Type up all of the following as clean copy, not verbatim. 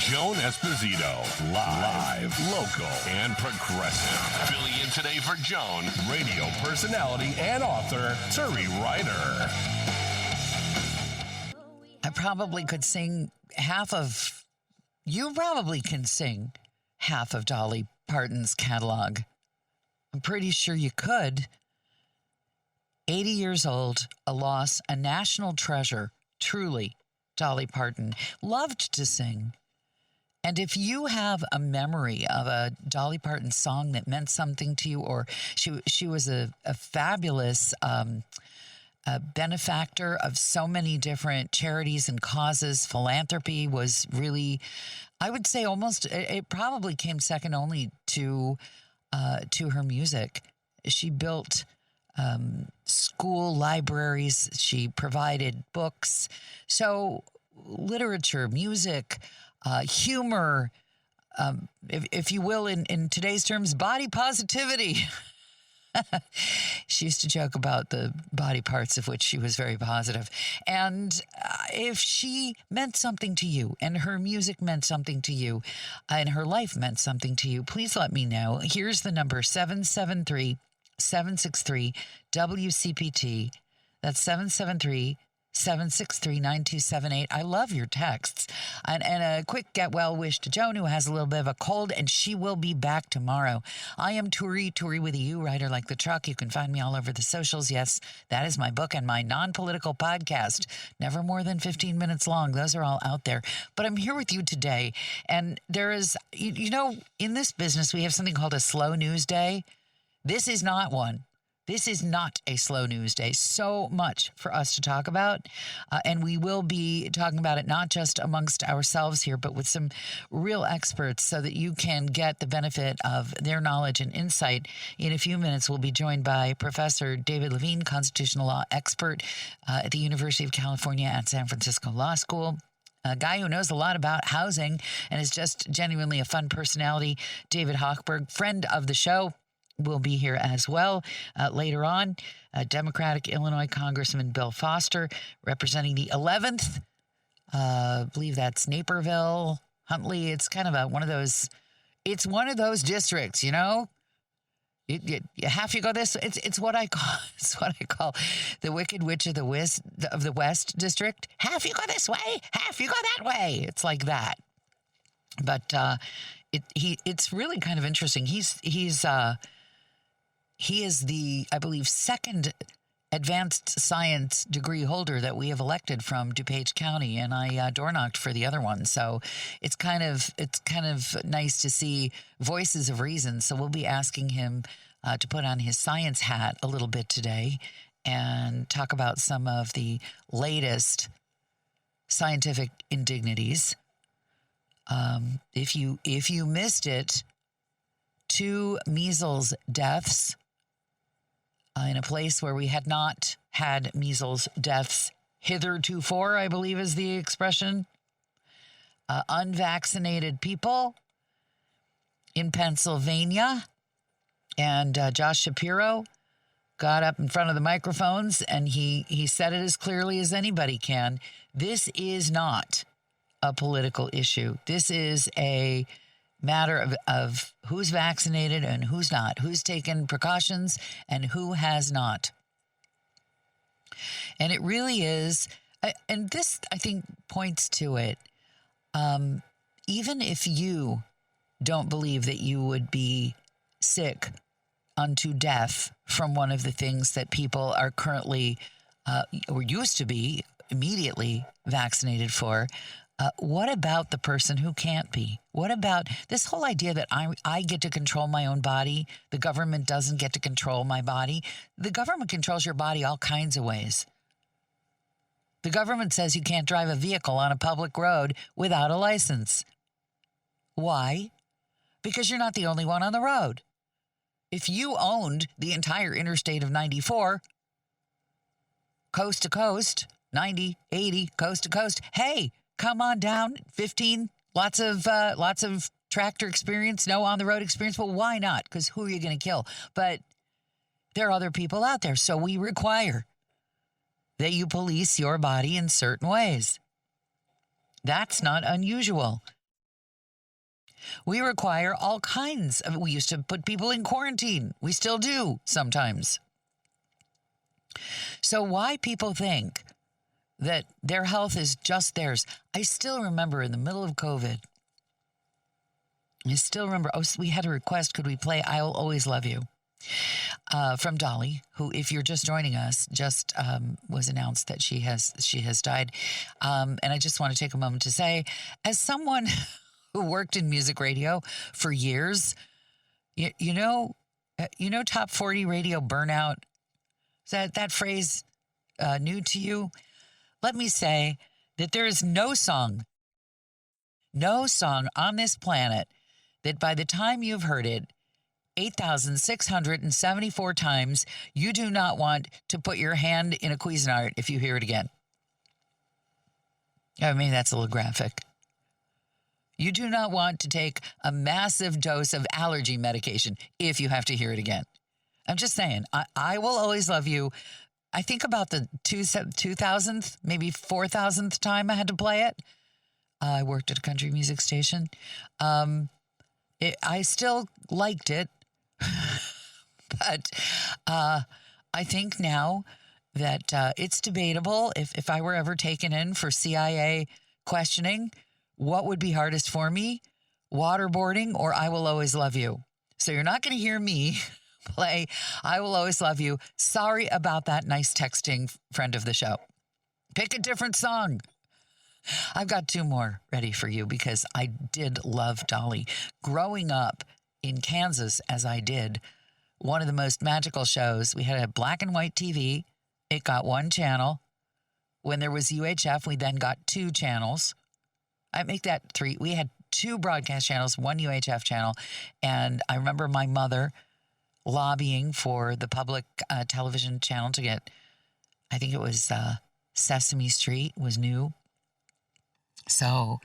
Joan Esposito. Live, local, and progressive. Filling in today for Joan, radio personality and author Turi Ryder. I probably could sing you probably can sing half of Dolly Parton's catalog. I'm pretty sure you could. 80 years old, a loss, a national treasure, truly, Dolly Parton. Loved to sing. And if you have a memory of a Dolly Parton song that meant something to you, or she was a fabulous benefactor of so many different charities and causes. Philanthropy was really, I would say, almost, it probably came second only to her music. She built school libraries. She provided books. So literature, music, humor, if you will, in today's terms, body positivity. She used to joke about the body parts of which she was very positive. And if she meant something to you and her music meant something to you and her life meant something to you, please let me know. Here's the number, 773-763-WCPT. That's 773-763-9278. I love your texts. And a quick get well wish to Joan, who has a little bit of a cold, and she will be back tomorrow. I am Turi with a U, Ryder like the truck. You can find me all over the socials. Yes, that is my book and my non-political podcast. Never more than 15 minutes long. Those are all out there. But I'm here with you today. And there is, in this business, we have something called a slow news day. This is not one. This is not a slow news day. So much for us to talk about. And we will be talking about it not just amongst ourselves here, but with some real experts so that you can get the benefit of their knowledge and insight. In a few minutes, we'll be joined by Professor David Levine, constitutional law expert at the University of California at San Francisco Law School. A guy who knows a lot about housing and is just genuinely a fun personality. David Hochberg, friend of the show, will be here as well later on. Democratic Illinois Congressman Bill Foster, representing the 11th. I believe that's Naperville, Huntley. It's kind of one of those districts, You half you go this. It's what I call the Wicked Witch of the West district. Half you go this way, half you go that way. It's like that. But it's really kind of interesting. He is the, I believe, second advanced science degree holder that we have elected from DuPage County, and I door knocked for the other one. So it's kind of nice to see voices of reason. So we'll be asking him to put on his science hat a little bit today and talk about some of the latest scientific indignities. If you missed it, 2 measles deaths in a place where we had not had measles deaths hitherto, I believe is the expression. Unvaccinated people in Pennsylvania. And Josh Shapiro got up in front of the microphones and he said it as clearly as anybody can. This is not a political issue. This is a matter of who's vaccinated and who's not, who's taken precautions and who has not. And it really is, and this, I think, points to it. Even if you don't believe that you would be sick unto death from one of the things that people are currently or used to be immediately vaccinated for, what about the person who can't be? What about this whole idea that I get to control my own body? The government doesn't get to control my body. The government controls your body all kinds of ways. The government says you can't drive a vehicle on a public road without a license. Why? Because you're not the only one on the road. If you owned the entire Interstate of 94, coast to coast, 90, 80, coast to coast, hey, come on down, 15, lots of tractor experience, no on-the-road experience. Well, why not? Because who are you going to kill? But there are other people out there, so we require that you police your body in certain ways. That's not unusual. We require all kinds of, we used to put people in quarantine. We still do sometimes. So why people think that their health is just theirs. I still remember in the middle of COVID, we had a request, could we play I Will Always Love You from Dolly, who, if you're just joining us, just was announced that she has died. And I just want to take a moment to say, as someone who worked in music radio for years, you know, top 40 radio burnout, is that phrase new to you? Let me say that there is no song on this planet that by the time you've heard it 8,674 times, you do not want to put your hand in a Cuisinart if you hear it again. I mean, that's a little graphic. You do not want to take a massive dose of allergy medication if you have to hear it again. I'm just saying, I Will Always Love You. I think about the 2,000th, maybe 4,000th time I had to play it. I worked at a country music station. I still liked it, but I think now that it's debatable if I were ever taken in for CIA questioning, what would be hardest for me, waterboarding or I Will Always Love You? So you're not going to hear me play I Will Always Love You. Sorry about that, nice texting friend of the show. Pick a different song. I've got two more ready for you because I did love Dolly. Growing up in Kansas, as I did, one of the most magical shows, we had a black and white TV. It got one channel. When there was UHF, we then got two channels. I make that three. We had two broadcast channels, one UHF channel. And I remember my mother lobbying for the public television channel to get, I think it was Sesame Street was new. So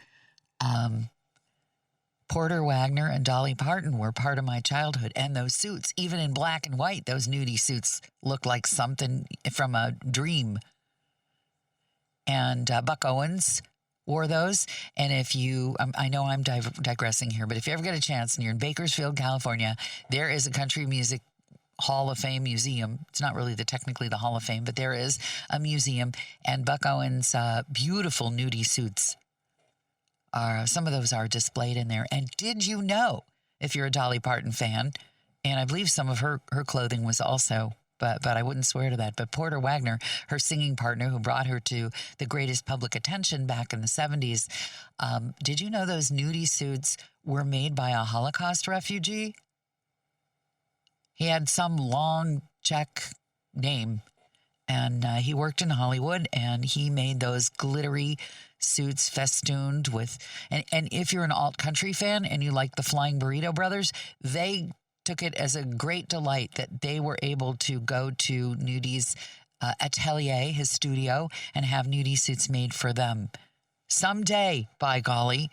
Porter Wagner and Dolly Parton were part of my childhood. And those suits, even in black and white, those nudie suits looked like something from a dream. And Buck Owens wore those. And if you, I know I'm digressing here, but if you ever get a chance and you're in Bakersfield, California, there is a country music Hall of Fame museum. It's not really technically the Hall of Fame, but there is a museum. And Buck Owens' beautiful nudie suits some of those are displayed in there. And did you know, if you're a Dolly Parton fan, and I believe some of her clothing was also, but I wouldn't swear to that, but Porter Wagner, her singing partner who brought her to the greatest public attention back in the 70s, did you know those nudie suits were made by a Holocaust refugee? He had some long Czech name, and he worked in Hollywood, and he made those glittery suits festooned with, and if you're an alt country fan and you like the Flying Burrito Brothers, they took it as a great delight that they were able to go to Nudie's atelier, his studio, and have nudie suits made for them. Someday, by golly,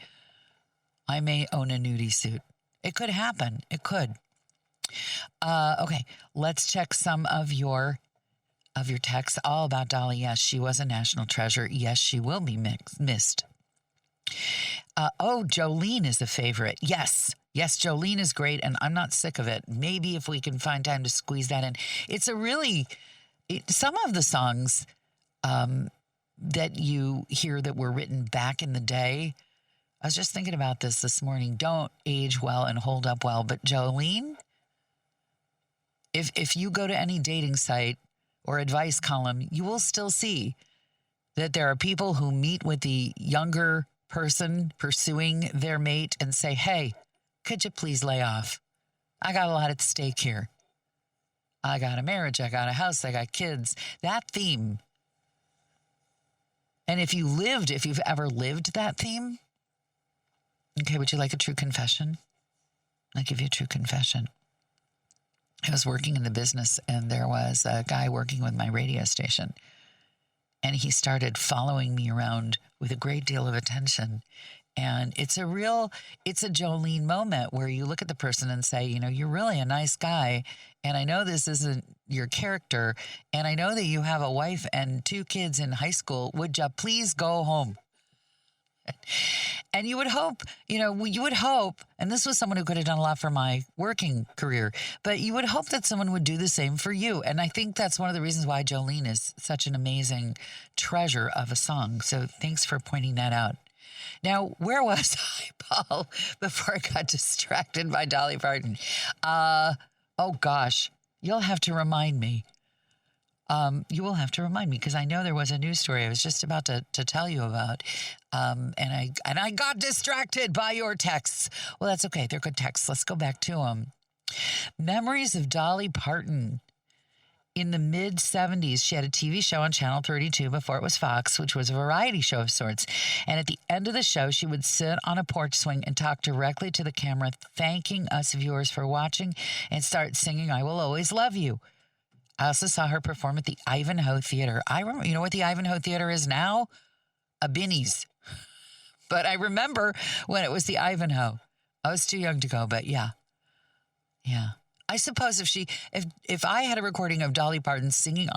I may own a nudie suit. It could happen. It could. Okay, let's check some of your texts all about Dolly. Yes, she was a national treasure. Yes, she will be missed. Jolene is a favorite. Yes, Jolene is great, and I'm not sick of it. Maybe if we can find time to squeeze that in. It's some of the songs that you hear that were written back in the day. I was just thinking about this morning. Don't age well and hold up well. But Jolene, if you go to any dating site or advice column, you will still see that there are people who meet with the younger person pursuing their mate and say, hey, could you please lay off? I got a lot at stake here. I got a marriage, I got a house, I got kids. That theme. And if you've ever lived that theme, okay, would you like a true confession? I'll give you a true confession. I was working in the business, and there was a guy working with my radio station, and he started following me around with a great deal of attention. And it's a Jolene moment where you look at the person and say, you're really a nice guy, and I know this isn't your character, and I know that you have a wife and two kids in high school. Would you please go home? And you would hope, and this was someone who could have done a lot for my working career, but you would hope that someone would do the same for you. And I think that's one of the reasons why Jolene is such an amazing treasure of a song. So thanks for pointing that out. Now, where was I, Paul, before I got distracted by Dolly Parton? Oh, gosh, you'll have to remind me. You will have to remind me because I know there was a news story I was just about to tell you about, and I got distracted by your texts. Well, that's okay. They're good texts. Let's go back to them. Memories of Dolly Parton. In the mid-'70s, she had a TV show on Channel 32 before it was Fox, which was a variety show of sorts. And at the end of the show, she would sit on a porch swing and talk directly to the camera, thanking us viewers for watching and start singing "I Will Always Love You." I also saw her perform at the Ivanhoe Theater. I remember, you know what the Ivanhoe Theater is now? A Binny's. But I remember when it was the Ivanhoe. I was too young to go, but yeah. I suppose if I had a recording of Dolly Parton singing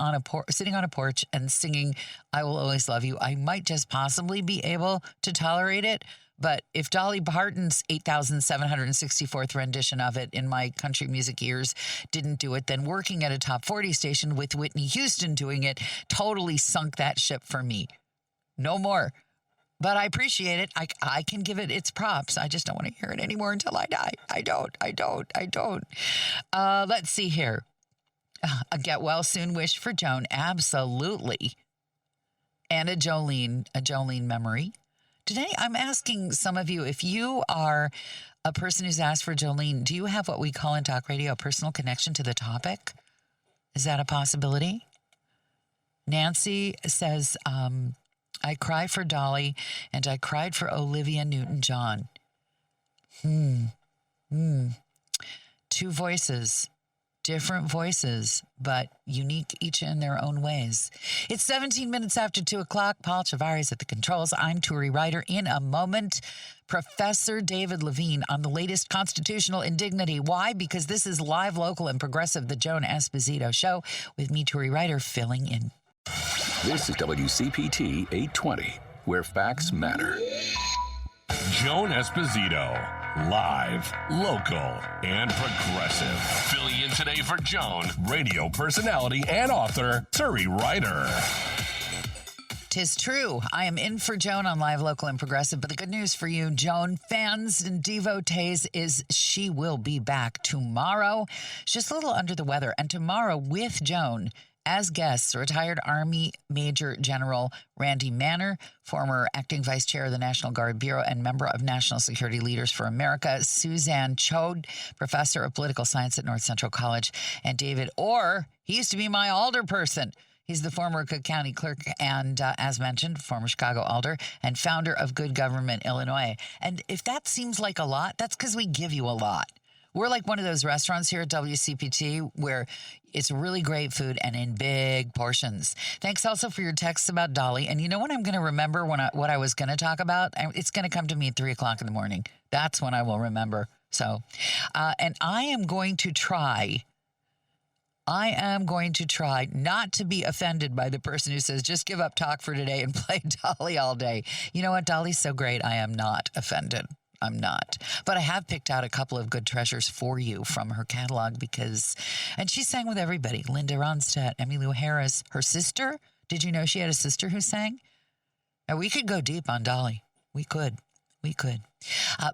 sitting on a porch and singing "I Will Always Love You," I might just possibly be able to tolerate it. But if Dolly Parton's 8,764th rendition of it in my country music ears didn't do it, then working at a top 40 station with Whitney Houston doing it totally sunk that ship for me. No more. But I appreciate it. I can give it its props. I just don't want to hear it anymore until I die. I don't. Let's see here. A get well soon wish for Joan. Absolutely. And a Jolene memory. Today, I'm asking some of you, if you are a person who's asked for Jolene, do you have what we call in talk radio a personal connection to the topic? Is that a possibility? Nancy says, I cry for Dolly and I cried for Olivia Newton-John. Two voices. Different voices, but unique each in their own ways. It's 17 minutes after 2 o'clock. Paul Chavarri's at the controls. I'm Turi Ryder. In a moment, Professor David Levine on the latest constitutional indignity. Why? Because this is live, local, and progressive, the Joan Esposito Show, with me, Turi Ryder, filling in. This is WCPT 820, where facts matter. Joan Esposito. Live, local, and progressive. Filling in today for Joan, radio personality and author Turi Ryder. 'Tis true. I am in for Joan on Live, Local, and Progressive, but the good news for you, Joan fans and devotees, is she will be back tomorrow. She's just a little under the weather, and tomorrow with Joan as guests, retired Army Major General Randy Manner, former acting vice chair of the National Guard Bureau and member of National Security Leaders for America, Suzanne Chode, professor of political science at North Central College, and David Orr. He used to be my alderperson. He's the former Cook County clerk and, as mentioned, former Chicago alder and founder of Good Government Illinois. And if that seems like a lot, that's because we give you a lot. We're like one of those restaurants here at WCPT where it's really great food and in big portions. Thanks also for your texts about Dolly. And you know when I'm going to remember what I was going to talk about? It's going to come to me at 3 o'clock in the morning. That's when I will remember. So, and I am going to try not to be offended by the person who says, just give up talk for today and play Dolly all day. You know what? Dolly's so great. I am not offended. I'm not. But I have picked out a couple of good treasures for you from her catalog and she sang with everybody. Linda Ronstadt, Emmylou Harris, her sister. Did you know she had a sister who sang? Now, we could go deep on Dolly. We could.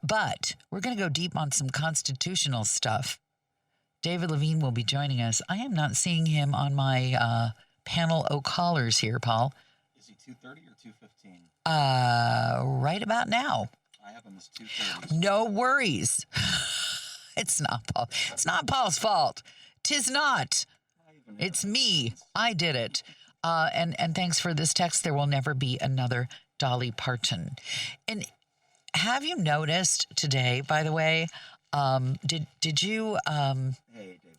But we're going to go deep on some constitutional stuff. David Levine will be joining us. I am not seeing him on my panel of callers here, Paul. Is he 2:30 or 2:15? Right about now. I have him as 2:30. No worries. It's not Paul. It's not Paul's fault. 'Tis not. It's me. I did it. And thanks for this text. There will never be another Dolly Parton. And have you noticed today, by the way, did you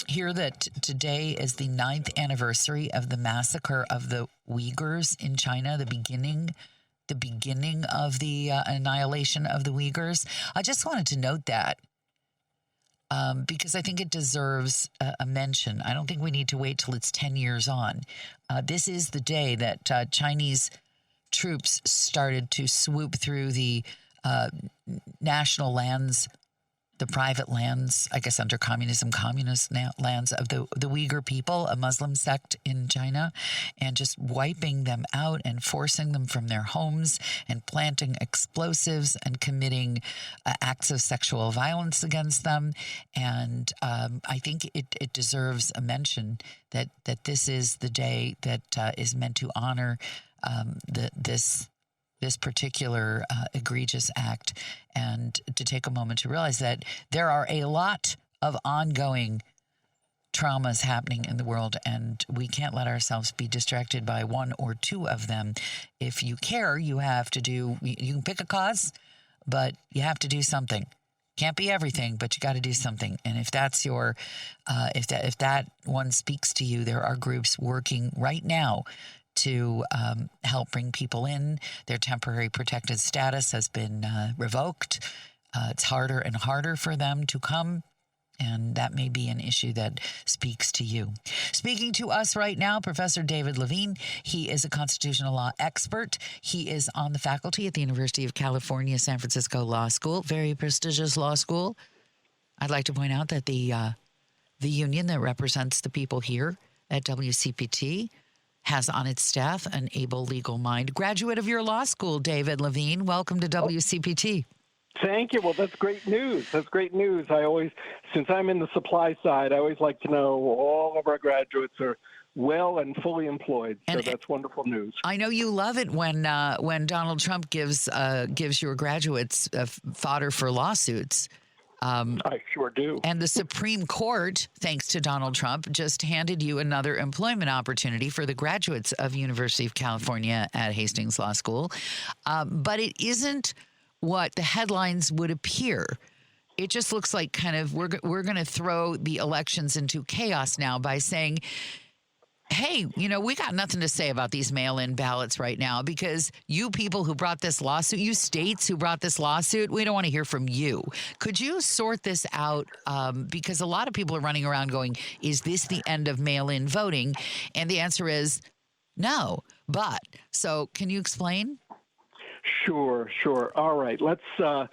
hear that today is the 9th anniversary of the massacre of the Uyghurs in China, the beginning of the annihilation of the Uyghurs? I just wanted to note that because I think it deserves a mention. I don't think we need to wait till it's 10 years on. This is the day that Chinese troops started to swoop through the national lands, the private lands, I guess under communist lands of the Uyghur people, a Muslim sect in China, and just wiping them out and forcing them from their homes and planting explosives and committing acts of sexual violence against them. And I think it deserves a mention that this is the day that is meant to honor this particular egregious act, and to take a moment to realize that there are a lot of ongoing traumas happening in the world, and we can't let ourselves be distracted by one or two of them. If you care, you can pick a cause, but you have to do something. Can't be everything, but you got to do something. And if that's if that one speaks to you, there are groups working right now to help bring people in. Their temporary protected status has been revoked. It's harder and harder for them to come, and that may be an issue that speaks to you. Speaking to us right now, Professor David Levine. He is a constitutional law expert. He is on the faculty at the University of California, San Francisco Law School, very prestigious law school. I'd like to point out that the union that represents the people here at WCPT has on its staff an able legal mind. Graduate of your law school, David Levine. Welcome to WCPT. Thank you. Well, that's great news. Since I'm in the supply side, I always like to know all of our graduates are well and fully employed. So that's wonderful news. I know you love it when Donald Trump gives your graduates fodder for lawsuits. I sure do. And the Supreme Court, thanks to Donald Trump, just handed you another employment opportunity for the graduates of University of California at Hastings Law School. But it isn't what the headlines would appear. It just looks like kind of we're going to throw the elections into chaos now by saying, hey, we got nothing to say about these mail-in ballots right now because you people who brought this lawsuit, you states who brought this lawsuit, we don't want to hear from you. Could you sort this out? Because a lot of people are running around going, is this the end of mail-in voting? And the answer is no. So can you explain? Sure. All right. Let's go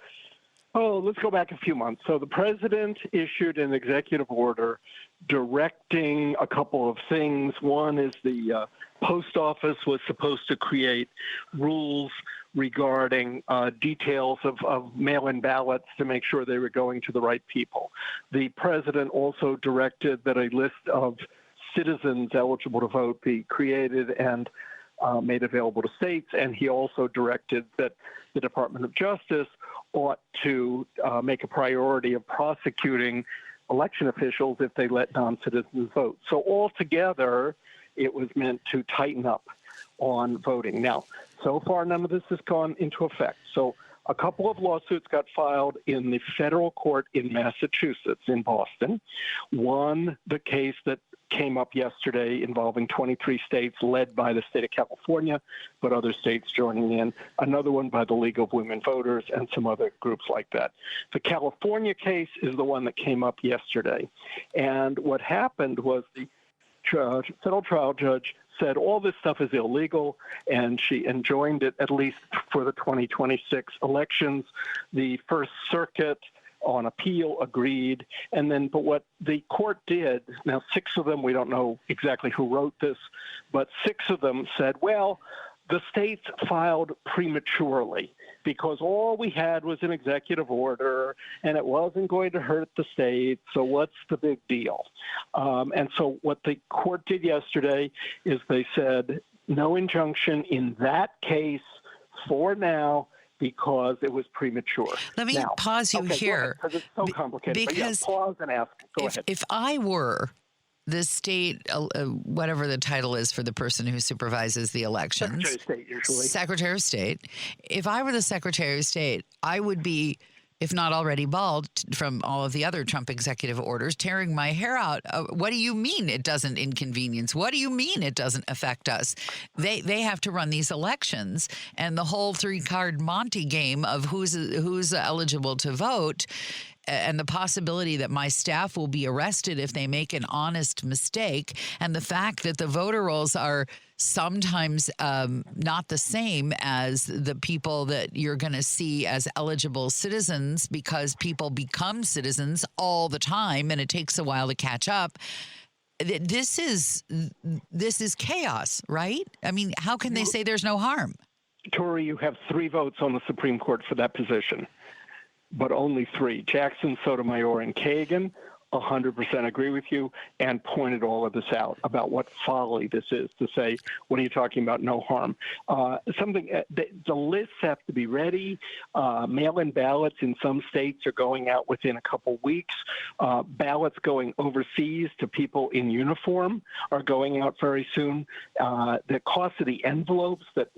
back a few months. So the president issued an executive order directing a couple of things. One is the post office was supposed to create rules regarding details of mail-in ballots to make sure they were going to the right people. The president also directed that a list of citizens eligible to vote be created and made available to states, and he also directed that the Department of Justice ought to make a priority of prosecuting election officials if they let non-citizens vote. So altogether, it was meant to tighten up on voting. Now, so far, none of this has gone into effect. So a couple of lawsuits got filed in the federal court in Massachusetts, in Boston. One, the case that came up yesterday involving 23 states led by the state of California, but other states joining in. Another one by the League of Women Voters and some other groups like that. The California case is the one that came up yesterday. And what happened was the federal trial judge said all this stuff is illegal, and she enjoined it at least for the 2026 elections. The First Circuit on appeal agreed, but what the court did, now 6 of them, we don't know exactly who wrote this, but 6 of them said, well, the states filed prematurely because all we had was an executive order and it wasn't going to hurt the states, so what's the big deal? And so what the court did yesterday is they said no injunction in that case for now, because it was premature. Let me pause you here. Because it's so complicated. Because pause and ask. Go ahead. If I were the state, whatever the title is for the person who supervises the elections. Secretary of State, usually. Secretary of State. If I were the Secretary of State, I would be, if not already bald from all of the other Trump executive orders, tearing my hair out. What do you mean it doesn't inconvenience? What do you mean it doesn't affect us? They have to run these elections, and the whole 3-card Monte game of who's eligible to vote, and the possibility that my staff will be arrested if they make an honest mistake, and the fact that the voter rolls are sometimes not the same as the people that you're going to see as eligible citizens, because people become citizens all the time and it takes a while to catch up. This is chaos, right? I mean, how can they say there's no harm? Turi, you have 3 votes on the Supreme Court for that position, but only 3. Jackson, Sotomayor, and Kagan 100% agree with you and pointed all of this out about what folly this is to say, what are you talking about, no harm? The lists have to be ready. Mail-in ballots in some states are going out within a couple weeks. Ballots going overseas to people in uniform are going out very soon. The cost of the envelopes that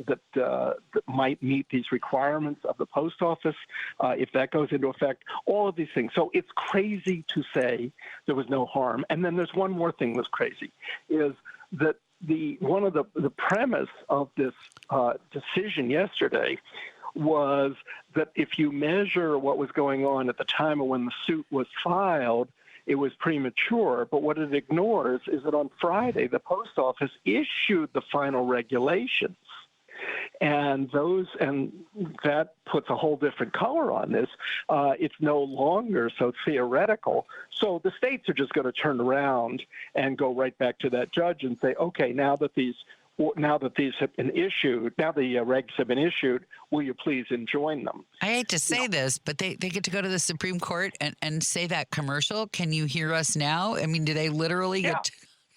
might meet these requirements of the post office, if that goes into effect, all of these things. So it's crazy to say there was no harm. And then there's one more thing that's crazy, is that one of the premise of this decision yesterday was that if you measure what was going on at the time of when the suit was filed, it was premature. But what it ignores is that on Friday, the post office issued the final regulations. And that puts a whole different color on this. It's no longer so theoretical. So the states are just going to turn around and go right back to that judge and say, okay, now that these have been issued, now the regs have been issued, will you please enjoin them? I hate to say this, but they get to go to the Supreme Court and say that commercial. Can you hear us now? I mean, do they literally get to...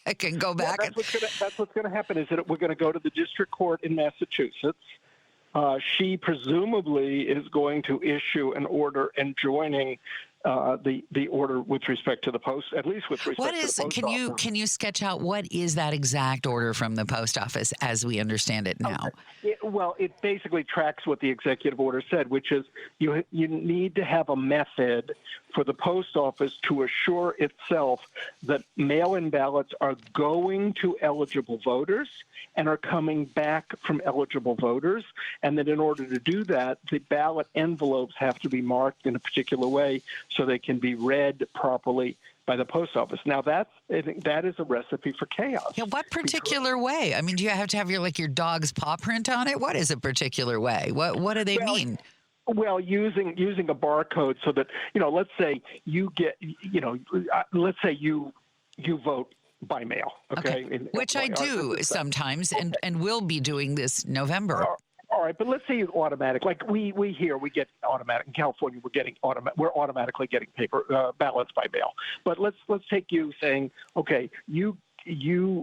I can go back. Yeah, that's what's going to happen, is that we're going to go to the district court in Massachusetts. She presumably is going to issue an order enjoining the order with respect to the post, at least with respect to the post office. Can you sketch out what is that exact order from the post office as we understand it now? Okay. It basically tracks what the executive order said, which is you need to have a method for the post office to assure itself that mail-in ballots are going to eligible voters and are coming back from eligible voters, and that in order to do that, the ballot envelopes have to be marked in a particular way so they can be read properly by the post office. Now, I think that is a recipe for chaos. Yeah, what particular way? I mean, do you have to have your dog's paw print on it? What is a particular way? What do they mean? Well, using a barcode so that, let's say you get, let's say you vote by mail, okay? Which I do sometimes and will be doing this November. All right, but let's say you automatic, like we get automatic in California. We're automatically getting paper ballots by mail. But let's take you saying, okay, you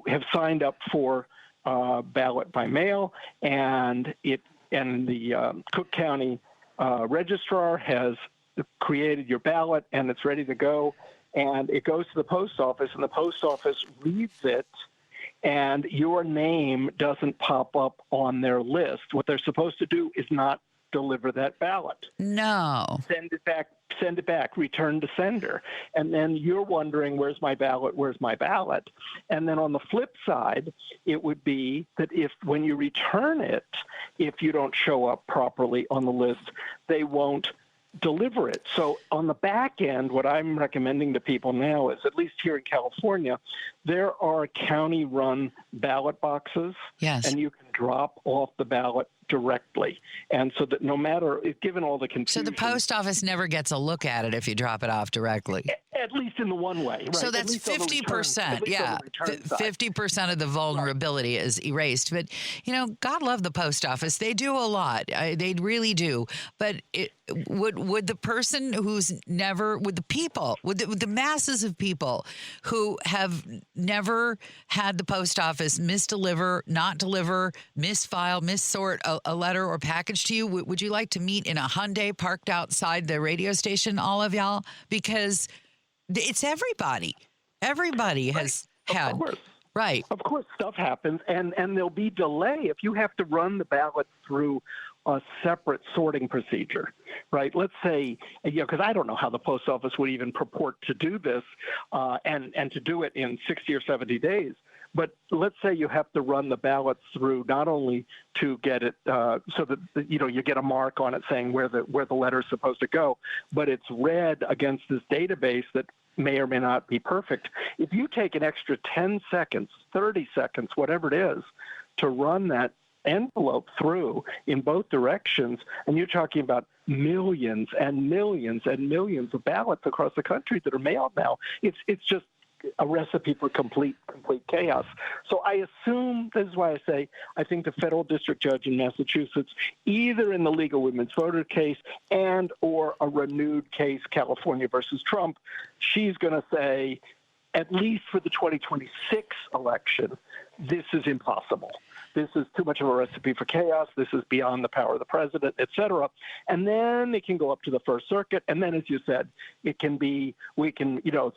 have signed up for ballot by mail, and the Cook County registrar has created your ballot, and it's ready to go, and it goes to the post office, and the post office reads it. And your name doesn't pop up on their list. What they're supposed to do is not deliver that ballot. No. Send it back, return to sender. And then you're wondering, where's my ballot? And then on the flip side, it would be that when you return it, if you don't show up properly on the list, they won't deliver it. So on the back end, what I'm recommending to people now is, at least here in California, there are county-run ballot boxes, yes, and you can drop off the ballot directly. And so that no matter, given all the confusion... So the post office never gets a look at it if you drop it off directly? At least in the one way, right? So that's 50%. Yeah, 50% of the vulnerability is erased. But, God love the post office. They do a lot. They really do. But would the person who's never, would the masses of people who have never had the post office misdeliver, not deliver, misfile, missort a letter or package to you, would you like to meet in a Hyundai parked outside the radio station, all of y'all? Because it's everybody. Everybody has had. Of course. Right. Of course, stuff happens, and there'll be delay if you have to run the ballot through a separate sorting procedure, right? Let's say, because I don't know how the post office would even purport to do this, and to do it in 60 or 70 days. But let's say you have to run the ballots through not only to get it so that you get a mark on it saying where the letter is supposed to go, but it's read against this database that may or may not be perfect. If you take an extra 10 seconds, 30 seconds, whatever it is, to run that envelope through in both directions, and you're talking about millions and millions and millions of ballots across the country that are mailed now. It's just a recipe for complete chaos. So I assume, this is why I say, I think the federal district judge in Massachusetts, either in the League of Women's Voters case and or a renewed case, California versus Trump, she's going to say, at least for the 2026 election, this is impossible. This is too much of a recipe for chaos. This is beyond the power of the president, et cetera. And then it can go up to the First Circuit. And then, as you said, it can be,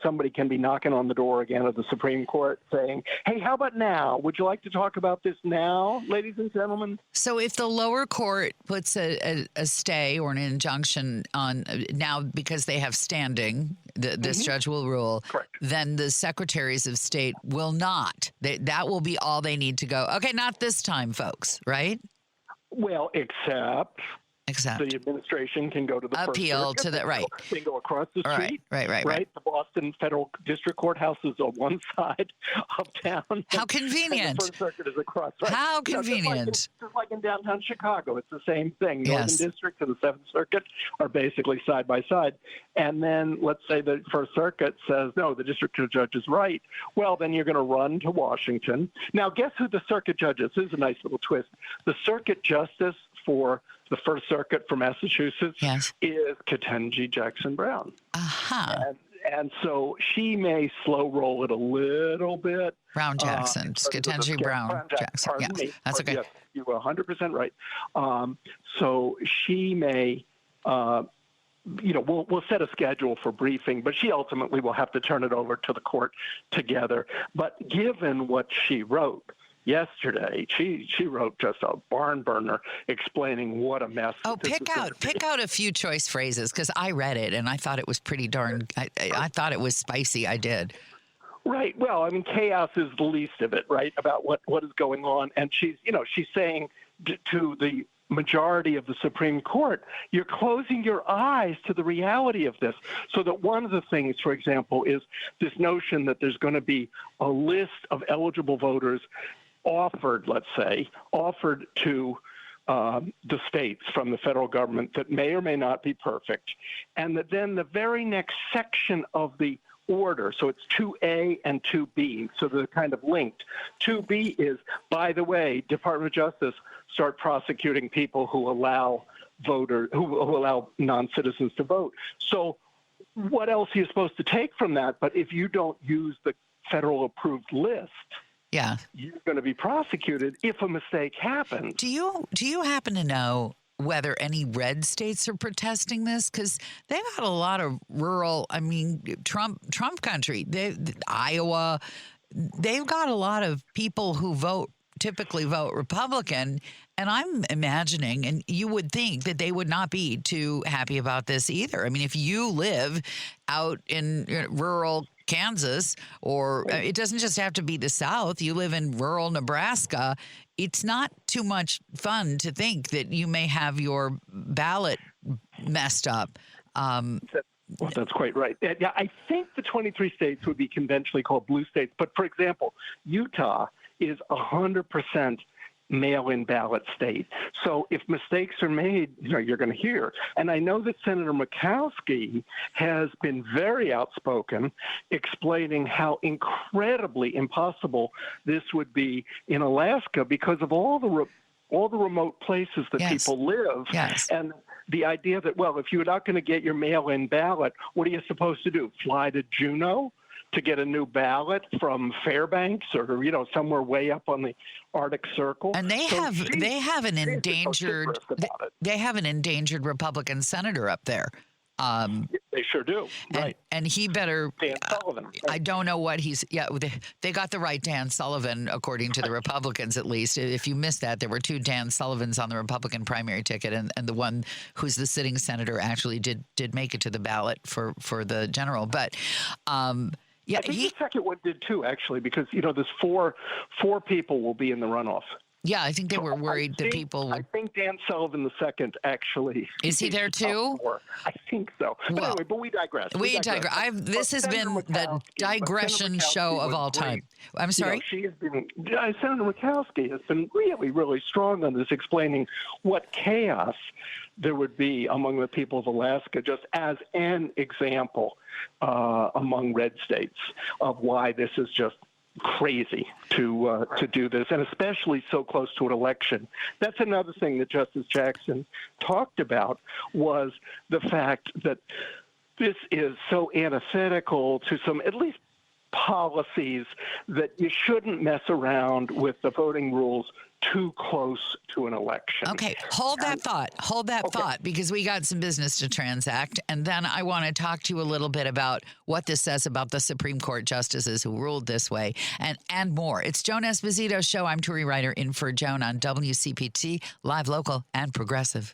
somebody can be knocking on the door again of the Supreme Court saying, hey, how about now? Would you like to talk about this now, ladies and gentlemen? So if the lower court puts a stay or an injunction on now because they have standing, this judge will rule, Correct. Then the secretaries of state will not. That will be all they need to go, okay, not this time, folks, right? Well, except the administration can go to the appeal First Circuit, to the right. They go across the street. Right. The Boston Federal District Courthouse is on one side of town. How convenient. And the First Circuit is across. Right? How convenient. Just like in downtown Chicago, it's the same thing. Yes. Northern District and the Seventh Circuit are basically side by side. And then let's say the First Circuit says, no, the district judge is right. Well, then you're going to run to Washington. Now, guess who the circuit judge is? This is a nice little twist. The circuit justice for the First Circuit for Massachusetts is Ketanji Jackson Brown. And so she may slow roll it a little bit. Brown Jackson, Ketanji Brown Jackson. Pardon me. That's okay. Yes, you were 100% right. So she may, we'll set a schedule for briefing, but she ultimately will have to turn it over to the court together. But given what she wrote yesterday, she wrote just a barn burner explaining what a mess. Oh, pick out a few choice phrases, because I read it and I thought it was pretty darn. I thought it was spicy. I did. Right. Well, I mean, chaos is the least of it, right? About what is going on, and she's saying to the majority of the Supreme Court, you're closing your eyes to the reality of this. So that one of the things, for example, is this notion that there's going to be a list of eligible voters offered to the states from the federal government that may or may not be perfect, and that then the very next section of the order, so it's 2A and 2B, so they're kind of linked. 2B is, by the way, Department of Justice, start prosecuting people who allow non-citizens to vote. So what else are you supposed to take from that? But if you don't use the federal approved list, you're going to be prosecuted if a mistake happens. Do you happen to know whether any red states are protesting this? Because they've got a lot of rural, Trump country. Iowa, they've got a lot of people who typically vote Republican. And I'm imagining, and you would think that they would not be too happy about this either. I mean, if you live out in rural Kansas, or it doesn't just have to be the South, you live in rural Nebraska, it's not too much fun to think that you may have your ballot messed up. Well, that's quite right. Yeah, I think the 23 states would be conventionally called blue states. But, for example, Utah is 100% mail-in ballot state. So if mistakes are made, you're going to hear. And I know that Senator Murkowski has been very outspoken, explaining how incredibly impossible this would be in Alaska because of all the remote places that people live. Yes. And the idea that, well, if you're not going to get your mail-in ballot, what are you supposed to do? Fly to Juneau to get a new ballot from Fairbanks or somewhere way up on the Arctic Circle? And they have an endangered Republican senator up there. They sure do. Right. And he better. Dan Sullivan. Right. I don't know what he's. Yeah, they got the right Dan Sullivan, according to the Republicans, at least. If you missed that, there were two Dan Sullivans on the Republican primary ticket, and the one who's the sitting senator actually did make it to the ballot for the general. But I think the second one did too, actually, because there's four people will be in the runoff. Yeah, I think they were worried that people I would. think Dan Sullivan II actually. Is he there too? I think so. But Well, anyway, but we digress. We digress. This has been the digression show of all time. I'm sorry? She has been, Senator Murkowski has been really, really strong on this, explaining what chaos there would be among the people of Alaska, just as an example among red states of why this is just crazy to do this, and especially so close to an election. That's another thing that Justice Jackson talked about, was the fact that this is so antithetical to some, at least, policies that you shouldn't mess around with the voting rules too close to an election. Okay, hold that thought, because we got some business to transact, and then I want to talk to you a little bit about what this says about the Supreme Court justices who ruled this way, and more. It's Joan Esposito's show. I'm Turi Ryder, in for Joan on WCPT, live, local, and progressive.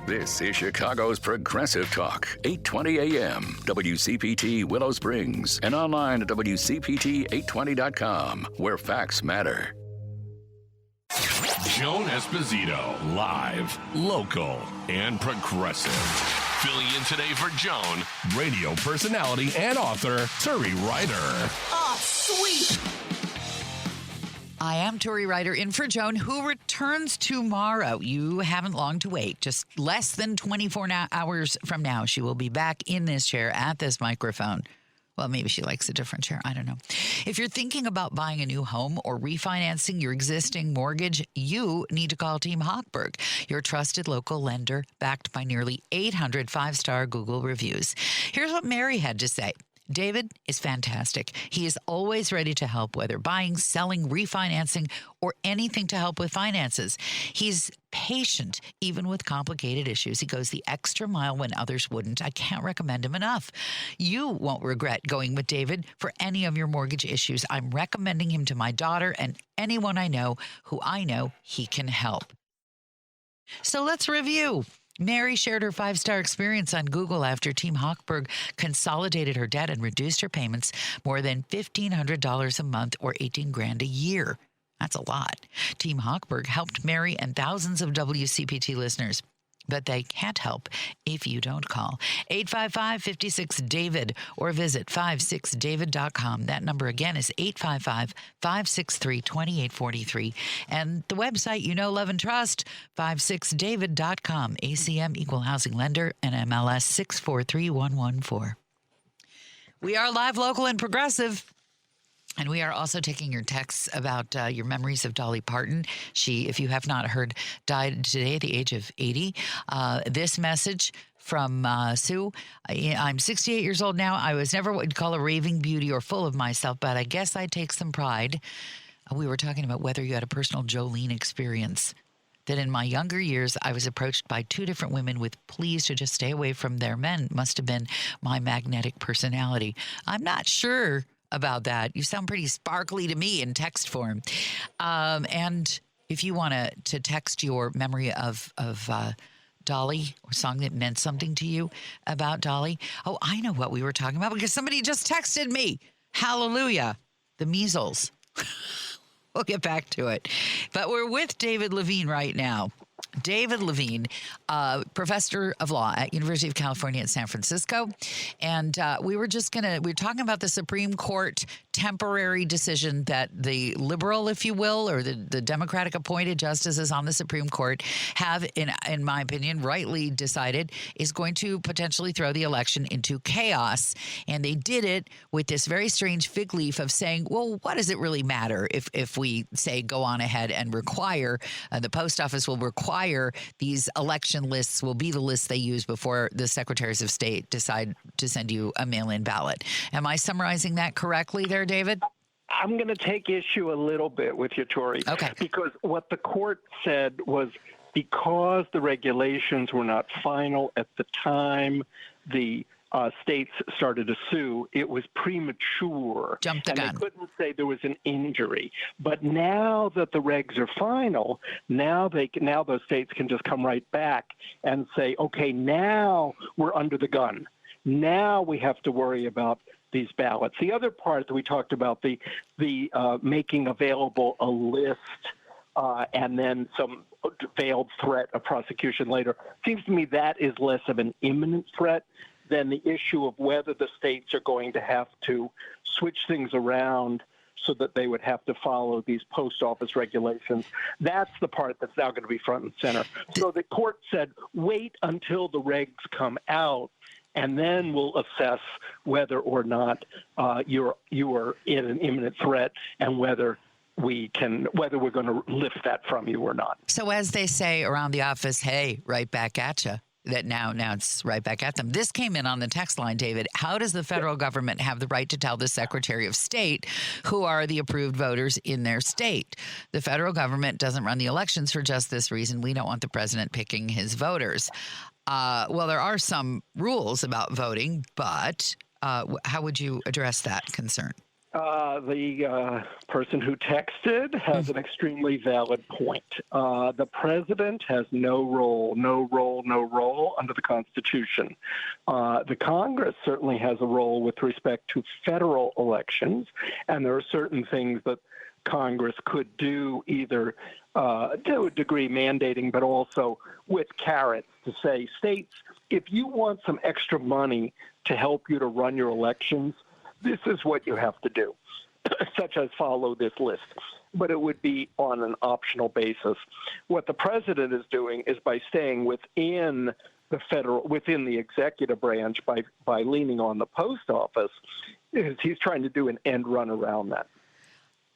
This is Chicago's Progressive Talk, 820 AM, WCPT Willow Springs, and online at WCPT820.com, where facts matter. Joan Esposito, live, local, and progressive. Filling in today for Joan, radio personality and author Turi Ryder. Oh, sweet. I am Turi Ryder, in for Joan, who returns tomorrow. You haven't long to wait. Just less than 24 hours from now, she will be back in this chair at this microphone. Well, maybe she likes a different chair. I don't know. If you're thinking about buying a new home or refinancing your existing mortgage, you need to call Team Hochberg, your trusted local lender, backed by nearly 800 five-star Google reviews. Here's what Mary had to say. David is fantastic. He is always ready to help, whether buying, selling, refinancing, or anything to help with finances. He's patient, even with complicated issues. He goes the extra mile when others wouldn't. I can't recommend him enough. You won't regret going with David for any of your mortgage issues. I'm recommending him to my daughter and anyone I know who I know he can help. So let's review. Mary shared her five-star experience on Google after Team Hochberg consolidated her debt and reduced her payments more than $1,500 a month, or $18,000 a year. That's a lot. Team Hochberg helped Mary and thousands of WCPT listeners, but they can't help if you don't call 855-56-DAVID or visit 56david.com. That number again is 855-563-2843. And the website you know, love, and trust, 56david.com. ACM Equal Housing Lender, and MLS 643114. We are live, local, and progressive. And we are also taking your texts about your memories of Dolly Parton. She, if you have not heard, died today at the age of 80. This message from Sue. I'm 68 years old now. I was never what you'd call a raving beauty or full of myself, but I guess I take some pride. We were talking about whether you had a personal Jolene experience. That in my younger years, I was approached by two different women with pleas to just stay away from their men. Must have been my magnetic personality. I'm not sure about that. You sound pretty sparkly to me in text form. And if you want to text your memory of Dolly, or song that meant something to you about Dolly. Oh, I know what we were talking about, because somebody just texted me. Hallelujah. The measles. We'll get back to it. But we're with David Levine right now. David Levine, professor of law at University of California at San Francisco. And we were talking about the Supreme Court temporary decision that the liberal, if you will, or the Democratic appointed justices on the Supreme Court have, in my opinion, rightly decided is going to potentially throw the election into chaos. And they did it with this very strange fig leaf of saying, well, what does it really matter if we say go on ahead and require, the post office will require these election lists will be the lists they use before the secretaries of state decide to send you a mail-in ballot. Am I summarizing that correctly there, David? I'm going to take issue a little bit with you, Tori. Okay. Because what the court said was, because the regulations were not final at the time the states started to sue, it was premature. Jump the gun. They couldn't say there was an injury. But now that the regs are final, now those states can just come right back and say, okay, now we're under the gun. Now we have to worry about these ballots. The other part that we talked about, the making available a list and then some veiled threat of prosecution later. Seems to me that is less of an imminent threat than the issue of whether the states are going to have to switch things around so that they would have to follow these post office regulations. That's the part that's now going to be front and center. So the court said, wait until the regs come out, and then we'll assess whether or not you are in an imminent threat and whether we're going to lift that from you or not. So as they say around the office, hey, right back at you. That now it's right back at them. This came in on the text line, David. How does the federal government have the right to tell the Secretary of State who are the approved voters in their state? The federal government doesn't run the elections for just this reason. We don't want the president picking his voters. Well, there are some rules about voting, but how would you address that concern? The person who texted has an extremely valid point. The president has no role under the Constitution. The Congress certainly has a role with respect to federal elections, and there are certain things that Congress could do either to a degree mandating, but also with carrots to say, states, if you want some extra money to help you to run your elections, this is what you have to do, such as follow this list. But it would be on an optional basis. What the president is doing is by staying within the executive branch by leaning on the post office, he's trying to do an end run around that.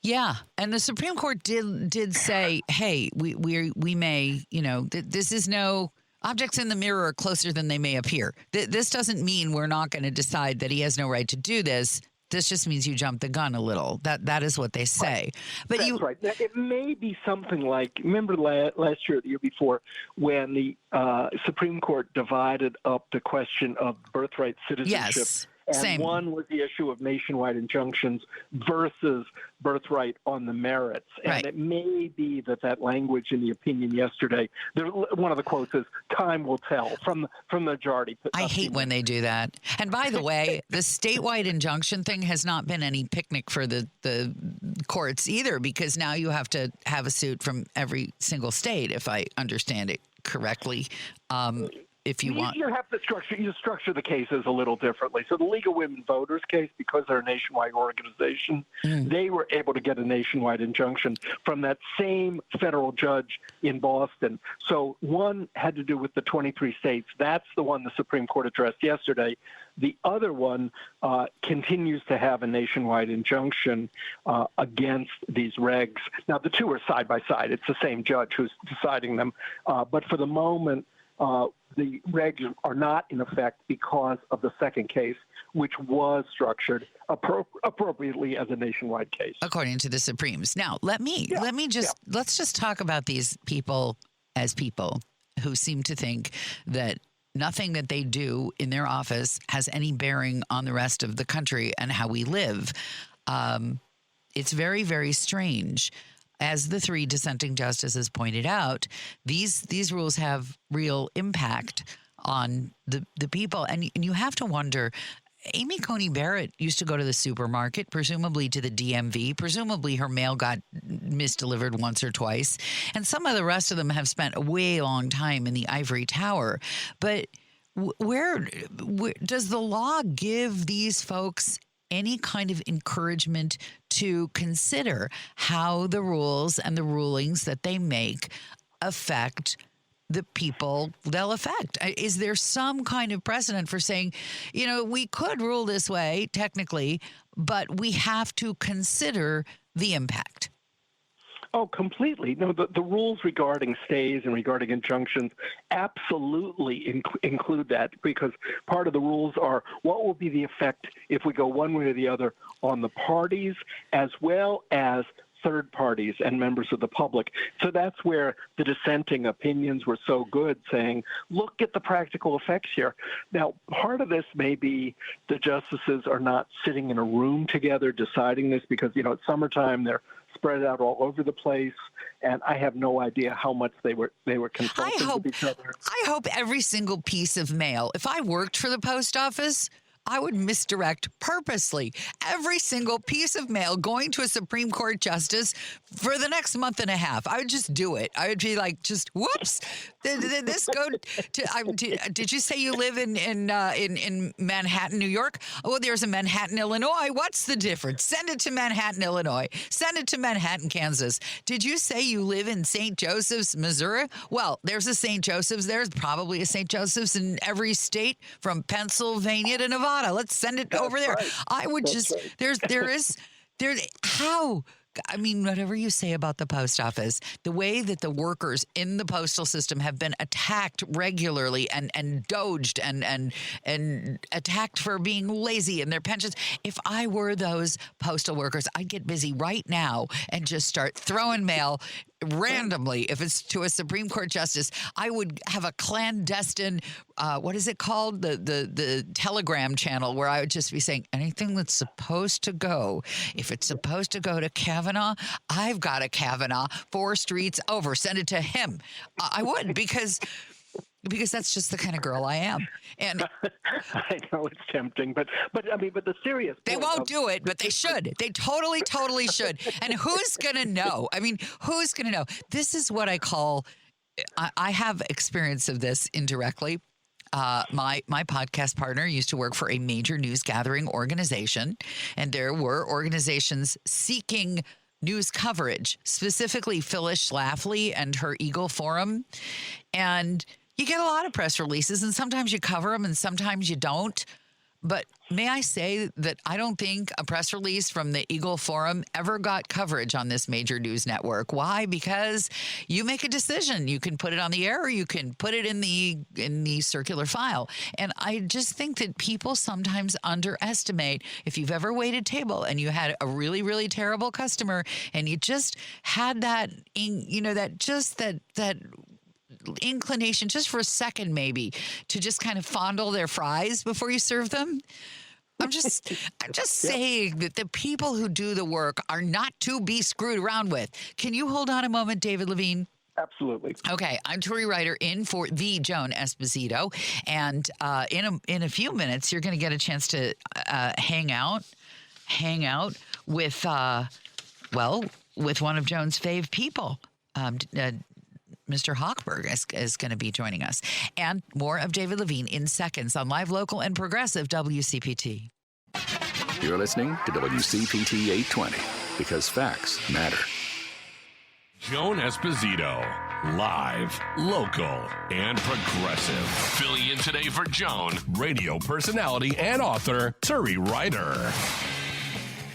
Yeah, and the Supreme Court did say, hey, we may, this is no objects in the mirror are closer than they may appear. This doesn't mean we're not going to decide that he has no right to do this. This just means you jumped the gun a little. That is what they say. Right. But That's right. Now, it may be something like, remember last year or the year before when the Supreme Court divided up the question of birthright citizenship. Yes. And Same. one was the issue of nationwide injunctions versus birthright on the merits. And Right. it may be that language in the opinion yesterday, one of the quotes is, time will tell from the majority. I hate when they do that. And by the way, the statewide injunction thing has not been any picnic for the courts either, because now you have to have a suit from every single state, if I understand it correctly. If you want, you have to structure the cases a little differently. So the League of Women Voters case, because they're a nationwide organization, they were able to get a nationwide injunction from that same federal judge in Boston. So one had to do with the 23 states. That's the one the Supreme Court addressed yesterday. The other one continues to have a nationwide injunction against these regs. Now, the two are side by side. It's the same judge who's deciding them. But for the moment, the regs are not in effect because of the second case, which was structured appropriately as a nationwide case, according to the Supremes. Now, let's just talk about these people as people who seem to think that nothing that they do in their office has any bearing on the rest of the country and how we live. It's very, very strange. As the three dissenting justices pointed out, these rules have real impact on the people. And you have to wonder, Amy Coney Barrett used to go to the supermarket, presumably to the DMV. Presumably her mail got misdelivered once or twice. And some of the rest of them have spent a way long time in the ivory tower. But where does the law give these folks any kind of encouragement to consider how the rules and the rulings that they make affect the people they'll affect? Is there some kind of precedent for saying, we could rule this way technically, but we have to consider the impact? Oh, completely. No, the rules regarding stays and regarding injunctions absolutely include that, because part of the rules are what will be the effect if we go one way or the other on the parties as well as third parties and members of the public. So that's where the dissenting opinions were so good, saying, look at the practical effects here. Now, part of this may be the justices are not sitting in a room together deciding this because, it's summertime, they're spread out all over the place, and I have no idea how much they were consulting with each other. I hope every single piece of mail, if I worked for the post office, I would misdirect purposely every single piece of mail going to a Supreme Court justice for the next month and a half. I would just do it. I would be like, just whoops. Did this go to? Did you say you live in Manhattan, New York? Oh, there's a Manhattan, Illinois. What's the difference? Send it to Manhattan, Illinois. Send it to Manhattan, Kansas. Did you say you live in St. Joseph's, Missouri? Well, there's a St. Joseph's. There's probably a St. Joseph's in every state from Pennsylvania to Nevada. Let's send it over there. Right. I would just, how? I mean, whatever you say about the post office, the way that the workers in the postal system have been attacked regularly and doged and attacked for being lazy in their pensions. If I were those postal workers, I'd get busy right now and just start throwing mail randomly. If it's to a Supreme Court justice, I would have a clandestine, what is it called? The Telegram channel, where I would just be saying anything that's supposed to go. If it's supposed to go to Kavanaugh, I've got a Kavanaugh 4 streets over. Send it to him. I would, because that's just the kind of girl I am. And I know it's tempting, but the serious they point won't do it, but they should. They totally should. And who's going to know? I mean, who's going to know? This is what I call, I have experience of this indirectly. My podcast partner used to work for a major news gathering organization, and there were organizations seeking news coverage, specifically Phyllis Schlafly and her Eagle Forum. And you get a lot of press releases, and sometimes you cover them and sometimes you don't. But may I say that I don't think a press release from the Eagle Forum ever got coverage on this major news network. Why? Because you make a decision. You can put it on the air or you can put it in the circular file. And I just think that people sometimes underestimate. If you've ever waited table and you had a really, really terrible customer and you just had that, that inclination just for a second maybe to just kind of fondle their fries before you serve them. I'm just saying that the people who do the work are not to be screwed around with. Can you hold on a moment, David Levine? Absolutely. Okay, I'm Turi Ryder in for the Joan Esposito, and in a few minutes you're going to get a chance to hang out with with one of Joan's fave people. Mr. Hochberg is going to be joining us. And more of David Levine in seconds on Live, Local, and Progressive WCPT. You're listening to WCPT 820 because facts matter. Joan Esposito, live, local, and progressive. Filling in today for Joan, radio personality and author Turi Ryder.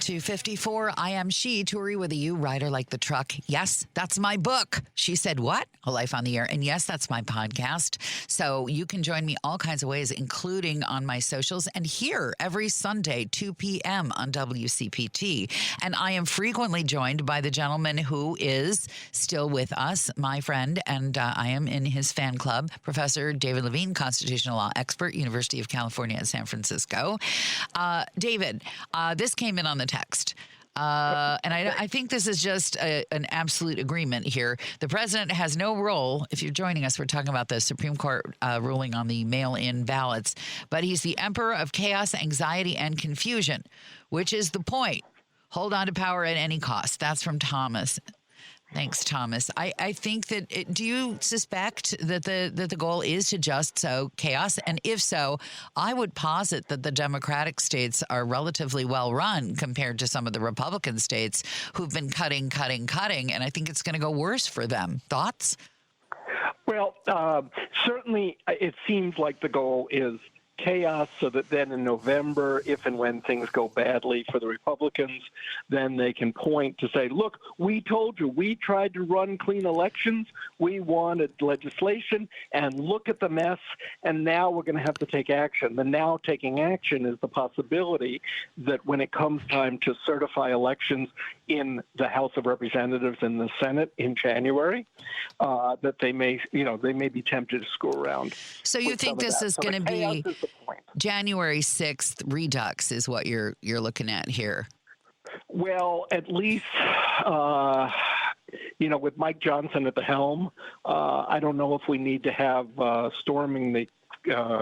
254, I am she, Turi with a U, Ryder like the truck. Yes, that's my book. She said, what? A Life on the Air. And yes, that's my podcast. So you can join me all kinds of ways, including on my socials and here every Sunday, 2 p.m. on WCPT. And I am frequently joined by the gentleman who is still with us, my friend, and I am in his fan club, Professor David Levine, constitutional law expert, University of California at San Francisco. David, this came in on the text. And I think this is just an absolute agreement here. The president has no role. If you're joining us, we're talking about the Supreme Court ruling on the mail-in ballots. But he's the emperor of chaos, anxiety, and confusion, which is the point. Hold on to power at any cost. That's from Thomas. Thanks, Thomas. I think that do you suspect that the goal is to just sow chaos? And if so, I would posit that the Democratic states are relatively well run compared to some of the Republican states who've been cutting. And I think it's going to go worse for them. Thoughts? Well, certainly it seems like the goal is chaos so that then in November, if and when things go badly for the Republicans, then they can point to say, look, we told you, we tried to run clean elections, we wanted legislation, and look at the mess, and now we're going to have to take action. The now taking action is the possibility that when it comes time to certify elections in the House of Representatives and the Senate in January, that they may be tempted to screw around. So you think this is going to be January 6th redux is what you're looking at here? Well, at least, with Mike Johnson at the helm, I don't know if we need to have storming the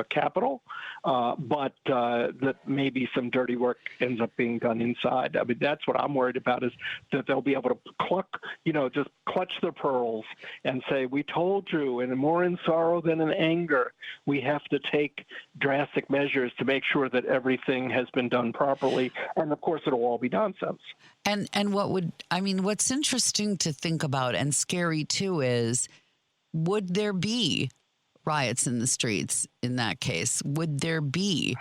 Capitol, but that maybe some dirty work ends up being done inside. I mean, that's what I'm worried about, is that they'll be able to just clutch their pearls and say, we told you, and more in sorrow than in anger, we have to take drastic measures to make sure that everything has been done properly. And of course, it'll all be nonsense. And what's interesting to think about and scary too is, would there be riots in the streets in that case? Would there be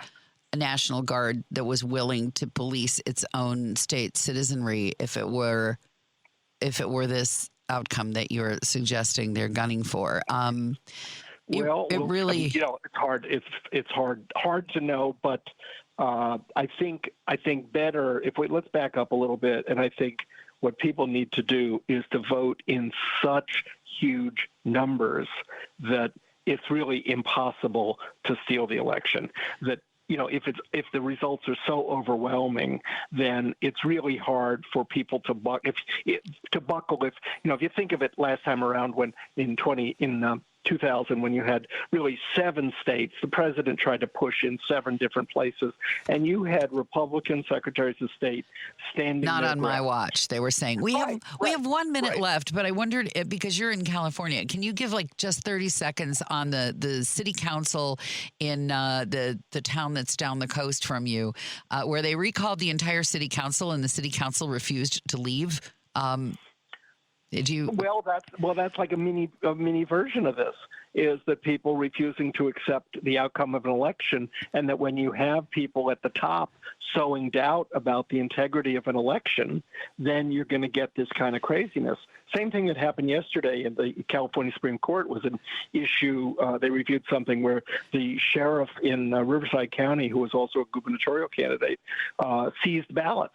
a National Guard that was willing to police its own state citizenry if it were this outcome that you're suggesting they're gunning for? Really, it's hard. It's hard to know, but I think better let's back up a little bit, and I think what people need to do is to vote in such huge numbers that it's really impossible to steal the election. That if the results are so overwhelming, then it's really hard for people to buckle. If you think of it last time around, when in 2000, when you had really 7 states, the president tried to push in 7 different places, and you had Republican secretaries of state standing. Not on my ground. watch. They were saying we have 1 minute left, but I wondered, because you're in California, can you give just 30 seconds on the city council in the town that's down the coast from you, where they recalled the entire city council and the city council refused to leave? Did you? Well, that's like a mini version of this, is that people refusing to accept the outcome of an election, and that when you have people at the top sowing doubt about the integrity of an election, then you're going to get this kind of craziness. Same thing that happened yesterday in the California Supreme Court was an issue. They reviewed something where the sheriff in Riverside County, who was also a gubernatorial candidate, seized ballots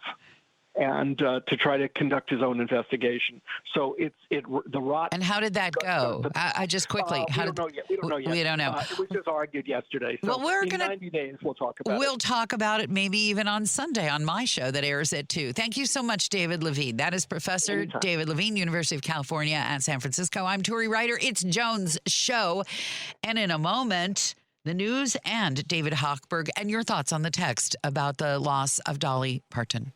and to try to conduct his own investigation. So the rot. And how did that go? I just quickly. We don't know yet. We don't know. It was just argued yesterday. So well, we're in 90 days we'll talk about it. We'll talk about it maybe even on Sunday on my show that airs at 2. Thank you so much, David Levine. That is Professor David Levine, University of California at San Francisco. I'm Turi Ryder. It's Joan's show. And in a moment, the news and David Hochberg and your thoughts on the text about the loss of Dolly Parton.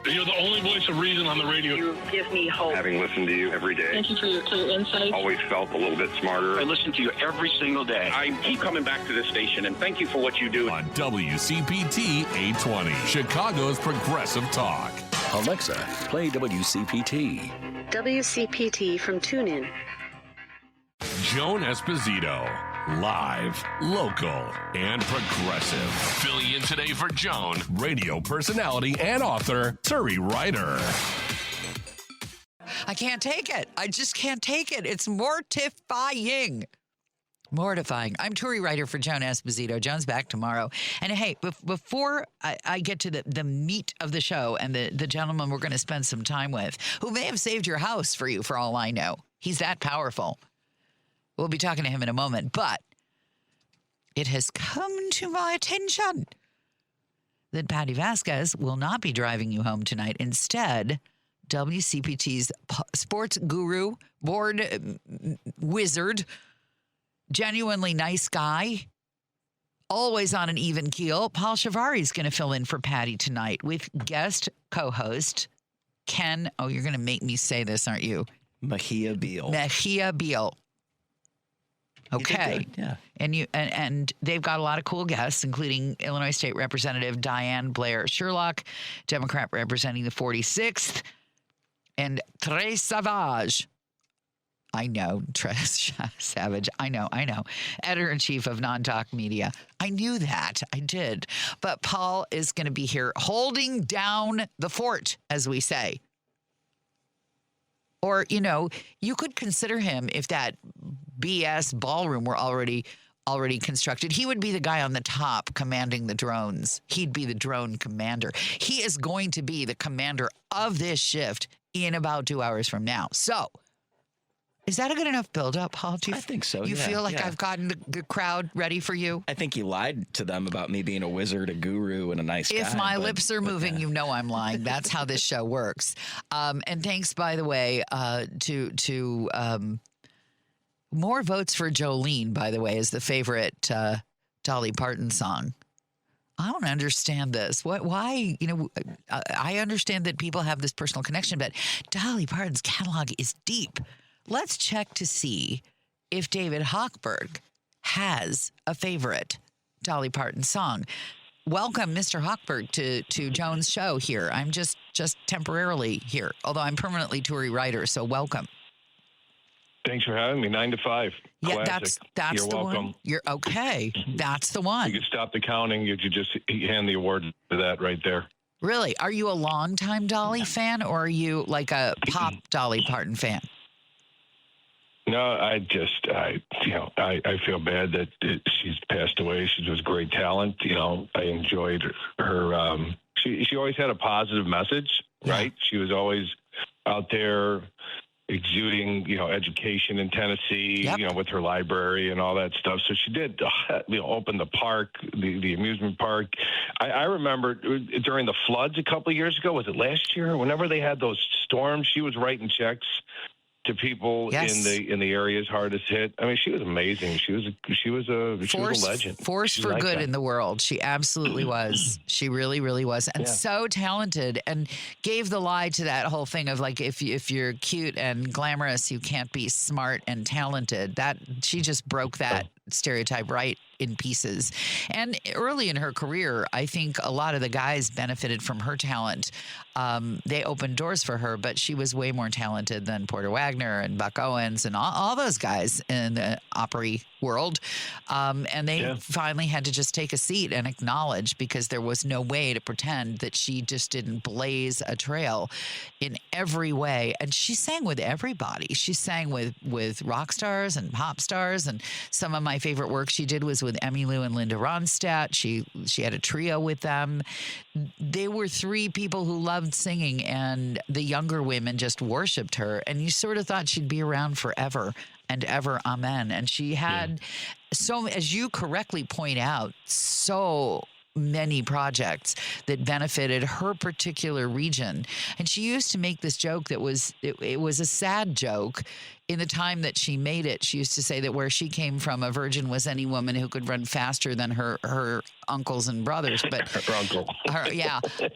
You're the only voice of reason on the radio. You give me hope. Having listened to you every day. Thank you for your clear insight. Always felt a little bit smarter. I listen to you every single day. I keep coming back to this station, and thank you for what you do. On WCPT 820, Chicago's Progressive Talk. Alexa, play WCPT. WCPT from TuneIn. Joan Esposito. Live, local, and progressive. Filling in today for Joan, radio personality and author Turi Ryder. I can't take it. I just can't take it. It's mortifying. Mortifying. I'm Turi Ryder for Joan Esposito. Joan's back tomorrow. And hey, before I get to the meat of the show and the gentleman we're going to spend some time with, who may have saved your house for you for all I know. He's that powerful. We'll be talking to him in a moment, but it has come to my attention that Patty Vasquez will not be driving you home tonight. Instead, WCPT's sports guru, board wizard, genuinely nice guy, always on an even keel, Paul Shivari is going to fill in for Patty tonight with guest co-host Ken. Oh, you're going to make me say this, aren't you? Mejia Beal. Okay. Yeah. And they've got a lot of cool guests, including Illinois State Representative Diane Blair Sherlock, Democrat representing the 46th, and Tres Savage. I know, Tres Savage. I know. Editor-in-chief of Non-Talk Media. I knew that. I did. But Paul is going to be here holding down the fort, as we say. Or, you could consider him, if that BS ballroom were already constructed, he would be the guy on the top commanding the drones. He'd be the drone commander. He is going to be the commander of this shift in about 2 hours from now. So, is that a good enough build-up, Paul? I think so, You feel like I've gotten the crowd ready for you? I think you lied to them about me being a wizard, a guru, and a nice guy. If my lips are moving, you know I'm lying. That's how this show works. And thanks, by the way, to More votes for Jolene, by the way, is the favorite Dolly Parton song. I don't understand this. Why? I understand that people have this personal connection, but Dolly Parton's catalog is deep. Let's check to see if David Hochberg has a favorite Dolly Parton song. Welcome, Mr. Hochberg, to Joan's show here. I'm just temporarily here, although I'm permanently Turi Ryder, so welcome. Thanks for having me. 9 to 5. Yeah, Classic. that's You're the welcome. one. You're okay. That's the one. You could stop the counting. You could just hand the award to that right there. Really? Are you a longtime Dolly fan, or are you like a pop Dolly Parton fan? No, I feel bad that she's passed away. She was great talent. I enjoyed her. She always had a positive message, right? She was always out there exuding, education in Tennessee, with her library and all that stuff. So she did, open the park, the amusement park. I remember during the floods a couple of years ago, was it last year? Whenever they had those storms, she was writing checks to people in the areas hardest hit. I mean, she was amazing. She was a legend. Force for good in the world. She absolutely was. She really, really was, and so talented. And gave the lie to that whole thing of like, if you're cute and glamorous, you can't be smart and talented. That she just broke that stereotype right in pieces. And early in her career, I think a lot of the guys benefited from her talent. They opened doors for her, but she was way more talented than Porter Wagner and Buck Owens and all those guys in the Opry world. And they finally had to just take a seat and acknowledge, because there was no way to pretend that she just didn't blaze a trail in every way. And she sang with everybody. She sang with rock stars and pop stars. And some of my favorite work she did was with Emmylou and Linda Ronstadt. She had a trio with them. They were three people who loved singing, and the younger women just worshipped her. And you sort of thought she'd be around forever and ever. Amen. And she had so, as you correctly point out, so many projects that benefited her particular region. And she used to make this joke that was, it was a sad joke. In the time that she made it, she used to say that where she came from, a virgin was any woman who could run faster than her uncles and brothers. But her uncle.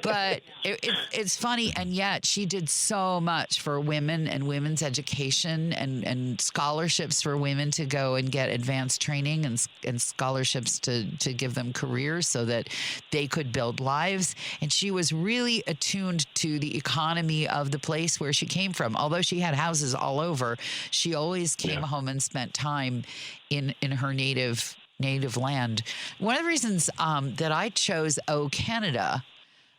But it's funny, and yet she did so much for women and women's education and scholarships for women to go and get advanced training and scholarships to give them careers so that they could build lives. And she was really attuned to the economy of the place where she came from. Although she had houses all over, she always came home and spent time in her native land. One of the reasons that I chose "Oh Canada"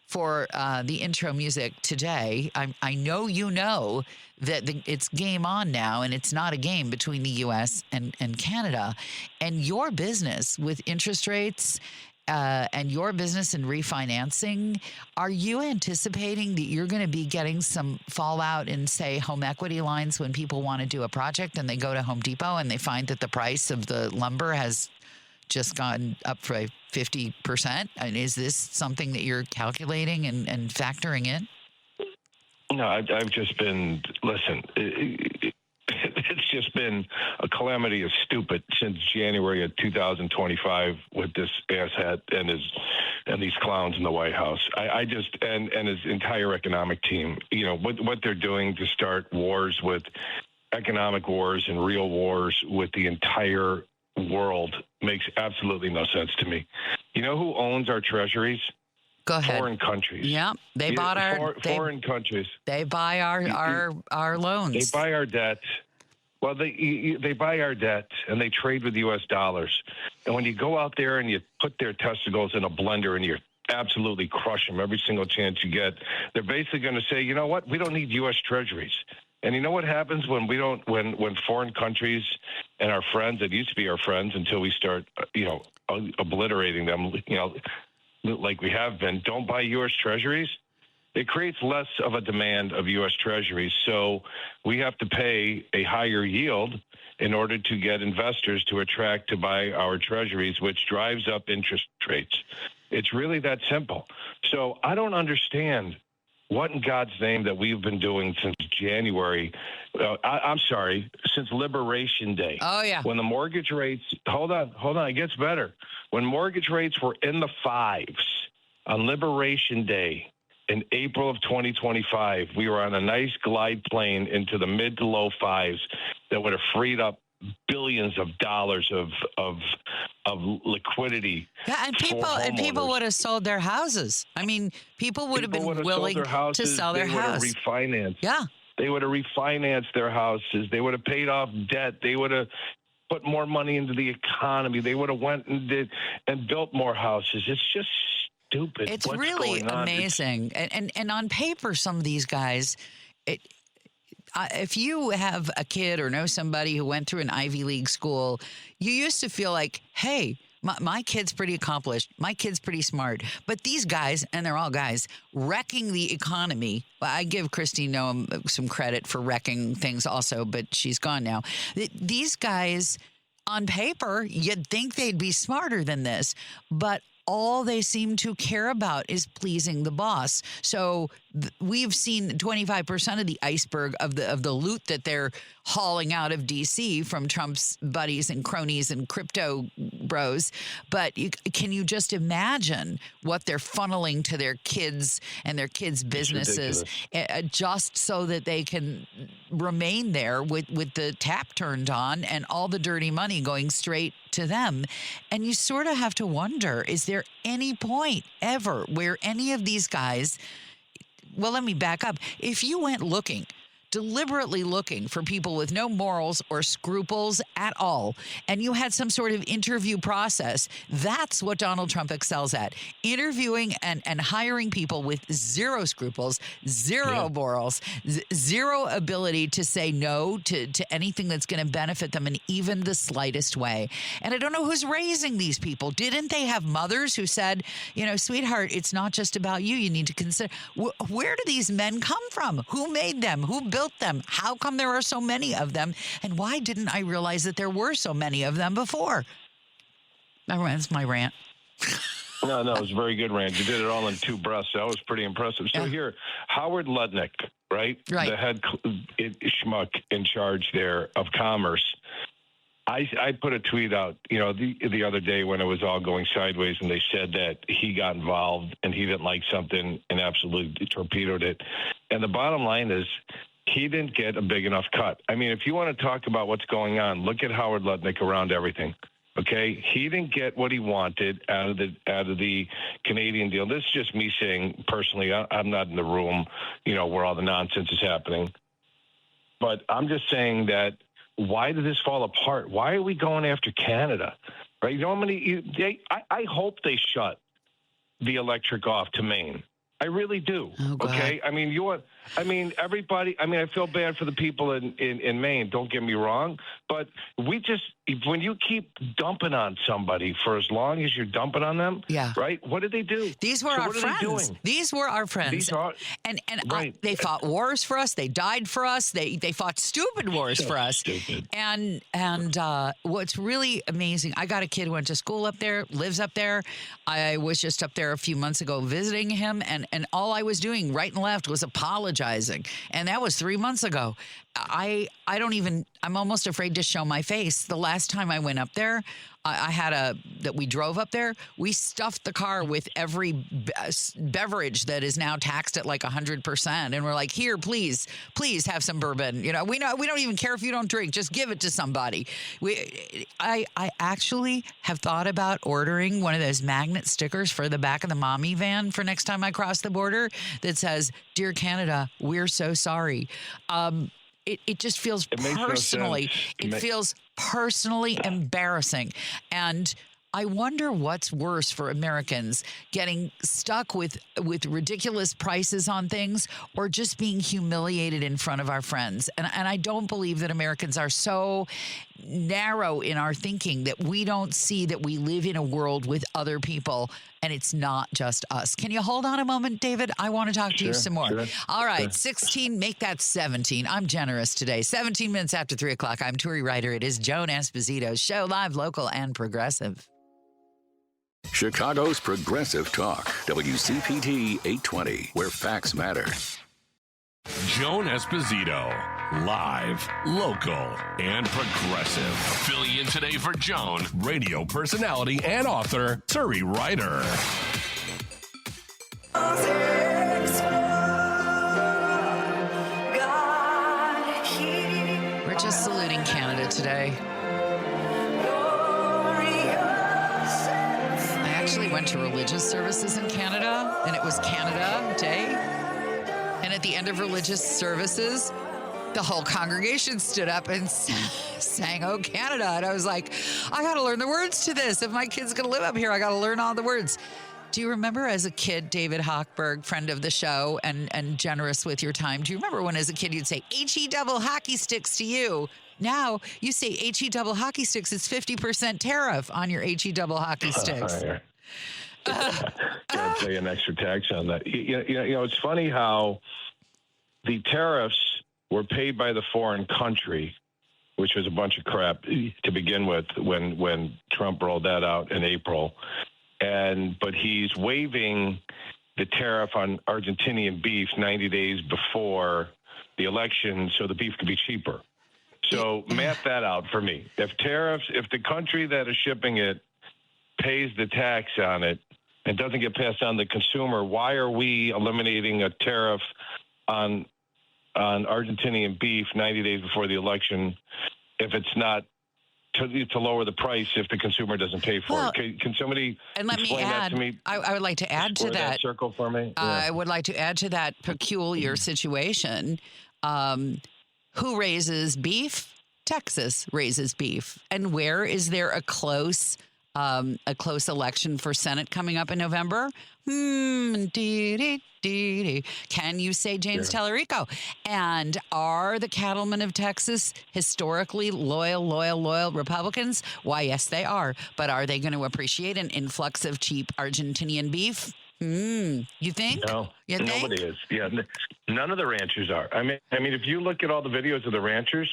for the intro music today, I know you know that it's game on now, and it's not a game between the U.S. and Canada. And your business with interest rates and your business in refinancing, are you anticipating that you're going to be getting some fallout in, say, home equity lines when people want to do a project and they go to Home Depot and they find that the price of the lumber has just gone up for 50%? And is this something that you're calculating and factoring in? No, I've just been, listen, it's just been a calamity of stupid since January of 2025 with this asshat and these clowns in the White House. I just, and his entire economic team, what they're doing to start wars with economic wars and real wars with the entire world makes absolutely no sense to me. You know who owns our treasuries? Go ahead. Foreign countries. Yeah, they bought our foreign countries. They buy our loans. They buy our debt. Well, they buy our debt and they trade with U.S. dollars. And when you go out there and you put their testicles in a blender and you absolutely crush them every single chance you get, they're basically going to say, you know what, we don't need U.S. treasuries. And you know what happens when we don't, when foreign countries and our friends, that used to be our friends until we start, obliterating them, like we have been, don't buy U.S. treasuries? It creates less of a demand of U.S. treasuries. So we have to pay a higher yield in order to get investors to attract to buy our treasuries, which drives up interest rates. It's really that simple. So I don't understand what in God's name that we've been doing since January I'm sorry, since Liberation Day. Oh, yeah. When the mortgage rates, hold on, it gets better. When mortgage rates were in the fives on Liberation Day in April of 2025, we were on a nice glide plane into the mid to low fives that would have freed up billions of dollars of liquidity. Yeah, and people would have sold their houses. I mean, people would have been willing to sell their house. They would have refinanced. Yeah. They would have refinanced their houses. They would have paid off debt. They would have put more money into the economy. They would have went and built more houses. It's just stupid. It's really amazing. And on paper, some of these guys, if you have a kid or know somebody who went through an Ivy League school, you used to feel like, hey, my kid's pretty accomplished. My kid's pretty smart. But these guys, and they're all guys, wrecking the economy. I give Christine Noem some credit for wrecking things also, but she's gone now. These guys, on paper, you'd think they'd be smarter than this, but all they seem to care about is pleasing the boss. So we've seen 25% of the iceberg of the loot that they're hauling out of D.C. from Trump's buddies and cronies and crypto bros. But can you just imagine what they're funneling to their kids and their kids' businesses just so that they can remain there with the tap turned on and all the dirty money going straight to them? And you sort of have to wonder, is there any point ever where any of these guys, well, let me back up. If you went deliberately looking for people with no morals or scruples at all, and you had some sort of interview process, that's what Donald Trump excels at. Interviewing and hiring people with zero scruples, zero morals, zero ability to say no to anything that's going to benefit them in even the slightest way. And I don't know who's raising these people. Didn't they have mothers who said, sweetheart, it's not just about you. You need to consider, where do these men come from? Who made them? Who built them? How come there are so many of them? And why didn't I realize that there were so many of them before? That's my rant. No, it was a very good rant. You did it all in two breaths. That was pretty impressive. So here, Howard Lutnick, right? The head schmuck in charge there of commerce. I put a tweet out, the other day when it was all going sideways, and they said that he got involved and he didn't like something and absolutely torpedoed it. And the bottom line is, he didn't get a big enough cut. I mean, if you want to talk about what's going on, look at Howard Lutnick around everything. Okay, he didn't get what he wanted out of the Canadian deal. This is just me saying personally. I'm not in the room, where all the nonsense is happening. But I'm just saying that why did this fall apart? Why are we going after Canada? Right? I hope they shut the electric off to Maine. I really do. Oh, okay. I mean, everybody. I mean, I feel bad for the people in Maine. Don't get me wrong, but when you keep dumping on somebody for as long as you're dumping on them, right? What did they do? These were our friends. These were our friends. They fought wars for us. They died for us. They fought stupid wars for us. Stupid. And what's really amazing, I got a kid who went to school up there, lives up there. I was just up there a few months ago visiting him, and all I was doing right and left was apologizing. And that was 3 months ago. I'm almost afraid to show my face. The last time I went up there, we drove up there, we stuffed the car with every beverage that is now taxed at like 100%. And we're like, here, please have some bourbon. We don't even care if you don't drink. Just give it to somebody. I actually have thought about ordering one of those magnet stickers for the back of the mommy van for next time I cross the border that says, "Dear Canada, we're so sorry." It just feels personally, feels personally embarrassing. And I wonder what's worse for Americans, getting stuck with ridiculous prices on things or just being humiliated in front of our friends. And I don't believe that Americans are so narrow in our thinking that we don't see that we live in a world with other people and it's not just us. Can you hold on a moment, David? I want to talk to you some more. Sure. All right, 16, make that 17. I'm generous today. 17 minutes after 3 o'clock. I'm Turi Ryder. It is Joan Esposito's show, live, local, and progressive. Chicago's Progressive Talk, WCPT 820, where facts matter. Joan Esposito, Live, local, and progressive. Filling in today for Joan, radio personality and author Turi Ryder. We're just saluting Canada today. I actually went to religious services in Canada, and it was Canada Day. And at the end of religious services, the whole congregation stood up and sang, "Oh, Canada." And I was like, I got to learn the words to this. If my kid's going to live up here, I got to learn all the words. Do you remember as a kid, David Hochberg, friend of the show and generous with your time, do you remember when as a kid you'd say, "H-E double hockey sticks" to you? Now you say H-E double hockey sticks, it's 50% tariff on your H-E double hockey sticks. Gotta pay an extra tax on that. You know, it's funny how the tariffs were paid by the foreign country, which was a bunch of crap to begin with when Trump rolled that out in April. But he's waiving the tariff on Argentinian beef 90 days before the election so the beef could be cheaper. So math that out for me. If the country that is shipping it pays the tax on it and doesn't get passed on to the consumer, why are we eliminating a tariff on Argentinian beef 90 days before the election if it's not to lower the price if the consumer doesn't pay for it? Can somebody explain that to me? I would like to add to that circle for me. Yeah. I would like to add to that peculiar situation. Who raises beef? Texas raises beef. And where is there a close election for Senate coming up in November? Can you say James Tallarico? And are the cattlemen of Texas historically loyal Republicans? Why, yes, they are. But are they going to appreciate an influx of cheap Argentinian beef? You think? No, you think? Nobody is. Yeah, none of the ranchers are. I mean, if you look at all the videos of the ranchers,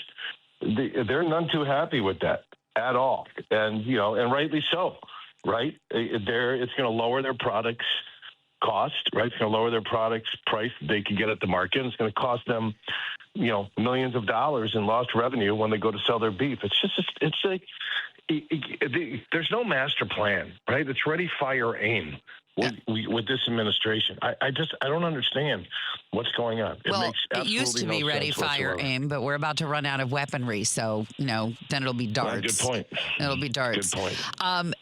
they're none too happy with that at all, and rightly so. Right? It's going to lower their products cost. Right? It's going to lower their products price they can get at the market. And it's going to cost them, millions of dollars in lost revenue when they go to sell their beef. It's like there's no master plan. Right? It's ready, fire, aim. With this administration, I don't understand what's going on. It used to be ready, fire, aim, but we're about to run out of weaponry, so then it'll be darts. Good point. It'll be darts. Good point. I'm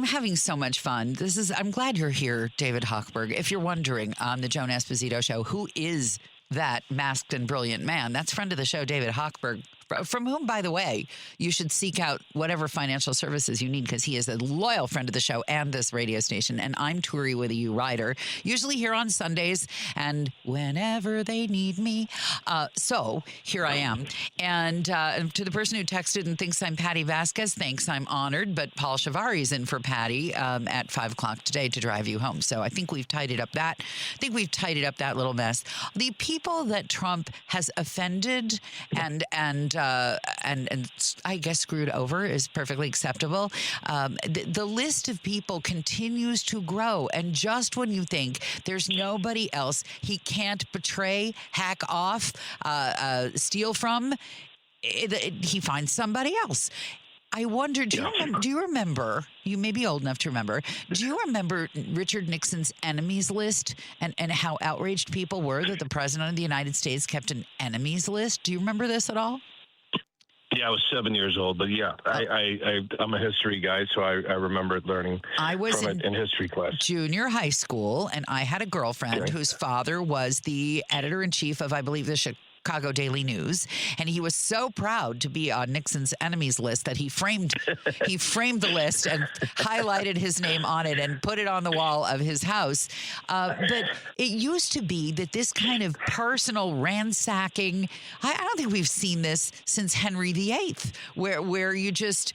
having so much fun. I'm glad you're here, David Hochberg. If you're wondering, on the Joan Esposito show, who is that masked and brilliant man? That's friend of the show, David Hochberg, from whom, by the way, you should seek out whatever financial services you need, because he is a loyal friend of the show and this radio station. And I'm Turi with you, Ryder, usually here on Sundays and whenever they need me. So here I am. And to the person who texted and thinks I'm Patty Vasquez, thanks, I'm honored. But Paul Chivari's in for Patty at 5 o'clock today to drive you home. So I think we've tidied up that. Little mess. The people that Trump has offended and I guess screwed over is perfectly acceptable. The list of people continues to grow. And just when you think there's nobody else he can't betray, hack off, steal from, he finds somebody else. I wonder, do you remember, you may be old enough to remember, do you remember Richard Nixon's enemies list and how outraged people were that the president of the United States kept an enemies list? Do you remember this at all? Yeah, I was 7 years old, but yeah, I'm a history guy, so I remember learning from it in history class. Junior high school, and I had a girlfriend whose father was the editor-in-chief of, I believe, the Chicago Daily News, and he was so proud to be on Nixon's enemies list that he framed the list and highlighted his name on it and put it on the wall of his house. But it used to be that this kind of personal ransacking, I don't think we've seen this since Henry VIII, where you just,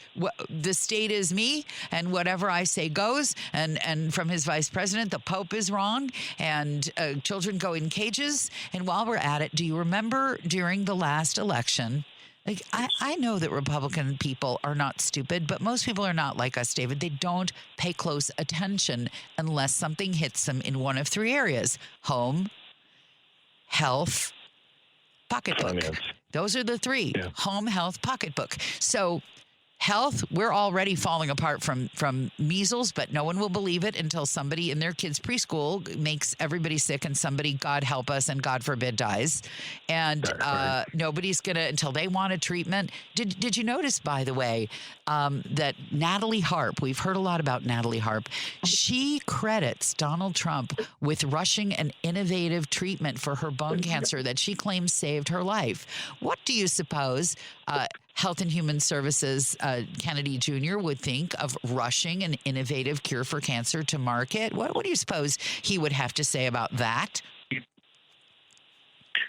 the state is me and whatever I say goes, and from his vice president, the Pope is wrong, and children go in cages. And while we're at it, do you remember during the last election, like I know that Republican people are not stupid, but most people are not like us, David. They don't pay close attention unless something hits them in one of three areas: home, health, pocketbook. Finance. Those are the three. Yeah. Home, health, pocketbook. So health, we're already falling apart from measles, but no one will believe it until somebody in their kids' preschool makes everybody sick and somebody, God help us, and God forbid, dies. And nobody's going to, until they want a treatment. Did you notice, by the way, that Natalie Harp, we've heard a lot about Natalie Harp, she credits Donald Trump with rushing an innovative treatment for her bone cancer that she claims saved her life. What do you suppose Health and Human Services Kennedy Jr. would think of rushing an innovative cure for cancer to market? What do you suppose he would have to say about that?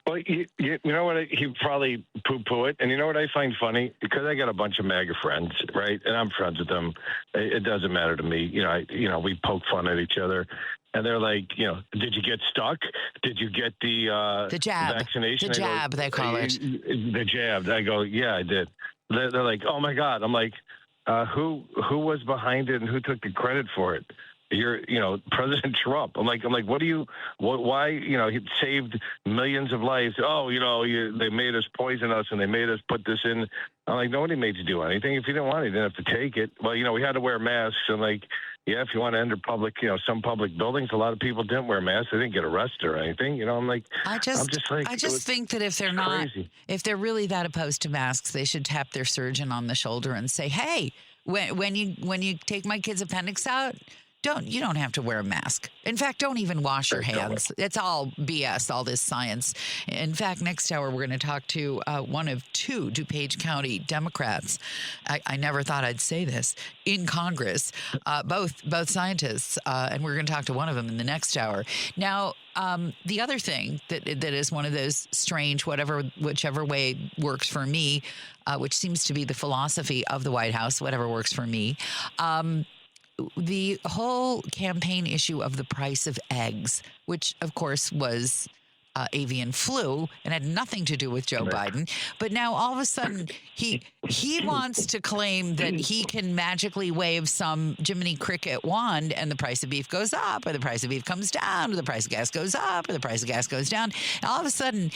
Well, you know what? He'd probably poo-poo it. And you know what I find funny? Because I got a bunch of MAGA friends, right? And I'm friends with them. It doesn't matter to me. We poke fun at each other. And they're like, did you get stuck? Did you get the jab? Vaccination? The jab, they call it. The jab. I go, yeah, I did. They're like, oh my God. I'm like, who was behind it and who took the credit for it? You're, President Trump. I'm like, why, he saved millions of lives. Oh, they made us poison us and they made us put this in. I'm like, nobody made you do anything. If you didn't want it, you didn't have to take it. Well, we had to wear masks. And like, yeah, if you want to enter public, some public buildings, a lot of people didn't wear masks. They didn't get arrested or anything. I'm like, I just think that if they're not, if they're really that opposed to masks, they should tap their surgeon on the shoulder and say, hey, when you take my kid's appendix out, you don't have to wear a mask. In fact, don't even wash your hands. It's all BS, all this science. In fact, next hour, we're going to talk to one of two DuPage County Democrats. I never thought I'd say this in Congress, both scientists. And we're going to talk to one of them in the next hour. Now, the other thing that is one of those strange, whichever way works for me, which seems to be the philosophy of the White House, whatever works for me, the whole campaign issue of the price of eggs, which, of course, was avian flu and had nothing to do with Joe Biden. But now all of a sudden he wants to claim that he can magically wave some Jiminy Cricket wand and the price of beef goes up or the price of beef comes down or the price of gas goes up or the price of gas goes down. And all of a sudden,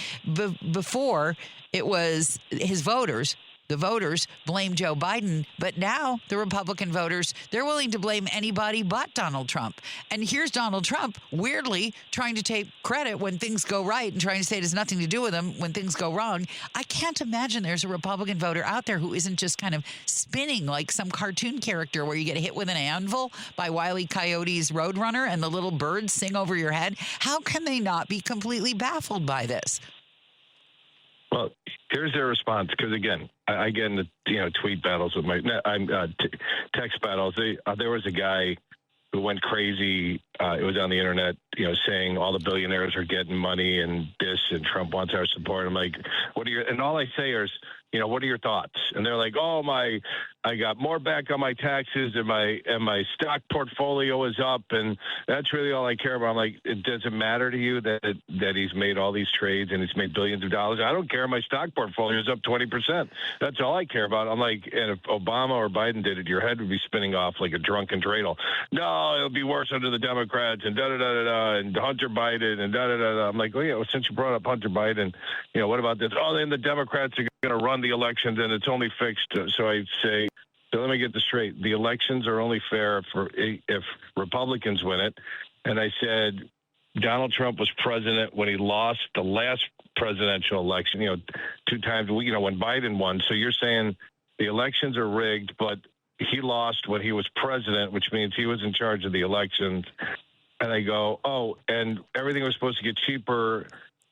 before it was his voters, the voters blame Joe Biden, but now the Republican voters, they're willing to blame anybody but Donald Trump. And here's Donald Trump, weirdly, trying to take credit when things go right and trying to say it has nothing to do with him when things go wrong. I can't imagine there's a Republican voter out there who isn't just kind of spinning like some cartoon character where you get hit with an anvil by Wile E. Coyote's Roadrunner and the little birds sing over your head. How can they not be completely baffled by this? Well, here's their response. Because again, I get into tweet battles with my text battles. There was a guy who went crazy. It was on the internet, saying all the billionaires are getting money and this, and Trump wants our support. I'm like, and all I say is, what are your thoughts? And they're like, oh, I got more back on my taxes and my stock portfolio is up. And that's really all I care about. I'm like, it doesn't matter to you that he's made all these trades and he's made billions of dollars. I don't care. My stock portfolio is up 20%. That's all I care about. I'm like, and if Obama or Biden did it, your head would be spinning off like a drunken dreidel. No, it'll be worse under the Democrats and da-da-da-da-da and Hunter Biden and da-da-da-da. I'm like, since you brought up Hunter Biden, what about this? Oh, then the Democrats are going to run the elections and it's only fixed. So I say, so let me get this straight. The elections are only fair if Republicans win it. And I said, Donald Trump was president when he lost the last presidential election, 2 times, when Biden won. So you're saying the elections are rigged, but he lost when he was president, which means he was in charge of the elections. And I go, and everything was supposed to get cheaper.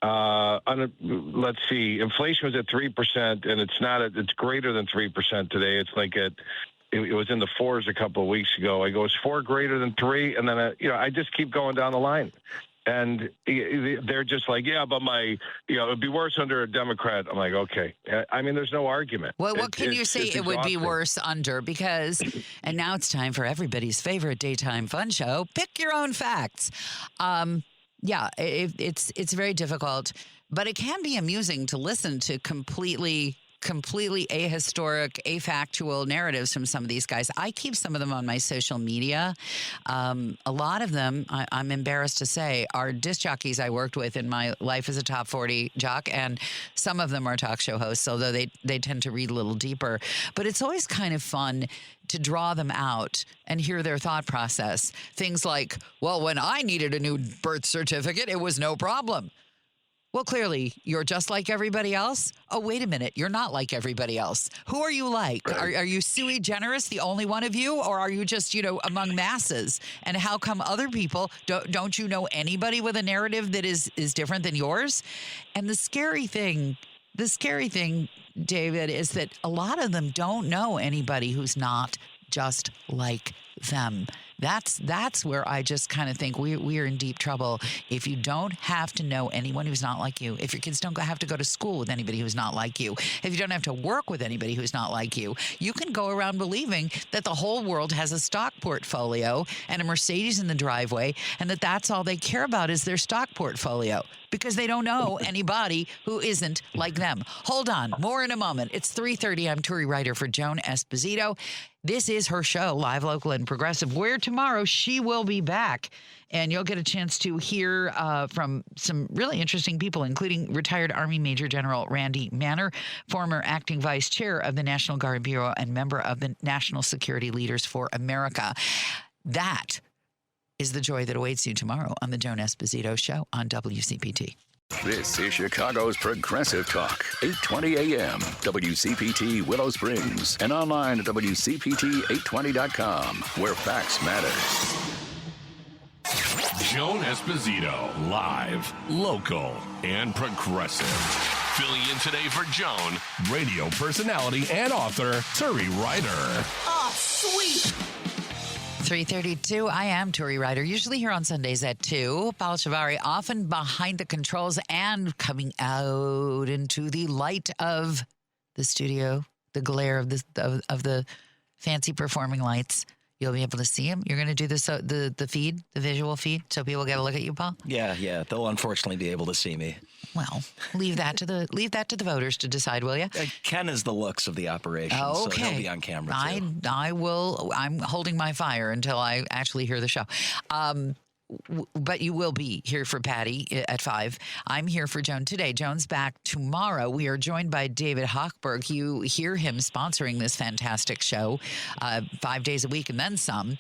Let's see, inflation was at 3%, and it's greater than 3% today. It's like it was in the 4s a couple of weeks ago. I go, is 4 greater than 3? And then I just keep going down the line. And they're just like, yeah, but it'd be worse under a Democrat. I'm like, okay. I mean, there's no argument. Well, what can you say it would be worse under? Because, and now it's time for everybody's favorite daytime fun show, Pick Your Own Facts. Yeah, it's very difficult, but it can be amusing to listen to completely completely ahistoric, afactual narratives from some of these guys. I keep some of them on my social media. A lot of them, I'm embarrassed to say, are disc jockeys I worked with in my life as a top 40 jock, and some of them are talk show hosts, although they tend to read a little deeper. But it's always kind of fun to draw them out and hear their thought process. Things like, well, when I needed a new birth certificate, it was no problem. Well, clearly, you're just like everybody else. Oh, wait a minute. You're not like everybody else. Who are you like? Right. Are you sui generis, the only one of you? Or are you just, among masses? And how come other people, don't you know anybody with a narrative that is different than yours? And the scary thing, David, is that a lot of them don't know anybody who's not just like them. That's where I just kind of think we're in deep trouble. If you don't have to know anyone who's not like you, if your kids don't have to go to school with anybody who's not like you, if you don't have to work with anybody who's not like you, you can go around believing that the whole world has a stock portfolio and a Mercedes in the driveway, and that's all they care about is their stock portfolio, because they don't know anybody who isn't like them. Hold on. More in a moment. It's 3:30. I'm Turi Ryder for Joan Esposito. This is her show, Live, Local, and Progressive, where tomorrow she will be back. And you'll get a chance to hear from some really interesting people, including retired Army Major General Randy Manner, former acting vice chair of the National Guard Bureau and member of the National Security Leaders for America. That is the joy that awaits you tomorrow on the Joan Esposito Show on WCPT. This is Chicago's Progressive Talk, 820 AM, WCPT Willow Springs, and online at WCPT820.com, where facts matter. Joan Esposito, live, local, and progressive. Filling in today for Joan, radio personality and author Turi Ryder. Oh, sweet. 3:32. I am Turi Ryder, usually here on Sundays at 2. Paul Chavari often behind the controls and coming out into the light of the studio, the glare of the fancy performing lights. You'll be able to see him. You're going to do this the feed, the visual feed, so people get a look at you, Paul? Yeah. They'll unfortunately be able to see me. Well, leave that to the voters to decide, will you? Ken is the looks of the operation, so he'll be on camera too. I will. I'm holding my fire until I actually hear the show. But you will be here for Patty at 5. I'm here for Joan today. Joan's back tomorrow. We are joined by David Hochberg. You hear him sponsoring this fantastic show 5 days a week and then some.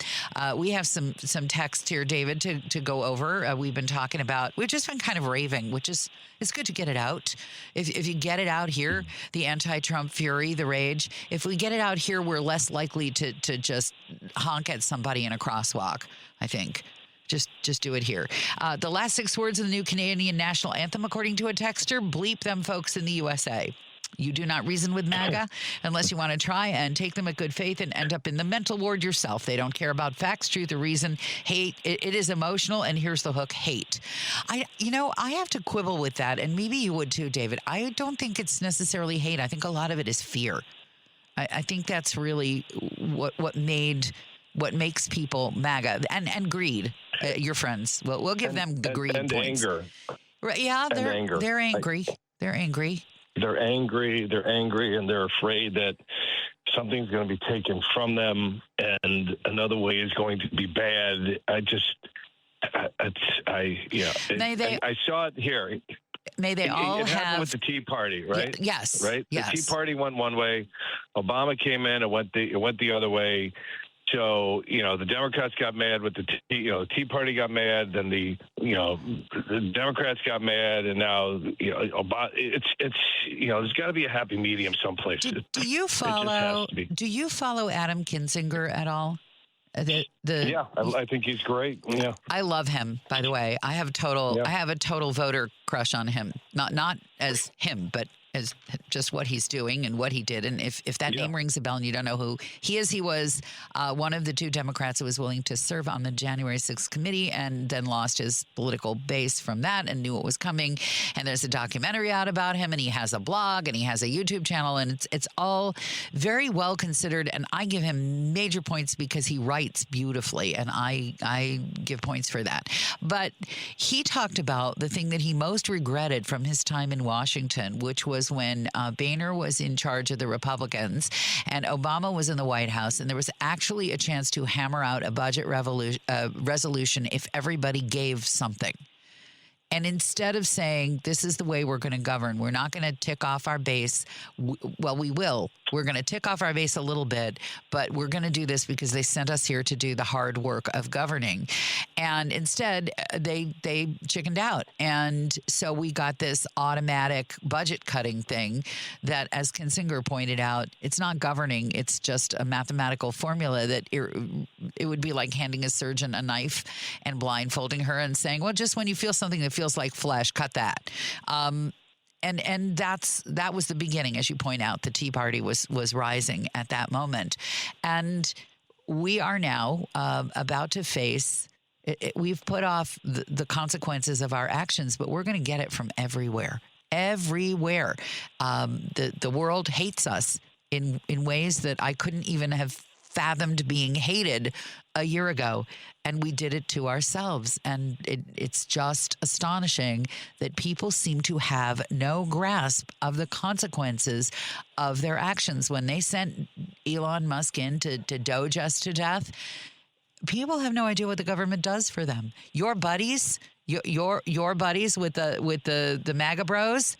We have some text here, David, to go over. We've been talking about, we've just been kind of raving, which is, it's good to get it out. If you get it out here, the anti-Trump fury, the rage, if we get it out here, we're less likely to just honk at somebody in a crosswalk, I think. Just do it here. The last 6 words of the new Canadian national anthem, according to a texter, bleep them folks in the USA. You do not reason with MAGA unless you want to try and take them at good faith and end up in the mental ward yourself. They don't care about facts, truth, or reason. Hate, it is emotional, and here's the hook, hate. I have to quibble with that, and maybe you would too, David. I don't think it's necessarily hate. I think a lot of it is fear. I think that's really what makes people MAGA, and greed. Your friends, we'll give them the greed and points. Anger. Right? Yeah, they're anger. They're angry. They're angry. They're angry, and they're afraid that something's going to be taken from them, and another way is going to be bad. I saw it here. May they all it happened have with the Tea Party, right? Yes. Right. Yes. The Tea Party went one way. Obama came in and went the other way. So, the Democrats got mad with the Tea Party got mad, then the Democrats got mad, and now, Obama, it's there's got to be a happy medium someplace. Do you follow Adam Kinzinger at all? I think he's great. Yeah. I love him, by the way. I have a total voter crush on him. Not as him, but as just what he's doing and what he did. And if that name rings a bell and you don't know who he is, he was one of the 2 Democrats who was willing to serve on the January 6th committee and then lost his political base from that and knew it was coming. And there's a documentary out about him, and he has a blog and he has a YouTube channel, and it's all very well considered. And I give him major points because he writes beautifully, and I give points for that. But he talked about the thing that he most regretted from his time in Washington, which was was when Boehner was in charge of the Republicans and Obama was in the White House, and there was actually a chance to hammer out a budget resolution if everybody gave something. And instead of saying, this is the way we're going to govern, we're not going to tick off our base. Well, we will. We're going to tick off our base a little bit, but we're going to do this because they sent us here to do the hard work of governing. And instead, they chickened out. And so we got this automatic budget cutting thing that, as Kinsinger pointed out, it's not governing. It's just a mathematical formula that it would be like handing a surgeon a knife and blindfolding her and saying, well, just when you feel something that feels like flesh, cut that. And that was the beginning, as you point out. The Tea Party was rising at that moment, and we are now about to face. We've put off the consequences of our actions, but we're going to get it from everywhere. Everywhere, the world hates us in ways that I couldn't even have fathomed being hated a year ago, and we did it to ourselves. And it's just astonishing that people seem to have no grasp of the consequences of their actions. When they sent Elon Musk in to doge us to death, people have no idea what the government does for them. Your buddies, your buddies with the MAGA bros,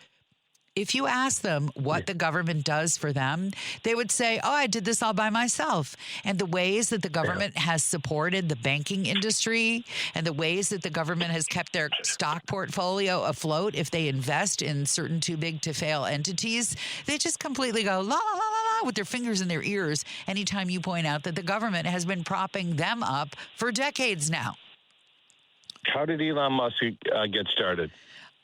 if you ask them what the government does for them, they would say, oh, I did this all by myself. And the ways that the government has supported the banking industry and the ways that the government has kept their stock portfolio afloat if they invest in certain too big to fail entities, they just completely go la, la, la, la, la with their fingers in their ears anytime you point out that the government has been propping them up for decades now. How did Elon Musk get started?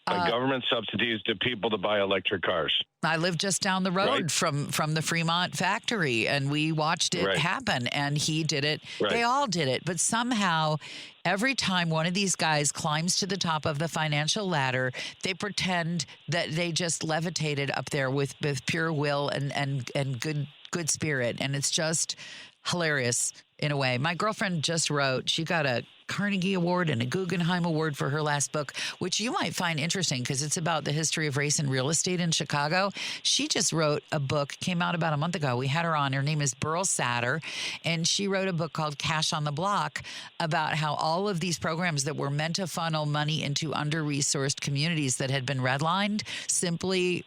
Government subsidies to people to buy electric cars. I live just down the road from the Fremont factory, and we watched it happen, and he did it. They all did it. But somehow, every time one of these guys climbs to the top of the financial ladder, they pretend that they just levitated up there with pure will and good spirit. And it's just hilarious in a way. My girlfriend just wrote, she got a Carnegie Award and a Guggenheim Award for her last book, which you might find interesting because it's about the history of race and real estate in Chicago. She just wrote a book, came out about a month ago. We had her on. Her name is Burl Satter, and she wrote a book called Cash on the Block about how all of these programs that were meant to funnel money into under-resourced communities that had been redlined simply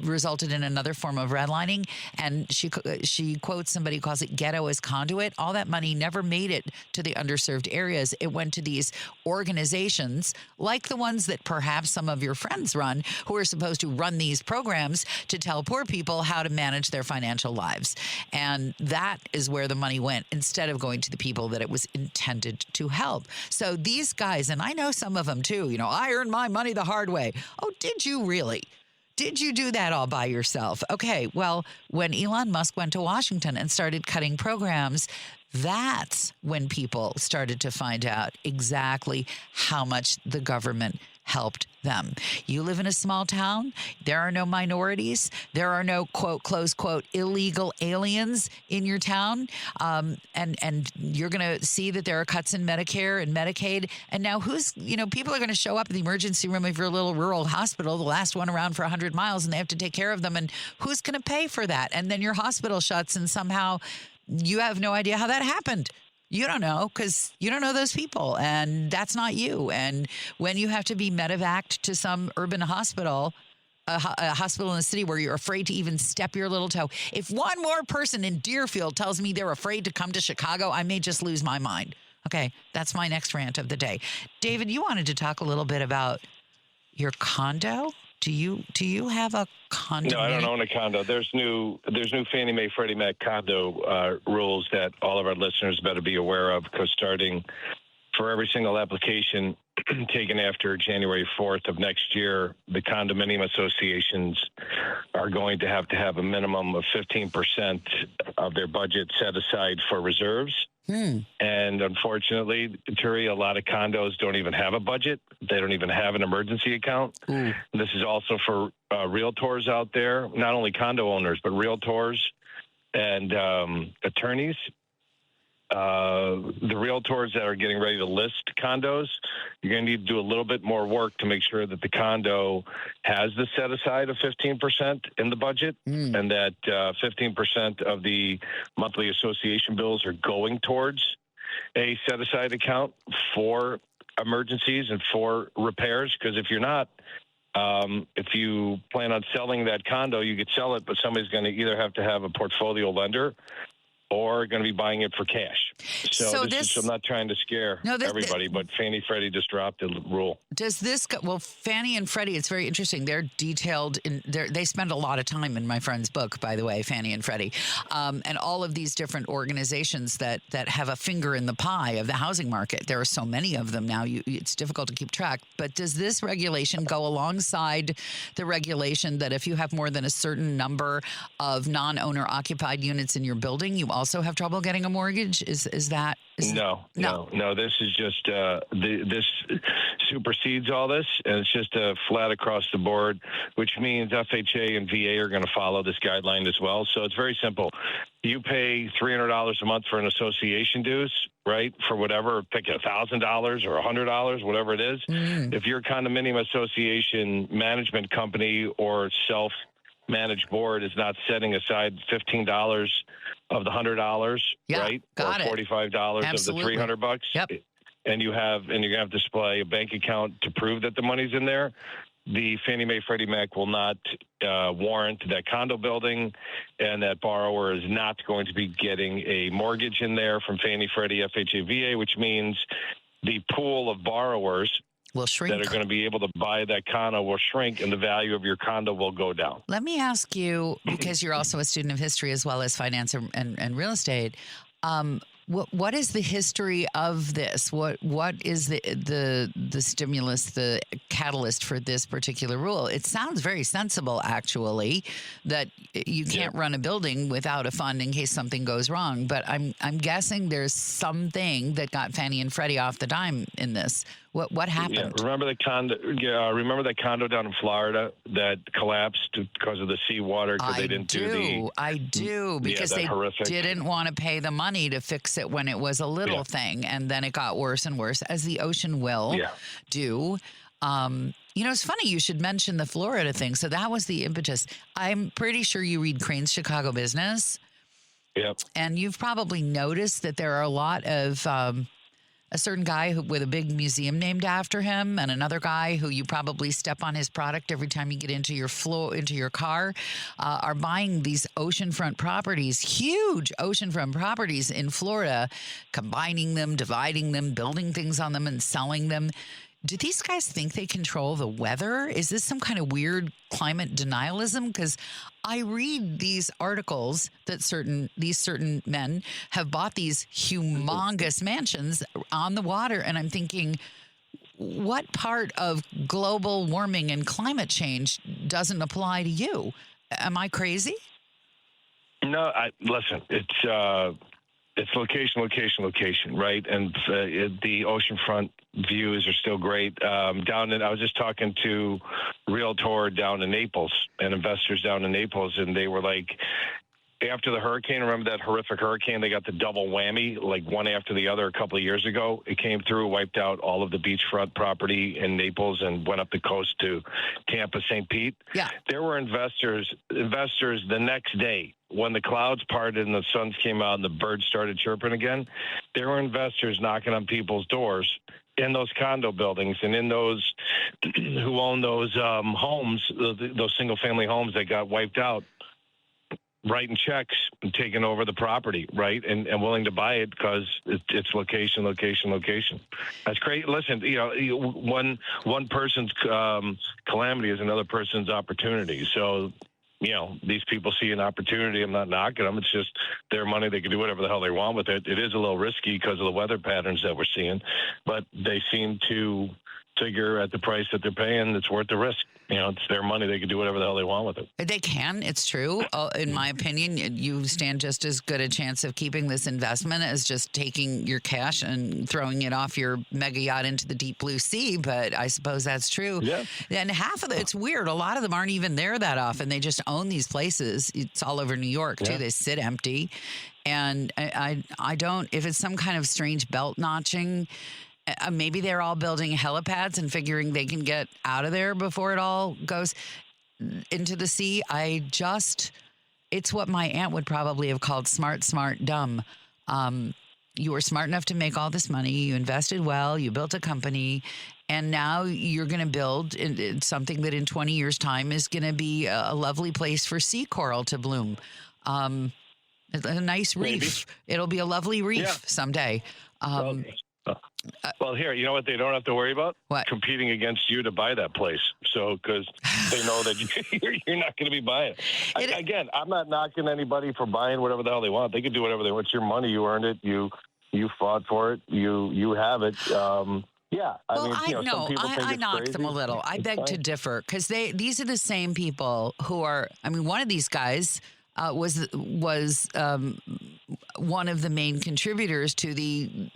resulted in another form of redlining. And she quotes somebody who calls it ghetto as conduit. All that money never made it to the underserved areas. It went to these organizations like the ones that perhaps some of your friends run, who are supposed to run these programs to tell poor people how to manage their financial lives. And that is where the money went instead of going to the people that it was intended to help. So these guys, and I know some of them too, I earned my money the hard way. Oh, did you really? Did you do that all by yourself? Okay, well, when Elon Musk went to Washington and started cutting programs, that's when people started to find out exactly how much the government helped them. You live in a small town. There are no minorities. There are no, quote, close quote, illegal aliens in your town. And you're going to see that there are cuts in Medicare and Medicaid. And now people are going to show up at the emergency room of your little rural hospital, the last one around for 100 miles, and they have to take care of them. And who's going to pay for that? And then your hospital shuts, and somehow you have no idea how that happened. You don't know because you don't know those people, and that's not you. And when you have to be medevaced to some urban hospital, a hospital in the city where you're afraid to even step your little toe. If one more person in Deerfield tells me they're afraid to come to Chicago, I may just lose my mind. Okay, that's my next rant of the day. David, you wanted to talk a little bit about your condo. Do you have a condo? No, I don't own a condo. There's new Fannie Mae Freddie Mac condo rules that all of our listeners better be aware of, because starting for every single application taken after January 4th of next year, the condominium associations are going to have a minimum of 15% of their budget set aside for reserves. And unfortunately, Turi, a lot of condos don't even have a budget. They don't even have an emergency account. This is also for realtors out there, not only condo owners, but realtors and attorneys. the realtors that are getting ready to list condos, you're going to need to do a little bit more work to make sure that the condo has the set aside of 15% in the budget, and that 15% of the monthly association bills are going towards a set aside account for emergencies and for repairs. Because if you're not, if you plan on selling that condo, you could sell it, but somebody's going to either have to have a portfolio lender or going to be buying it for cash. So I'm not trying to scare everybody, but Fannie Freddie just dropped a rule. Does this go, well, Fannie and Freddie, it's very interesting. They're detailed they spend a lot of time in my friend's book, by the way, Fannie and Freddie, and all of these different organizations that have a finger in the pie of the housing market. There are so many of them now, it's difficult to keep track. But does this regulation go alongside the regulation that if you have more than a certain number of non-owner occupied units in your building, you also have trouble getting a mortgage? No. This is just this supersedes all this, and it's just a flat across the board, which means FHA and VA are going to follow this guideline as well. So it's very simple. You pay $300 a month for an association dues, right? For whatever, pick $1,000 or $100, whatever it is. If your condominium association management company or self-managed board is not setting aside $15 of the $100, right? Got or $45 Absolutely. of the $300. Yep. And you're going to have to display a bank account to prove that the money's in there. The Fannie Mae Freddie Mac will not warrant that condo building, and that borrower is not going to be getting a mortgage in there from Fannie, Freddie, FHA, VA, which means the pool of borrowers will shrink. That are going to be able to buy that condo will shrink, and the value of your condo will go down. Let me ask you, because you're also a student of history as well as finance and real estate, what is the history of this? What is the stimulus, the catalyst for this particular rule? It sounds very sensible, actually, that you can't run a building without a fund in case something goes wrong. But I'm guessing there's something that got Fannie and Freddie off the dime in this. What happened? Yeah, remember the condo? Remember that condo down in Florida that collapsed because of the seawater because they didn't do the. I do because they didn't want to pay the money to fix it when it was a little thing, and then it got worse and worse, as the ocean will do. It's funny you should mention the Florida thing. So that was the impetus. I'm pretty sure you read Crane's Chicago Business. Yep. And you've probably noticed that there are a lot of a certain guy with a big museum named after him, and another guy who you probably step on his product every time you get into your car, are buying these oceanfront properties, huge oceanfront properties in Florida, combining them, dividing them, building things on them, and selling them. Do these guys think they control the weather? Is this some kind of weird climate denialism? Because I read these articles that these certain men have bought these humongous mansions on the water, and I'm thinking, what part of global warming and climate change doesn't apply to you? Am I crazy? No, listen, it's location, right? And the oceanfront views are still great. I was just talking to a realtor down in Naples and investors down in Naples, and they were like, after the hurricane, remember that horrific hurricane? They got the double whammy, like one after the other a couple of years ago. It came through, wiped out all of the beachfront property in Naples and went up the coast to Tampa, St. Pete. Yeah. There were investors the next day when the clouds parted and the sun came out and the birds started chirping again. There were investors knocking on people's doors in those condo buildings and in those who own those homes, those single-family homes that got wiped out, writing checks and taking over the property, right, and willing to buy it because it's location. That's great. Listen, one person's calamity is another person's opportunity. So, these people see an opportunity. I'm not knocking them. It's just their money. They can do whatever the hell they want with it. It is a little risky because of the weather patterns that we're seeing, but they seem to figure at the price that they're paying, it's worth the risk. it's their money. They can do whatever the hell they want with it. They can. It's true. In my opinion, you stand just as good a chance of keeping this investment as just taking your cash and throwing it off your mega yacht into the deep blue sea. But I suppose that's true. Yeah. And half of it, it's weird. A lot of them aren't even there that often. They just own these places. It's all over New York, too. They sit empty. And I don't, if it's some kind of strange belt notching, maybe they're all building helipads and figuring they can get out of there before it all goes into the sea. It's what my aunt would probably have called smart, dumb. You were smart enough to make all this money. You invested well. You built a company. And now you're going to build something that in 20 years' time is going to be a lovely place for sea coral to bloom. A nice reef. Maybe. It'll be a lovely reef someday. Well, here, you know what they don't have to worry about? What? Competing against you to buy that place. So, because they know that you're not going to be buying it. Again, I'm not knocking anybody for buying whatever the hell they want. They can do whatever they want. It's your money. You earned it. You fought for it. You have it. Some people I knocked crazy. them a little. I beg to differ because these are the same people who are. I mean, one of these guys was one of the main contributors to the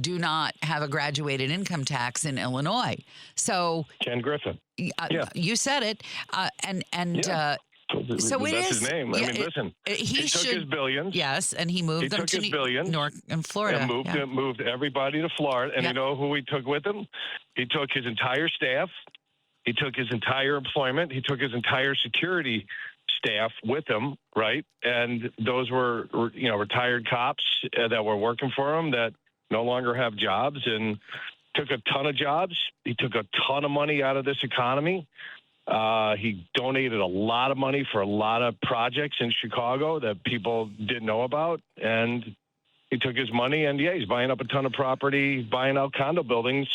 do not have a graduated income tax in Illinois. So Ken Griffin. You said it. So that's it is. His name. I mean, listen. He took his billions. Yes, and he moved them to New York and Florida. And moved everybody to Florida. And you know who he took with him? He took his entire staff. He took his entire employment. He took his entire security staff with him, right? And those were retired cops that were working for him that no longer have jobs, and took a ton of jobs. He took a ton of money out of this economy. He donated a lot of money for a lot of projects in Chicago that people didn't know about. And he took his money and he's buying up a ton of property, buying out condo buildings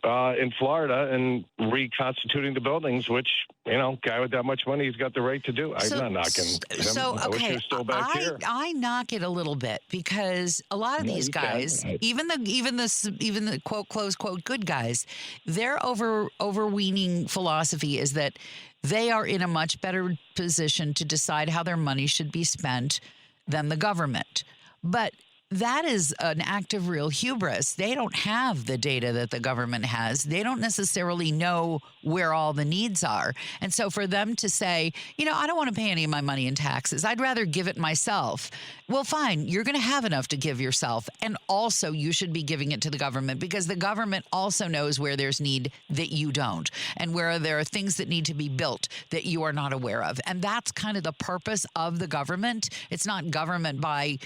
in Florida and reconstituting the buildings, which, guy with that much money, he's got the right to do. I'm not knocking him. I wish he was still back here. I knock it a little bit because a lot of these guys, even the quote, close quote, good guys, their overweening philosophy is that they are in a much better position to decide how their money should be spent than the government. But that is an act of real hubris. They don't have the data that the government has. They don't necessarily know where all the needs are. And so for them to say, I don't want to pay any of my money in taxes. I'd rather give it myself. Well, fine. You're going to have enough to give yourself. And also you should be giving it to the government because the government also knows where there's need that you don't and where there are things that need to be built that you are not aware of. And that's kind of the purpose of the government. It's not government by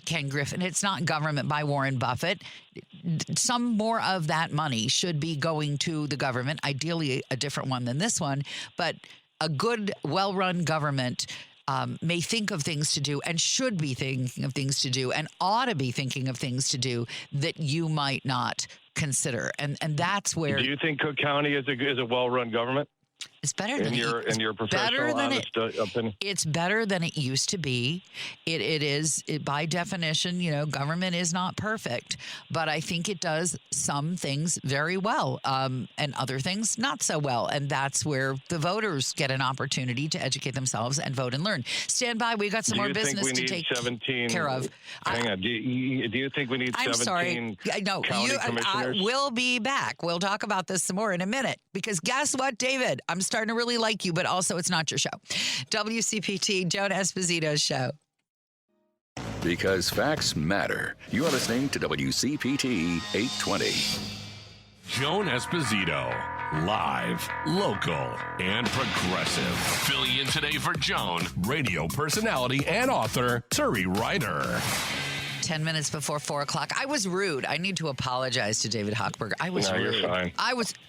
Ken Griffin. It's not government by Warren Buffett. Some more of that money should be going to the government, ideally a different one than this one, but a good, well-run government may think of things to do and should be thinking of things to do and ought to be thinking of things to do that you might not consider. And that's where... Do you think Cook County is a well-run government? It's better than in your professional honest opinion. It's better than it used to be. It is by definition. Government is not perfect, but I think it does some things very well, and other things not so well. And that's where the voters get an opportunity to educate themselves and vote and learn. Stand by. We got some more business to take care of. Hang on. Do you think we need 17 county commissioners? We'll be back. We'll talk about this some more in a minute because guess what, David? I'm starting to really like you, but also it's not your show. WCPT, Joan Esposito's show. Because facts matter. You're listening to WCPT 820. Joan Esposito, live, local, and progressive. Filling in today for Joan, radio personality and author Turi Ryder. 10 minutes before 4 o'clock. I was rude. I need to apologize to David Hochberger. I was rude. You're fine.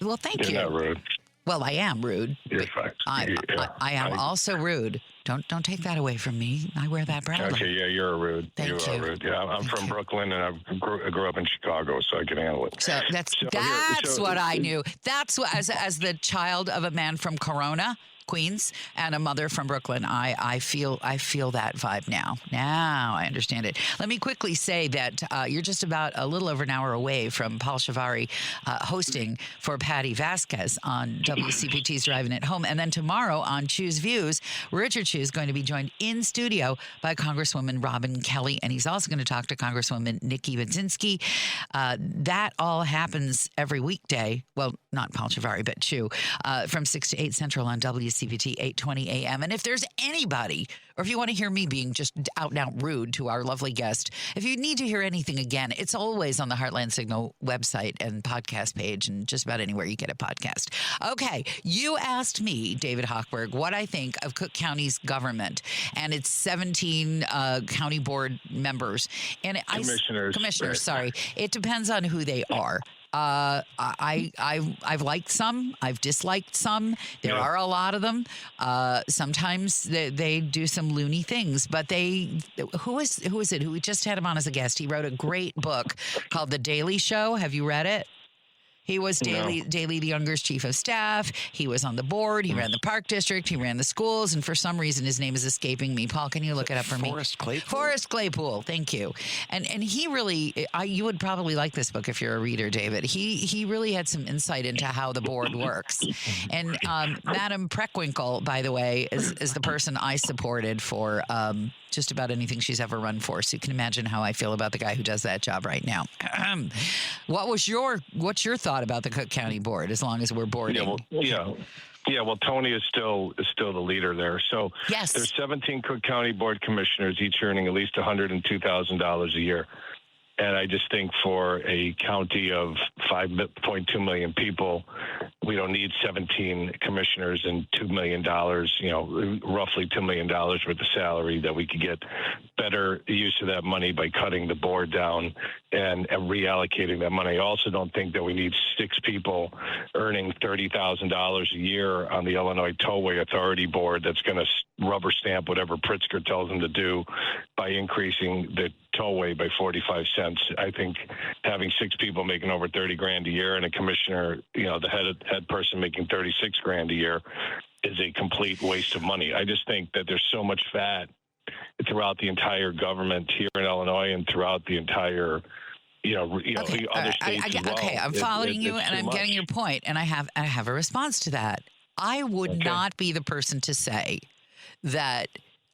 Well, thank you. You're not rude. Well, I am rude. You're fine. I am also rude. Don't take that away from me. I wear that proudly. Okay, you're rude. Thank you. Are rude. Yeah, I'm from Brooklyn, and I grew up in Chicago, so I can handle it. So that's what I knew. That's what, as the child of a man from Corona, Queens and a mother from Brooklyn. I feel that vibe now. Now I understand it. Let me quickly say that you're just about a little over an hour away from Paul Shivari hosting for Patty Vasquez on WCPT's Driving It Home. And then tomorrow on Choose Views, Richard Chu is going to be joined in studio by Congresswoman Robin Kelly. And he's also going to talk to Congresswoman Nikki Budzinski. That all happens every weekday. Well, not Paul Shivari, but Chu, from 6 to 8 Central on WCPT 820 AM. And if there's anybody, or if you want to hear me being just out and out rude to our lovely guest, if you need to hear anything again, it's always on the Heartland Signal website and podcast page and just about anywhere you get a podcast. Okay, you asked me, David Hochberg, what I think of Cook County's government and its 17 county board members. And Commissioners, right. sorry. It depends on who they are. I've liked some. I've disliked some. There are a lot of them. Sometimes they do some loony things, but who is it? Who we just had him on as a guest? He wrote a great book called The Daily Show. Have you read it? He was Daley Younger's chief of staff. He was on the board. He ran the park district. He ran the schools. And for some reason, his name is escaping me. Paul, can you look it up for me? Forrest Claypool. Thank you. And he really, you would probably like this book if you're a reader, David. He really had some insight into how the board works. And Madam Preckwinkle, by the way, is the person I supported for just about anything she's ever run for. So you can imagine how I feel about the guy who does that job right now. What's your thought about the Cook County Board, as long as we're boarding? Well, Tony is still the leader there. So yes, there's 17 Cook County Board commissioners, each earning at least $102,000 a year. And I just think for a county of 5.2 million people, we don't need 17 commissioners and $2 million, roughly $2 million worth of salary, that we could get better use of that money by cutting the board down and reallocating that money. I also don't think that we need 6 people earning $30,000 a year on the Illinois Tollway Authority Board that's going to rubber stamp whatever Pritzker tells them to do by increasing the tollway by 45 cents. I think having 6 people making over $30,000 a year and a commissioner, the head person making $36,000 a year is a complete waste of money. I just think that there's so much fat throughout the entire government here in Illinois and throughout the entire other states as well. Okay, I'm following you, and I'm getting your point, and I have a response to that. I would not be the person to say that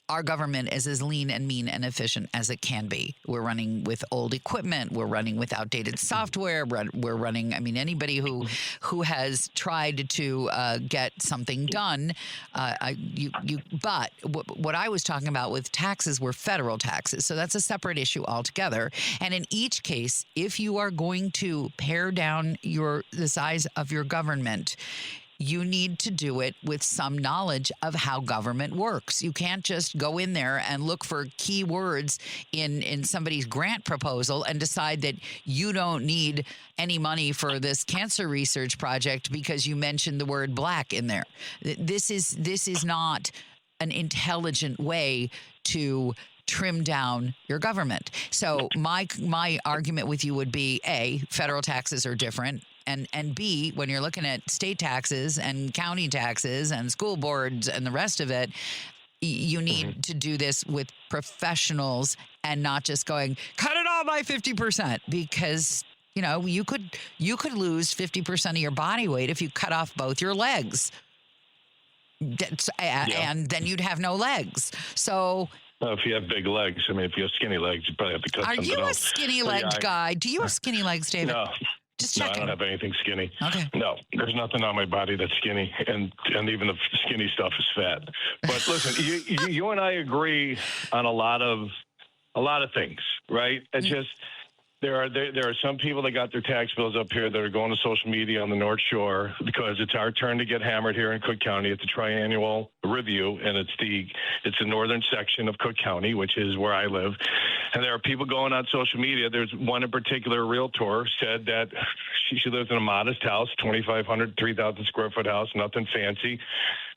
our government is as lean and mean and efficient as it can be. We're running with old equipment. We're running with outdated software. We're running. I mean, anybody who has tried to get something done, But what I was talking about with taxes were federal taxes, so that's a separate issue altogether. And in each case, if you are going to pare down the size of your government, you need to do it with some knowledge of how government works. You can't just go in there and look for keywords in somebody's grant proposal and decide that you don't need any money for this cancer research project because you mentioned the word black in there. This is not an intelligent way to trim down your government. So my argument with you would be, A, federal taxes are different. And B, when you're looking at state taxes and county taxes and school boards and the rest of it, you need to do this with professionals and not just going, cut it all by 50%, because you could lose 50% of your body weight if you cut off both your legs. And then you'd have no legs. So well, if you have big legs, if you have skinny legs, you probably have to cut something else. Are you a skinny-legged guy? Do you have skinny legs, David? No. Just checking. No, I don't have anything skinny. Okay. No, there's nothing on my body that's skinny, and even the skinny stuff is fat. But listen, you and I agree on a lot of things, right? It's just there are some people that got their tax bills up here that are going to social media on the North Shore because it's our turn to get hammered here in Cook County. It's a triannual review, and it's the northern section of Cook County, which is where I live. And there are people going on social media. There's one in particular, a realtor, said that she lives in a modest house, 2,500, 3,000 square foot house, nothing fancy.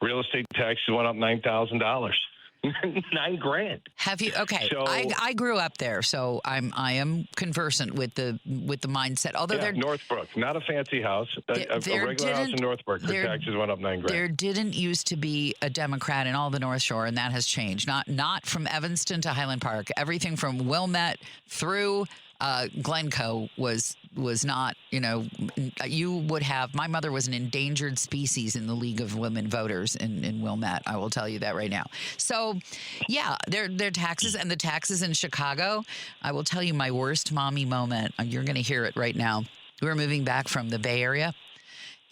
Real estate taxes went up $9,000. $9,000. Have you? Okay, So, I grew up there, so I am conversant with the mindset. Although they're Northbrook, not a fancy house, a regular house in Northbrook. The taxes went up $9,000. There didn't used to be a Democrat in all the North Shore, and that has changed. Not from Evanston to Highland Park. Everything from Wilmette through Glencoe was not, you would have, my mother was an endangered species in the League of Women Voters in Wilmette. I will tell you that right now. So, yeah, their taxes and the taxes in Chicago. I will tell you my worst mommy moment. You're going to hear it right now. We were moving back from the Bay Area.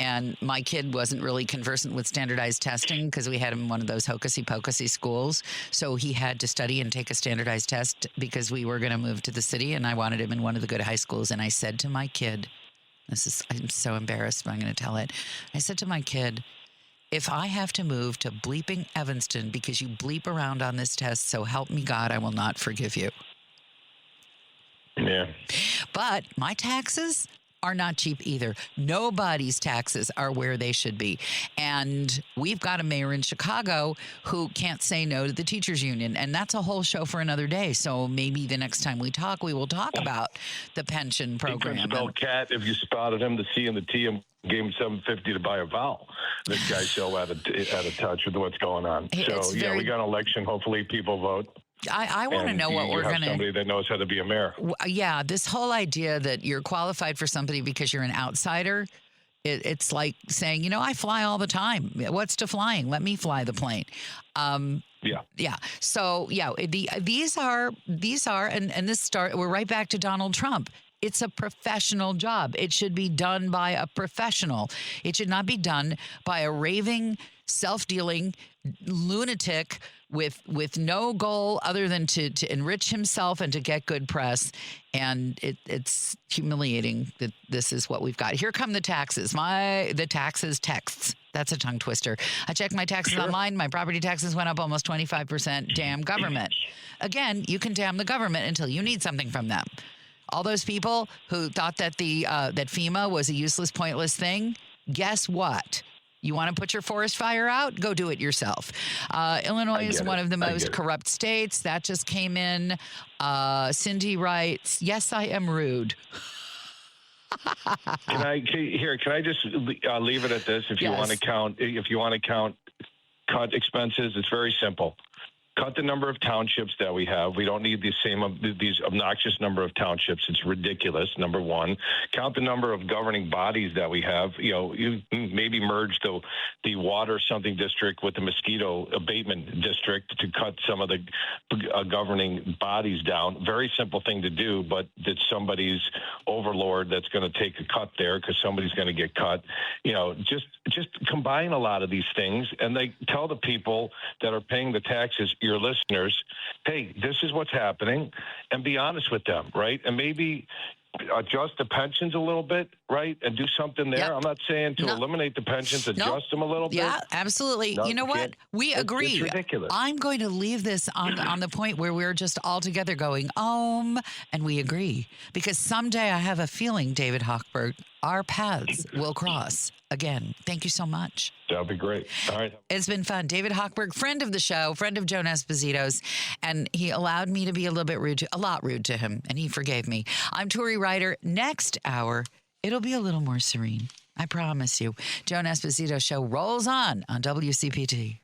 And my kid wasn't really conversant with standardized testing because we had him in one of those hocusy-pocusy schools. So he had to study and take a standardized test because we were going to move to the city, and I wanted him in one of the good high schools. And I said to my kid, I'm so embarrassed, but I'm going to tell it. I said to my kid, if I have to move to bleeping Evanston because you bleep around on this test, so help me God, I will not forgive you. Yeah. But my taxes are not cheap either. Nobody's taxes are where they should be. And we've got a mayor in Chicago who can't say no to the teachers union. And that's a whole show for another day. So maybe the next time we talk, we will talk about the pension program. He could spell cat if you spotted him, the C and the T, and gave him $7.50 to buy a vowel. This guy's so out of touch with what's going on. So, yeah, we got an election. Hopefully people vote. I want to know what we're going to... somebody that knows how to be a mayor. Yeah, this whole idea that you're qualified for somebody because you're an outsider, it's like saying, I fly all the time. What's to flying? Let me fly the plane. Yeah. So, yeah, these are, and we're right back to Donald Trump. It's a professional job. It should be done by a professional. It should not be done by a raving, self-dealing lunatic with no goal other than to enrich himself and to get good press. And it's humiliating that this is what we've got. Here come the taxes. The taxes texts. That's a tongue twister. I checked my taxes online. My property taxes went up almost 25%. Damn government. Again, you can damn the government until you need something from them. All those people who thought that that FEMA was a useless, pointless thing, guess what? You want to put your forest fire out? Go do it yourself. Illinois is one of the most corrupt states. That just came in. Cindy writes, yes, I am rude. Can I just leave it at this? If you want to count cut expenses, it's very simple. Cut the number of townships that we have. We don't need these obnoxious number of townships. It's ridiculous. Number one, count the number of governing bodies that we have. You maybe merge the water something district with the mosquito abatement district to cut some of the governing bodies down. Very simple thing to do, but it's somebody's overlord that's going to take a cut there because somebody's going to get cut. Just combine a lot of these things, and they tell the people that are paying the taxes, your listeners, hey, this is what's happening, and be honest with them, right? And maybe adjust the pensions a little bit, right? And do something there. Yep. I'm not saying to eliminate the pensions, adjust them a little bit. Yeah, absolutely. You know what? We agree. It's ridiculous. I'm going to leave this on the point where we're just all together going, and we agree. Because someday I have a feeling, David Hochberg, our paths will cross again. Thank you so much. That'll be great. All right. It's been fun. David Hochberg, friend of the show, friend of Joan Esposito's, and he allowed me to be a lot rude to him, and he forgave me. I'm Turi Ryder. Next hour, it'll be a little more serene. I promise you. Joan Esposito show rolls on WCPT.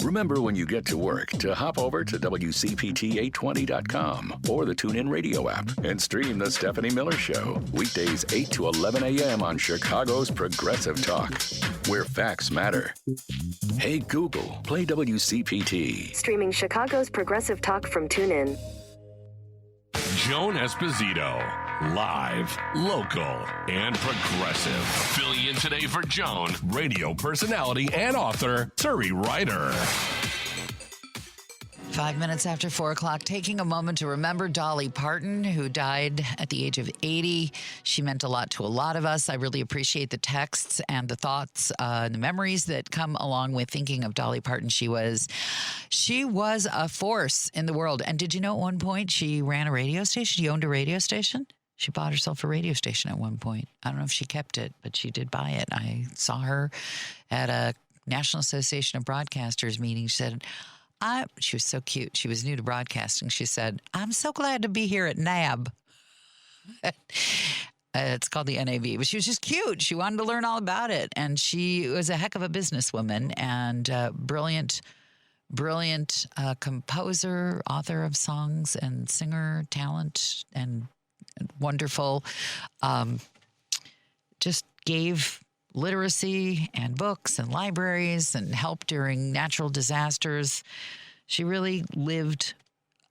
Remember when you get to work to hop over to WCPT820.com or the TuneIn Radio app and stream The Stephanie Miller Show. Weekdays 8 to 11 a.m. on Chicago's Progressive Talk, where facts matter. Hey, Google, play WCPT. Streaming Chicago's Progressive Talk from TuneIn. Joan Esposito, live, local, and progressive. Filling in today for Joan, radio personality and author Turi Ryder. 5 minutes after 4 o'clock, taking a moment to remember Dolly Parton, who died at the age of 80. She meant a lot to a lot of us. I really appreciate the texts and the thoughts and the memories that come along with thinking of Dolly Parton. She was a force in the world. And did you know at one point she ran a radio station? She owned a radio station? She bought herself a radio station at one point. I don't know if she kept it, but she did buy it. I saw her at a National Association of Broadcasters meeting. She said, She was so cute. She was new to broadcasting. She said, "I'm so glad to be here at NAB." It's called the NAB, but she was just cute. She wanted to learn all about it, and she was a heck of a businesswoman and brilliant composer, author of songs, and singer, talent, and wonderful. Just gave literacy and books and libraries and help during natural disasters. She really lived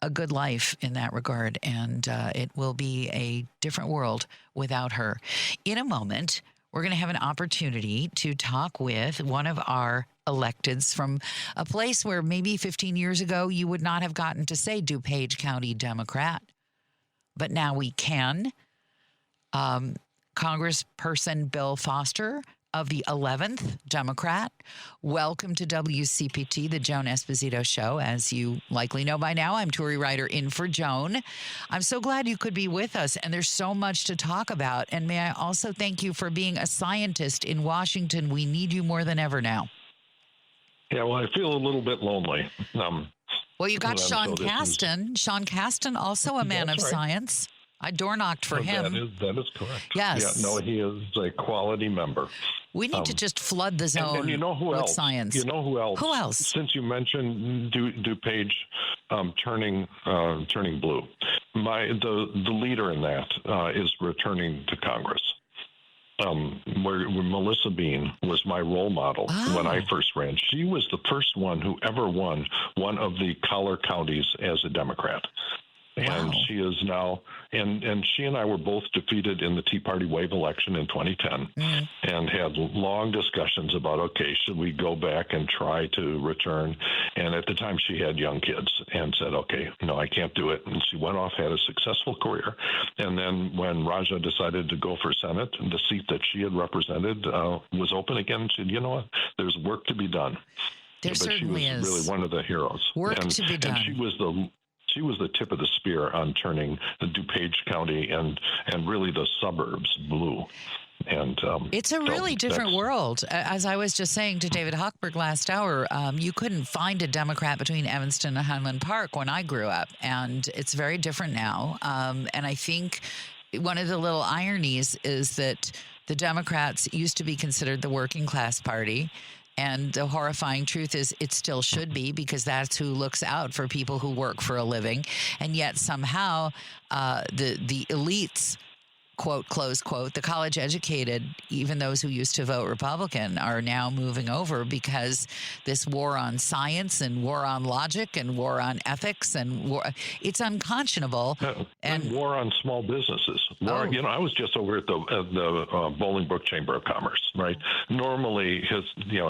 a good life in that regard, and it will be a different world without her. In a moment, we're going to have an opportunity to talk with one of our electeds from a place where maybe 15 years ago you would not have gotten to say DuPage County Democrat, but now we can. Congressperson Bill Foster of the 11th Democrat. Welcome to WCPT, the Joan Esposito Show. As you likely know by now, I'm Turi Ryder in for Joan. I'm so glad you could be with us, and there's so much to talk about. And may I also thank you for being a scientist in Washington. We need you more than ever now. Yeah, well, I feel a little bit lonely. Well, you got Sean Casten. Sean Casten, also a man of science. I door knocked for him. That is correct. Yes. Yeah, no, he is a quality member. We need to just flood the zone and you know who with else? Science. You know who else? Who else? Since you mentioned DuPage turning blue, the leader in that is returning to Congress. Where Melissa Bean was my role model when I first ran. She was the first one who ever won one of the collar counties as a Democrat. And she is now, and she and I were both defeated in the Tea Party wave election in 2010 and had long discussions about, okay, should we go back and try to return? And at the time she had young kids and said, okay, no, I can't do it. And she went off, had a successful career. And then when Raja decided to go for Senate, the seat that she had represented was open again. She said, you know what, there's work to be done. There certainly is. But she was really one of the heroes. Work to be done. And she was the tip of the spear on turning the DuPage County and really the suburbs blue. And it's a really different world. As I was just saying to David Hochberg last hour, you couldn't find a Democrat between Evanston and Highland Park when I grew up, and it's very different now. And I think one of the little ironies is that the Democrats used to be considered the working class party. And the horrifying truth is it still should be, because that's who looks out for people who work for a living. And yet somehow the elites, quote, close quote, the college educated, even those who used to vote Republican, are now moving over because this war on science and war on logic and war on ethics and war, it's unconscionable. And war on small businesses. You know, I was just over at the Bolingbrook Chamber of Commerce, right? Normally,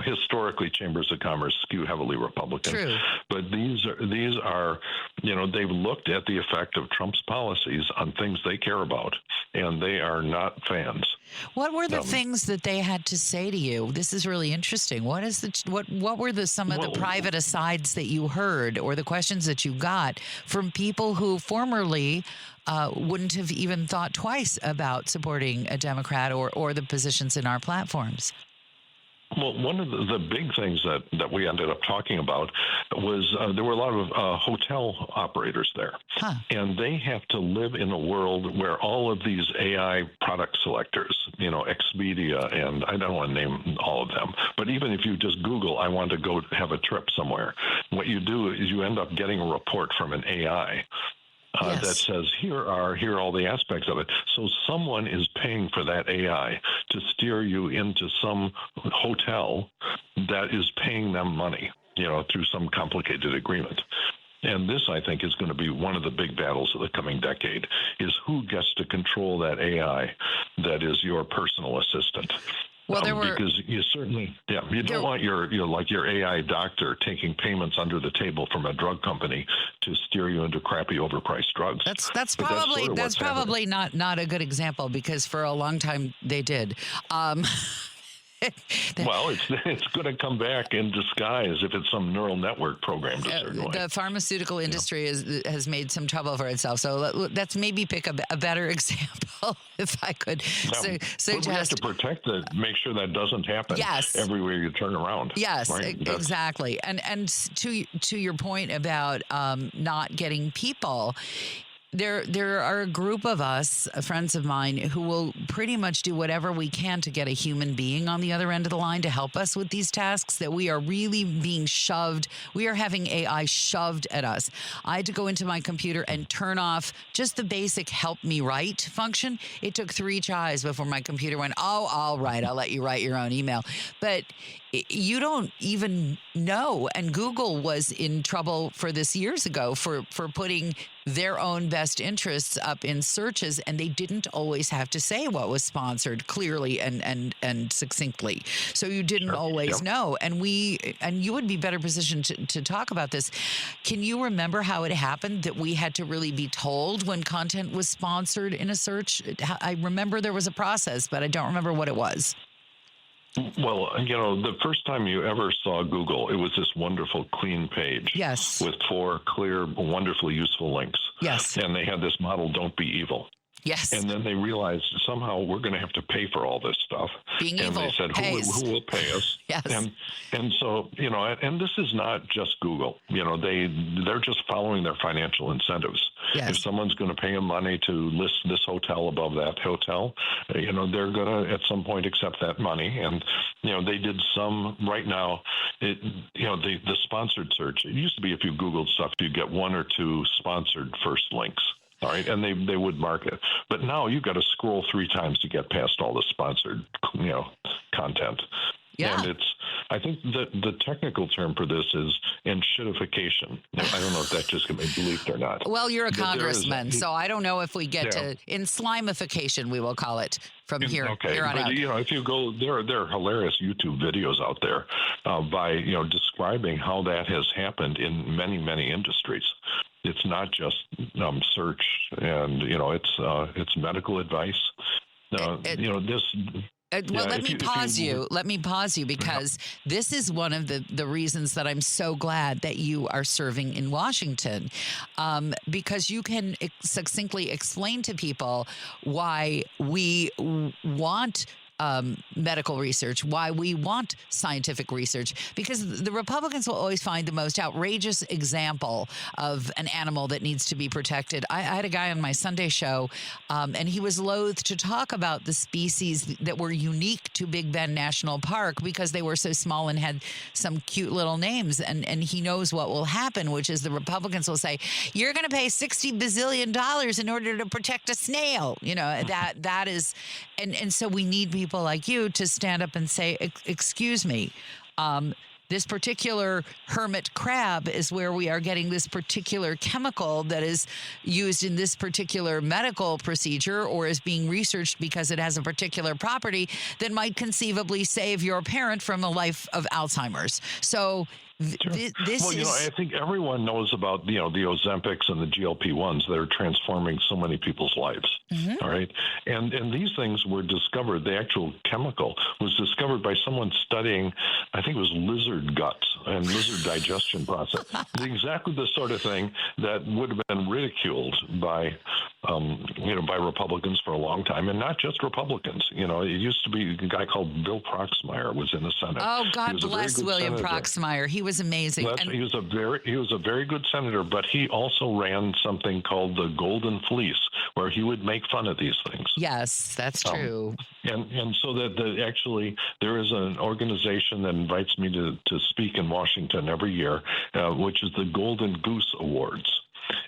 historically, chambers of commerce skew heavily Republican. True. But these are, you know, they've looked at the effect of Trump's policies on things they care about, and they are not fans. What were the things that they had to say to you? This is really interesting. What were some of the private asides that you heard, or the questions that you got from people who formerly wouldn't have even thought twice about supporting a Democrat or the positions in our platforms? Well, one of the big things that we ended up talking about was there were a lot of hotel operators there. And they have to live in a world where all of these AI product selectors, you know, Expedia, and I don't want to name all of them, but even if you just Google, I want to go have a trip somewhere, what you do is you end up getting a report from an AI. That says, here are all the aspects of it. So someone is paying for that AI to steer you into some hotel that is paying them money, you know, through some complicated agreement. And this, I think, is going to be one of the big battles of the coming decade, is who gets to control that AI that is your personal assistant. Well, because you certainly, you don't want your AI doctor taking payments under the table from a drug company to steer you into crappy, overpriced drugs. That's probably not a good example, because for a long time they did. Well, it's going to come back in disguise if it's some neural network program. The pharmaceutical industry has made some trouble for itself. So let's maybe pick a better example, if I could suggest. We have to protect make sure that doesn't happen. Yes. Everywhere you turn around. Yes, right? Exactly. And to your point about not getting people. There are a group of us, friends of mine, who will pretty much do whatever we can to get a human being on the other end of the line to help us with these tasks that we are really being shoved. We are having AI shoved at us. I had to go into my computer and turn off just the basic help me write function. It took 3 tries before my computer went, oh, all right, I'll let you write your own email. But you don't even know. And Google was in trouble for this years ago for putting their own best interests up in searches, and they didn't always have to say what was sponsored clearly and succinctly. So you didn't always know. And you would be better positioned to talk about this. Can you remember how it happened that we had to really be told when content was sponsored in a search? I remember there was a process, but I don't remember what it was. Well, the first time you ever saw Google, it was this wonderful, clean page. Yes. With 4 clear, wonderfully useful links. Yes. And they had this model, don't be evil. Yes. And then they realized somehow we're going to have to pay for all this stuff. Being evil they said, who will pay us? Yes. And so, and this is not just Google. They're just following their financial incentives. Yes. If someone's going to pay them money to list this hotel above that hotel, they're going to at some point accept that money. And, they did some right now, the sponsored search. It used to be if you Googled stuff, you'd get 1 or 2 sponsored first links. All right, and they would mark it. But now you've got to scroll 3 times to get past all the sponsored, content. Yeah. And I think that the technical term for this is enshittification. I don't know if that just can be believed or not. Well, you're a congressman, so I don't know if we get to enslimification, we will call it from here on out. If you go, there are hilarious YouTube videos out there by describing how that has happened in many, many industries. It's not just search, and it's medical advice. Let me pause you because this is one of the reasons that I'm so glad that you are serving in Washington, because you can succinctly explain to people why we want medical research, why we want scientific research, because the Republicans will always find the most outrageous example of an animal that needs to be protected. I had a guy on my Sunday show, and he was loath to talk about the species that were unique to Big Bend National Park because they were so small and had some cute little names. And he knows what will happen, which is the Republicans will say, you're going to pay $60 bazillion in order to protect a snail. That is, and so we need people like you to stand up and say, excuse me, this particular hermit crab is where we are getting this particular chemical that is used in this particular medical procedure or is being researched because it has a particular property that might conceivably save your parent from a life of Alzheimer's. So I think everyone knows about, the Ozempics and the GLP-1s that are transforming so many people's lives. Mm-hmm. All right. And these things were discovered. The actual chemical was discovered by someone studying, I think it was lizard guts and lizard digestion process. Exactly the sort of thing that would have been ridiculed by Republicans for a long time, and not just Republicans. It used to be a guy called Bill Proxmire was in the Senate. Oh, God bless William Proxmire. He was amazing. He was a very good senator, but he also ran something called the Golden Fleece, where he would make fun of these things. Yes, that's true. And so that actually there is an organization that invites me to speak in Washington every year, which is the Golden Goose Awards.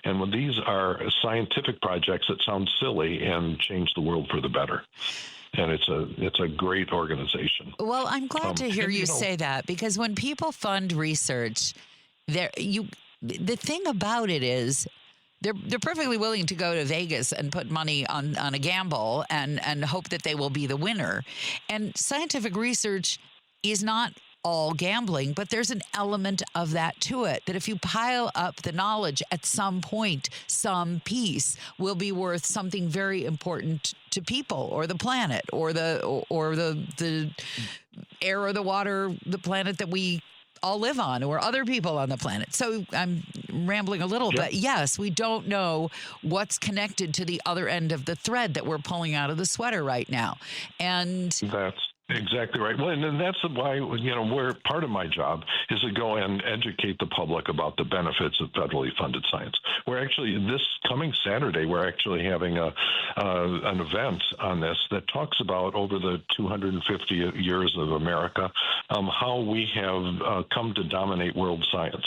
And when these are scientific projects that sound silly and change the world for the better. And it's a great organization. Well, I'm glad to hear you say that, because when people fund research, the thing about it is they're perfectly willing to go to Vegas and put money on a gamble and hope that they will be the winner. And scientific research is not all gambling, but there's an element of that to it, that if you pile up the knowledge at some point, some piece will be worth something very important to people or the planet or the air or the water, the planet that we all live on, or other people on the planet. So I'm rambling a little, but yes, we don't know what's connected to the other end of the thread that we're pulling out of the sweater right now. And that's exactly right. Well, and that's why, where part of my job is to go and educate the public about the benefits of federally funded science. We're actually, this coming Saturday, we're actually having an event on this that talks about, over the 250 years of America, how we have come to dominate world science.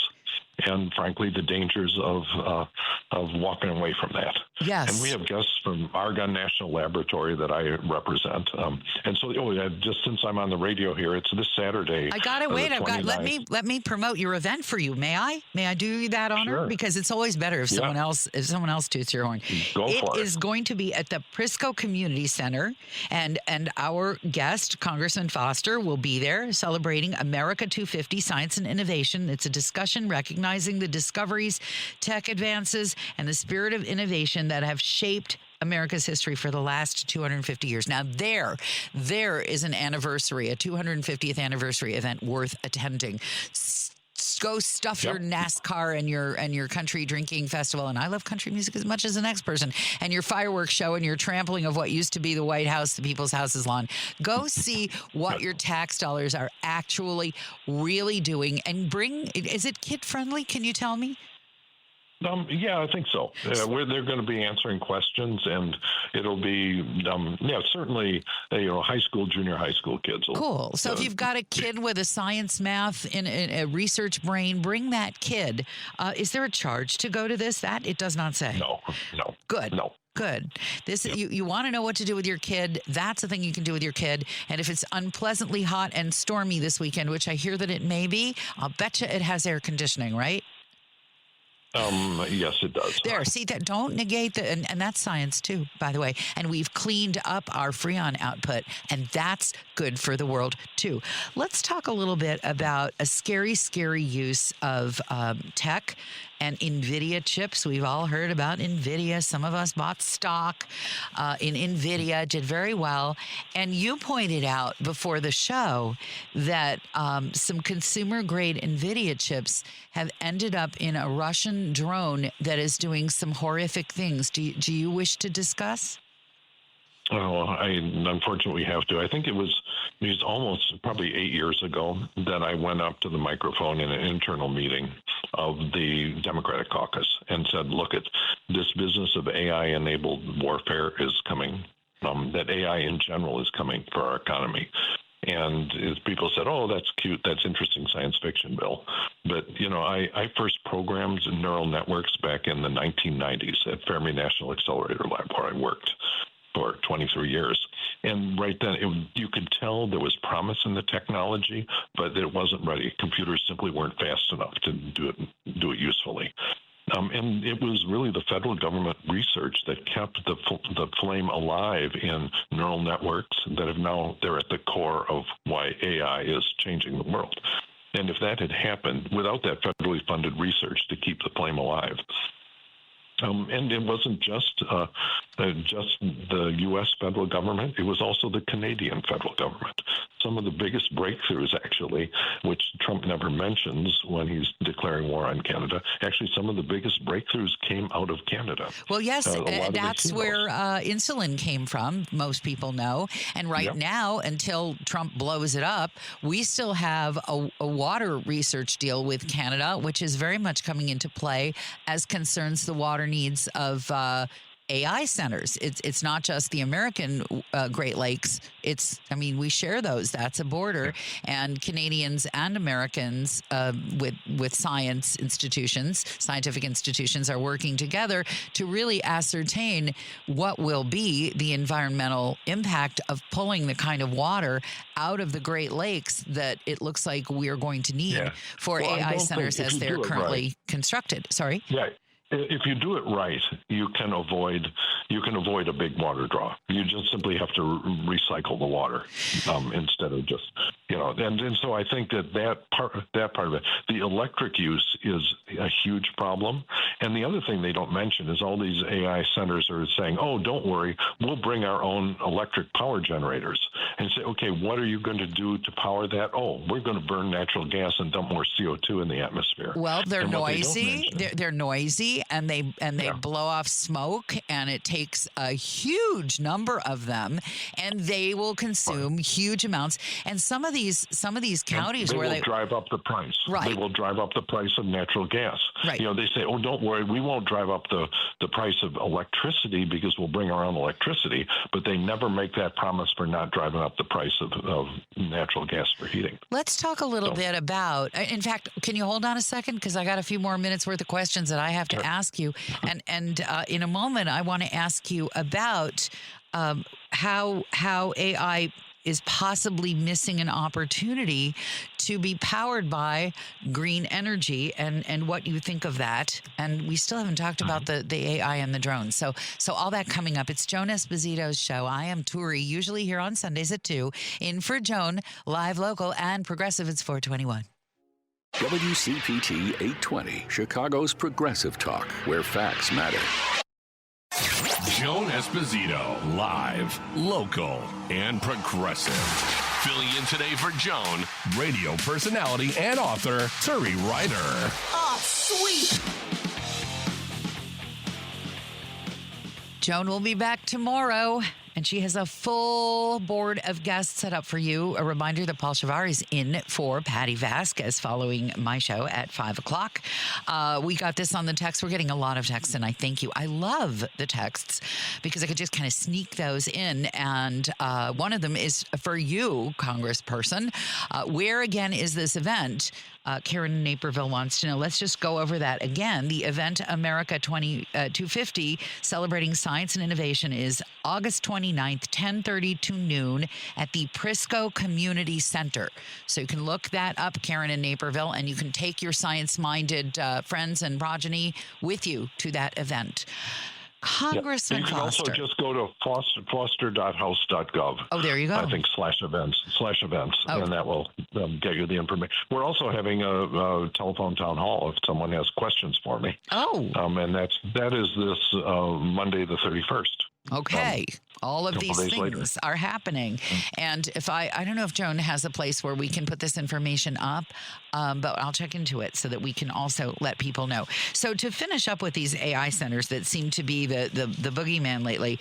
And frankly, the dangers of walking away from that. Yes. And we have guests from Argonne National Laboratory that I represent. And so, just since I'm on the radio here, it's this Saturday. I got to wait. Let me promote your event for you. May I? May I do you that honor? Sure. Because it's always better if someone else toots your horn. Go for it. It is going to be at the Prisco Community Center, and our guest, Congressman Foster, will be there celebrating America 250 Science and Innovation. It's a discussion recognizing the discoveries, tech advances, and the spirit of innovation that have shaped America's history for the last 250 years. Now, there is an anniversary, a 250th anniversary event worth attending. Go stuff your NASCAR and your country drinking festival, and I love country music as much as the next person, and your fireworks show and your trampling of what used to be the White House, the People's House's lawn. Go see what your tax dollars are actually really doing, and is it kid friendly? Can you tell me? Yeah, I think so. They're going to be answering questions, and it'll be, certainly, high school, junior high school kids. Cool. So if you've got a kid with a science, math, and a research brain, bring that kid. Is there a charge to go to this? That it does not say. No. Good. No. Good. You want to know what to do with your kid. That's the thing you can do with your kid. And if it's unpleasantly hot and stormy this weekend, which I hear that it may be, I'll bet you it has air conditioning, right? Yes, it does. There, see that? Don't negate and that's science too, by the way. And we've cleaned up our Freon output, and that's good for the world too. Let's talk a little bit about a scary use of tech and NVIDIA chips. We've all heard about NVIDIA. Some of us bought stock in NVIDIA, did very well. And you pointed out before the show that some consumer-grade NVIDIA chips have ended up in a Russian drone that is doing some horrific things. Do you wish to discuss? Oh, I unfortunately have to. I think it was almost probably 8 years ago that I went up to the microphone in an internal meeting of the Democratic caucus and said, look, this business of AI-enabled warfare is coming, that AI in general is coming for our economy. And people said, oh, that's cute. That's interesting science fiction, Bill. But, I first programmed neural networks back in the 1990s at Fermi National Accelerator Lab, where I worked for 23 years. And right then, you could tell there was promise in the technology, but it wasn't ready. Computers simply weren't fast enough to do it usefully. And it was really the federal government research that kept the flame alive in neural networks that they're at the core of why AI is changing the world. And if that had happened without that federally funded research to keep the flame alive, and it wasn't just the U.S. federal government. It was also the Canadian federal government. Some of the biggest breakthroughs, actually, which Trump never mentions when he's declaring war on Canada, actually some of the biggest breakthroughs came out of Canada. Well, yes, that's where insulin came from, most people know. And now, until Trump blows it up, we still have a water research deal with Canada, which is very much coming into play as concerns the water needs of AI centers. It's not just the American Great Lakes. We share those. That's a border. And Canadians and Americans with scientific institutions are working together to really ascertain what will be the environmental impact of pulling the kind of water out of the Great Lakes that it looks like we're going to need for AI centers as they're currently constructed. Sorry? Yeah. If you do it right, you can avoid a big water draw. You just simply have to recycle the water instead of just and so I think that part of it, the electric use is a huge problem. And the other thing they don't mention is all these AI centers are saying, oh, don't worry, we'll bring our own electric power generators. And say, okay, what are you going to do to power that? Oh, we're going to burn natural gas and dump more CO2 in the atmosphere. Well, they're noisy. They're noisy, and they blow off smoke, and it takes a huge number of them, and they will consume huge amounts. And some of these counties they where will drive up the price. Right. They will drive up the price of natural gas. Right. They say, oh, don't worry, we won't drive up the price of electricity because we'll bring our own electricity, but they never make that promise for not driving up the price of natural gas for heating. Let's talk a little bit about, in fact, can you hold on a second? Because I got a few more minutes worth of questions that I have to ask you. And in a moment, I want to ask you about how AI is possibly missing an opportunity to be powered by green energy and what you think of that. And we still haven't talked about the AI and the drones. So all that coming up. It's Joan Esposito's show. I am Turi, usually here on Sundays at 2. In for Joan, live, local, and progressive. It's 421. WCPT 820, Chicago's Progressive Talk, where facts matter. Joan Esposito, live, local, and progressive. Filling in today for Joan, radio personality and author Turi Ryder. Oh, sweet. Joan will be back tomorrow, and she has a full board of guests set up for you. A reminder that Paul Chavarri's in for Patty Vasquez following my show at 5 o'clock. We got this on the text. We're getting a lot of texts, and I thank you. I love the texts because I could just kind of sneak those in. And one of them is for you, Congressperson. Where, again, is this event? Karen in Naperville wants to know. Let's just go over that again. The event America 250 celebrating science and innovation is August 29th, 10:30 to noon at the Prisco Community Center. So you can look that up, Karen in Naperville, and you can take your science-minded friends and progeny with you to that event. Congressman You can Foster. also just go to foster.house.gov. Oh, there you go. I think /events, and that will get you the information. We're also having a telephone town hall if someone has questions for me. Oh. And that is this Monday the 31st. Okay. All of these things later are happening. And if I don't know if Joan has a place where we can put this information up, but I'll check into it so that we can also let people know. So to finish up with these AI centers that seem to be the boogeyman lately,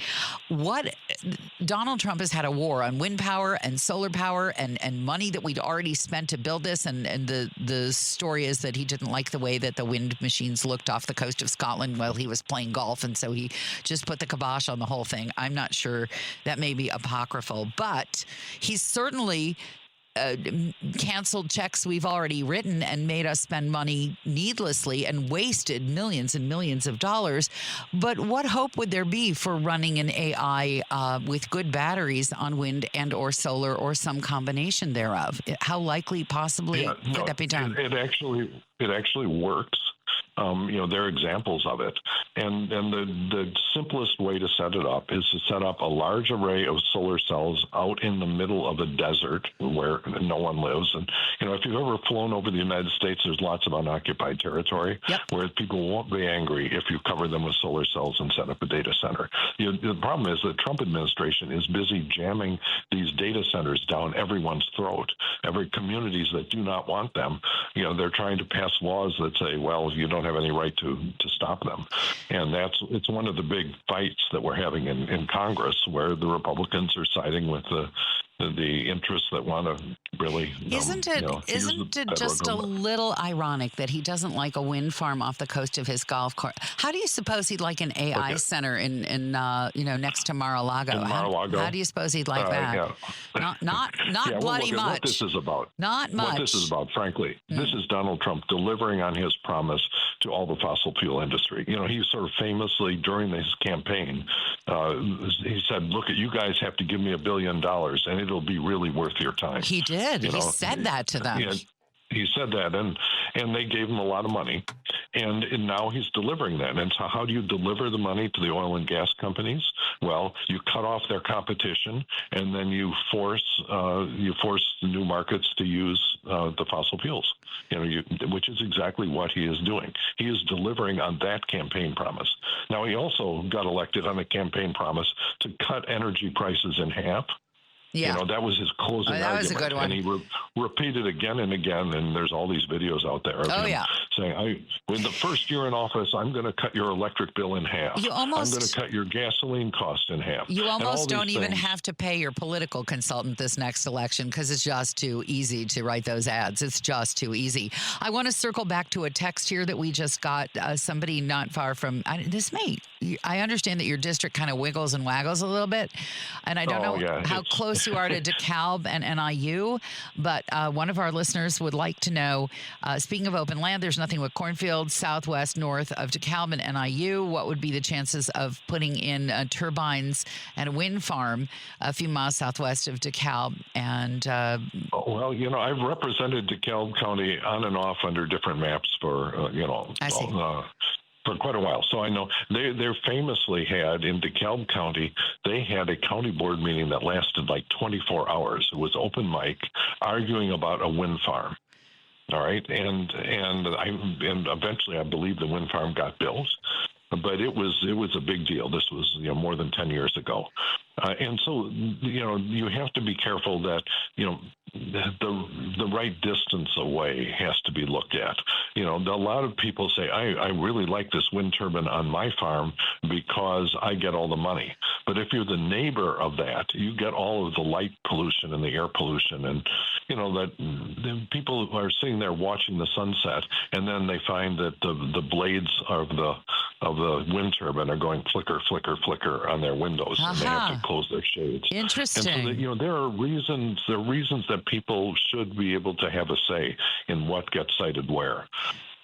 Donald Trump has had a war on wind power and solar power and money that we'd already spent to build this. And the story is that he didn't like the way that the wind machines looked off the coast of Scotland while he was playing golf. And so he just put the kibosh on the whole thing. I'm not sure, that may be apocryphal, but he's certainly canceled checks we've already written and made us spend money needlessly and wasted millions and millions of dollars. But what hope would there be for running an AI with good batteries on wind and or solar or some combination thereof? How likely possibly could that be done? It actually works. There are examples of it. And the simplest way to set it up is to set up a large array of solar cells out in the middle of a desert where no one lives. And, if you've ever flown over the United States, there's lots of unoccupied territory where people won't be angry if you cover them with solar cells and set up a data center. The problem is the Trump administration is busy jamming these data centers down everyone's throat. Every communities that do not want them, they're trying to pass laws that say, well, you don't have any right to stop them. And it's one of the big fights that we're having in Congress, where the Republicans are siding with the interests that want to really isn't it just a little ironic that he doesn't like a wind farm off the coast of his golf course? How do you suppose he'd like an AI center in next to Mar-a-Lago? How do you suppose he'd like that? Not bloody much. What this is about. Not much. What this is about, frankly, this is Donald Trump delivering on his promise to all the fossil fuel industry. He sort of famously during his campaign, he said, "Look, you guys have to give me $1 billion, and it'll be really worth your time." He did. He said that to them. he said that, and they gave him a lot of money, and now he's delivering that. And so how do you deliver the money to the oil and gas companies? Well, you cut off their competition, and then you force the new markets to use the fossil fuels, which is exactly what he is doing. He is delivering on that campaign promise. Now, he also got elected on a campaign promise to cut energy prices in half. Yeah. That was his closing argument. That was a good one. And he repeated again and again, and there's all these videos out there of him saying, in the first year in office, I'm going to cut your electric bill in half. I'm going to cut your gasoline cost in half. You almost don't even have to pay your political consultant this next election because it's just too easy to write those ads. It's just too easy. I want to circle back to a text here that we just got. Somebody not far from, I understand that your district kind of wiggles and waggles a little bit, and I don't know how close you are to DeKalb and NIU, but one of our listeners would like to know, speaking of open land, there's nothing but cornfields southwest, north of DeKalb and NIU. What would be the chances of putting in turbines and a wind farm a few miles southwest of DeKalb? And well, I've represented DeKalb County on and off under different maps for for quite a while. So I know they're famously had in DeKalb County, they had a county board meeting that lasted like 24 hours. It was open mic, arguing about a wind farm. All right. And eventually I believe the wind farm got built. But it was a big deal. This was more than 10 years ago, and so you have to be careful that the right distance away has to be looked at. A lot of people say I really like this wind turbine on my farm because I get all the money. But if you're the neighbor of that, you get all of the light pollution and the air pollution, and that people are sitting there watching the sunset, and then they find that the blades of the wind turbine are going flicker, flicker, flicker on their windows, and they have to close their shades. Interesting. And so there are reasons that people should be able to have a say in what gets sited where.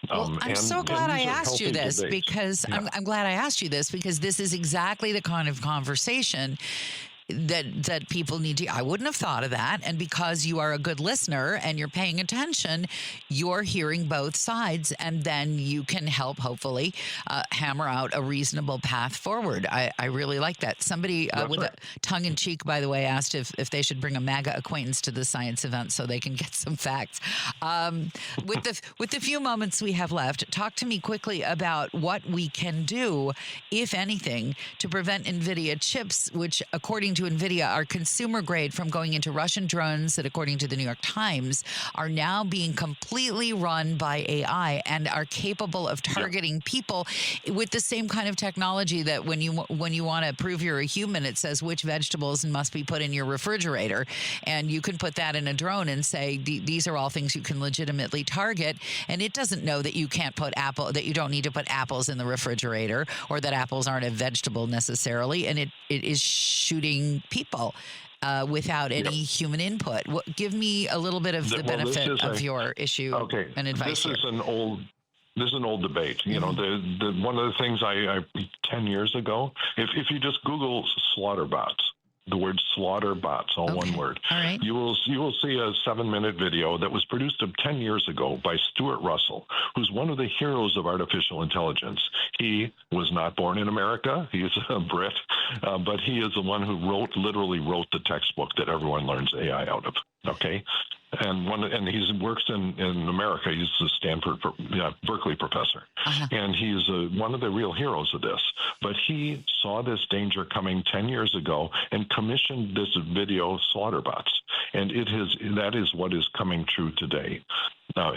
Well, I'm so glad I asked you this because I'm glad I asked you this because this is exactly the kind of conversation that people need to. I wouldn't have thought of that. And because you are a good listener and you're paying attention, you're hearing both sides, and then you can help hopefully hammer out a reasonable path forward. I really like that. Somebody with a tongue in cheek, by the way, asked if they should bring a MAGA acquaintance to the science event so they can get some facts. With the few moments we have left, talk to me quickly about what we can do, if anything, to prevent NVIDIA chips, which according to NVIDIA are consumer grade, from going into Russian drones that, according to the New York Times, are now being completely run by AI and are capable of targeting people with the same kind of technology that when you want to prove you're a human, it says which vegetables must be put in your refrigerator. And you can put that in a drone and say, these are all things you can legitimately target. And it doesn't know that you can't put that you don't need to put apples in the refrigerator, or that apples aren't a vegetable necessarily. And it is shooting people without any human input. Give me a little bit of the benefit of your issue and advice. This is an old debate. Mm-hmm. One of the things I 10 years ago, if you just Google slaughter bots, the word slaughter bots, all one word. All right. You will see a 7-minute video that was produced 10 years ago by Stuart Russell, who's one of the heroes of artificial intelligence. He was not born in America. He is a Brit, but he is the one who literally wrote the textbook that everyone learns AI out of. Okay. And he works in America. He's the Berkeley professor, and he's one of the real heroes of this. But he saw this danger coming 10 years ago and commissioned this video, Slaughterbots, and that is what is coming true today.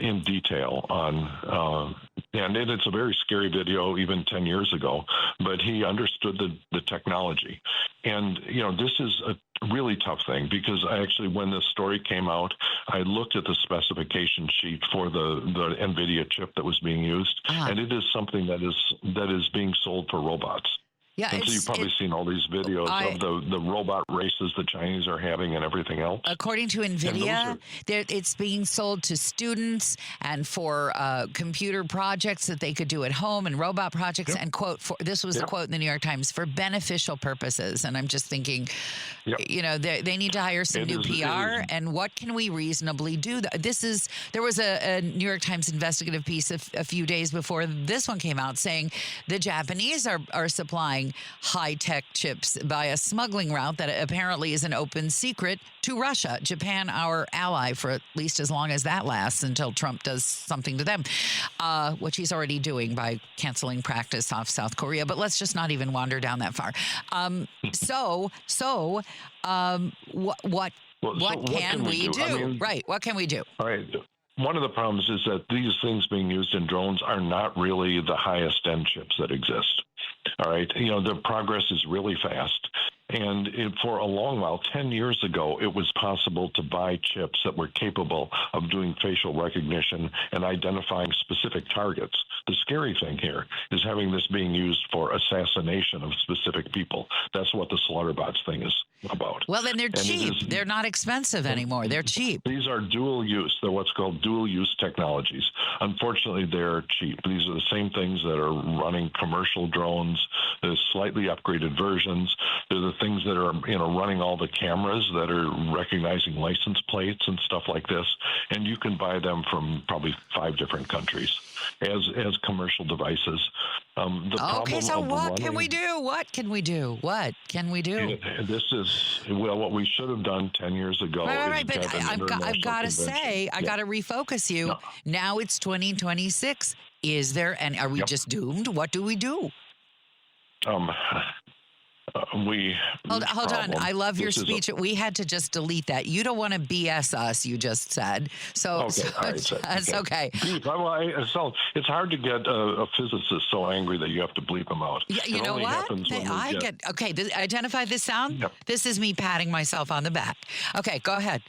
In detail on, and it's a very scary video even 10 years ago, but he understood the technology. And, this is a really tough thing because when this story came out, I looked at the specification sheet for the NVIDIA chip that was being used, and it is something that is being sold for robots. Yeah, and so you've probably seen all these videos of the robot races the Chinese are having and everything else. According to NVIDIA, it's being sold to students and for computer projects that they could do at home and robot projects. And this was a quote in the New York Times, for beneficial purposes. And I'm just thinking, they need to hire some new PR. And what can we reasonably do? There was a New York Times investigative piece a few days before this one came out saying the Japanese are supplying high-tech chips by a smuggling route that apparently is an open secret to Russia. Japan, our ally for at least as long as that lasts until Trump does something to them, which he's already doing by canceling practice off South Korea. But let's just not even wander down that far. What can we do? I mean, right. What can we do? All right. One of the problems is that these things being used in drones are not really the highest end chips that exist. All right. The progress is really fast. And for a long while, 10 years ago, it was possible to buy chips that were capable of doing facial recognition and identifying specific targets. The scary thing here is having this being used for assassination of specific people. That's what the Slaughterbots thing is about. Well, then they're cheap. They're not expensive anymore. They're cheap. These are dual use. They're what's called dual use technologies. Unfortunately, they're cheap. These are the same things that are running commercial drones. They're slightly upgraded versions. They're the things that are running all the cameras that are recognizing license plates and stuff like this. And you can buy them from probably 5 different countries as commercial devices. So what can we do? What can we do? What can we do? This is, what we should have done 10 years ago. Right, but I've got to say, I got to refocus you. No. Now it's 2026. Is there, and are we just doomed? What do we do? Hold on. I love your speech. We had to just delete that. You don't want to BS us, you just said. That's okay. It's hard to get a physicist so angry that you have to bleep them out. Yeah, you know what? Identify this sound? Yep. This is me patting myself on the back. Okay, go ahead.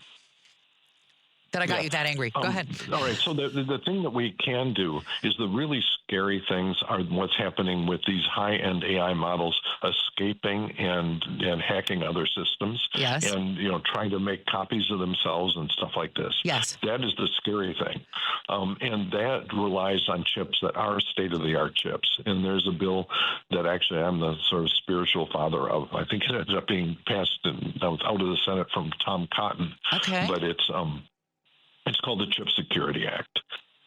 That I got you that angry. Go ahead. All right. So the thing that we can do is the really scary things are what's happening with these high-end AI models escaping and hacking other systems. Yes. And, trying to make copies of themselves and stuff like this. Yes. That is the scary thing. And that relies on chips that are state-of-the-art chips. And there's a bill that actually I'm the sort of spiritual father of. I think it ended up being passed out of the Senate from Tom Cotton. Okay. But it's called the Chip Security Act.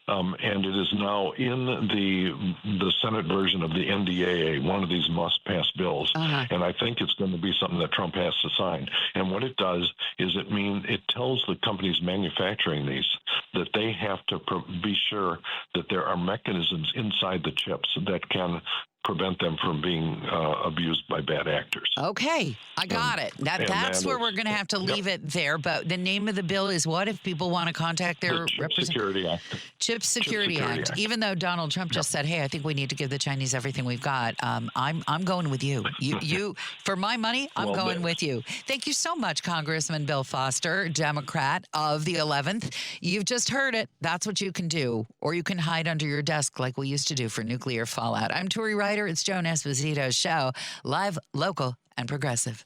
And it is now in the Senate version of the NDAA, one of these must-pass bills. Uh-huh. And I think it's going to be something that Trump has to sign. And what it does is it tells the companies manufacturing these that they have to be sure that there are mechanisms inside the chips that can prevent them from being abused by bad actors. Okay, I got it. That's where we're going to have to leave it there. But the name of the bill is what if people want to contact their representative? Security Act. Chip Security Act. Even though Donald Trump just said, "Hey, I think we need to give the Chinese everything we've got." I'm going with you. You for my money, I'm going with you. Thank you so much, Congressman Bill Foster, Democrat of the 11th. You've just heard it. That's what you can do, or you can hide under your desk like we used to do for nuclear fallout. I'm Turi Ryder. It's Joan Esposito's show, live, local, and progressive.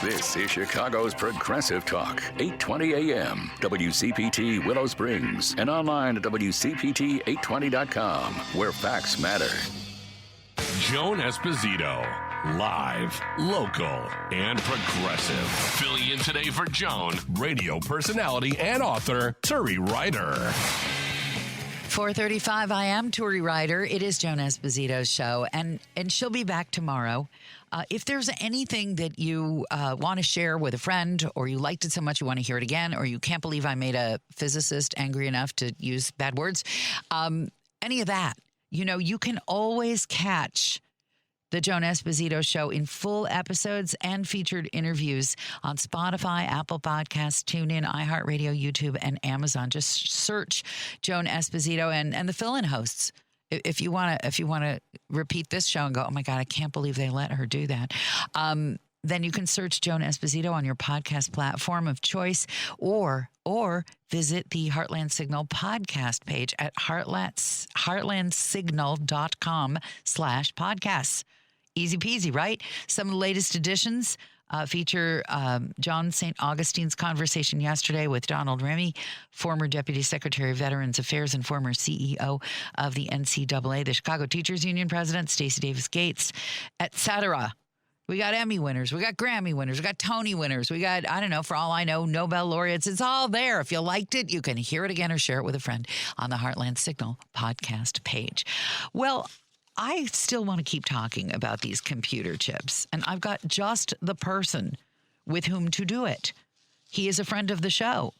This is Chicago's Progressive Talk, 820 AM, WCPT Willow Springs, and online at WCPT820.com, where facts matter. Joan Esposito, live, local, and progressive. Filling in today for Joan, radio personality and author Turi Ryder. 4:35, I am Turi Ryder. It is Joan Esposito's show, and she'll be back tomorrow. If there's anything that you want to share with a friend, or you liked it so much you want to hear it again, or you can't believe I made a physicist angry enough to use bad words, any of that, you can always catch the Joan Esposito Show in full episodes and featured interviews on Spotify, Apple Podcasts, TuneIn, iHeartRadio, YouTube, and Amazon. Just search Joan Esposito and the fill-in hosts. If you want to repeat this show and go, oh my God, I can't believe they let her do that. Then you can search Joan Esposito on your podcast platform of choice, or visit the Heartland Signal podcast page at heartlandsignal.com/podcasts. Easy peasy, right? Some of the latest editions feature John St. Augustine's conversation yesterday with Donald Remy, former Deputy Secretary of Veterans Affairs and former CEO of the NCAA, the Chicago Teachers Union President, Stacey Davis Gates, etc. We got Emmy winners. We got Grammy winners. We got Tony winners. We got, I don't know, for all I know, Nobel laureates. It's all there. If you liked it, you can hear it again or share it with a friend on the Heartland Signal podcast page. Well, I still want to keep talking about these computer chips, and I've got just the person with whom to do it. He is a friend of the show.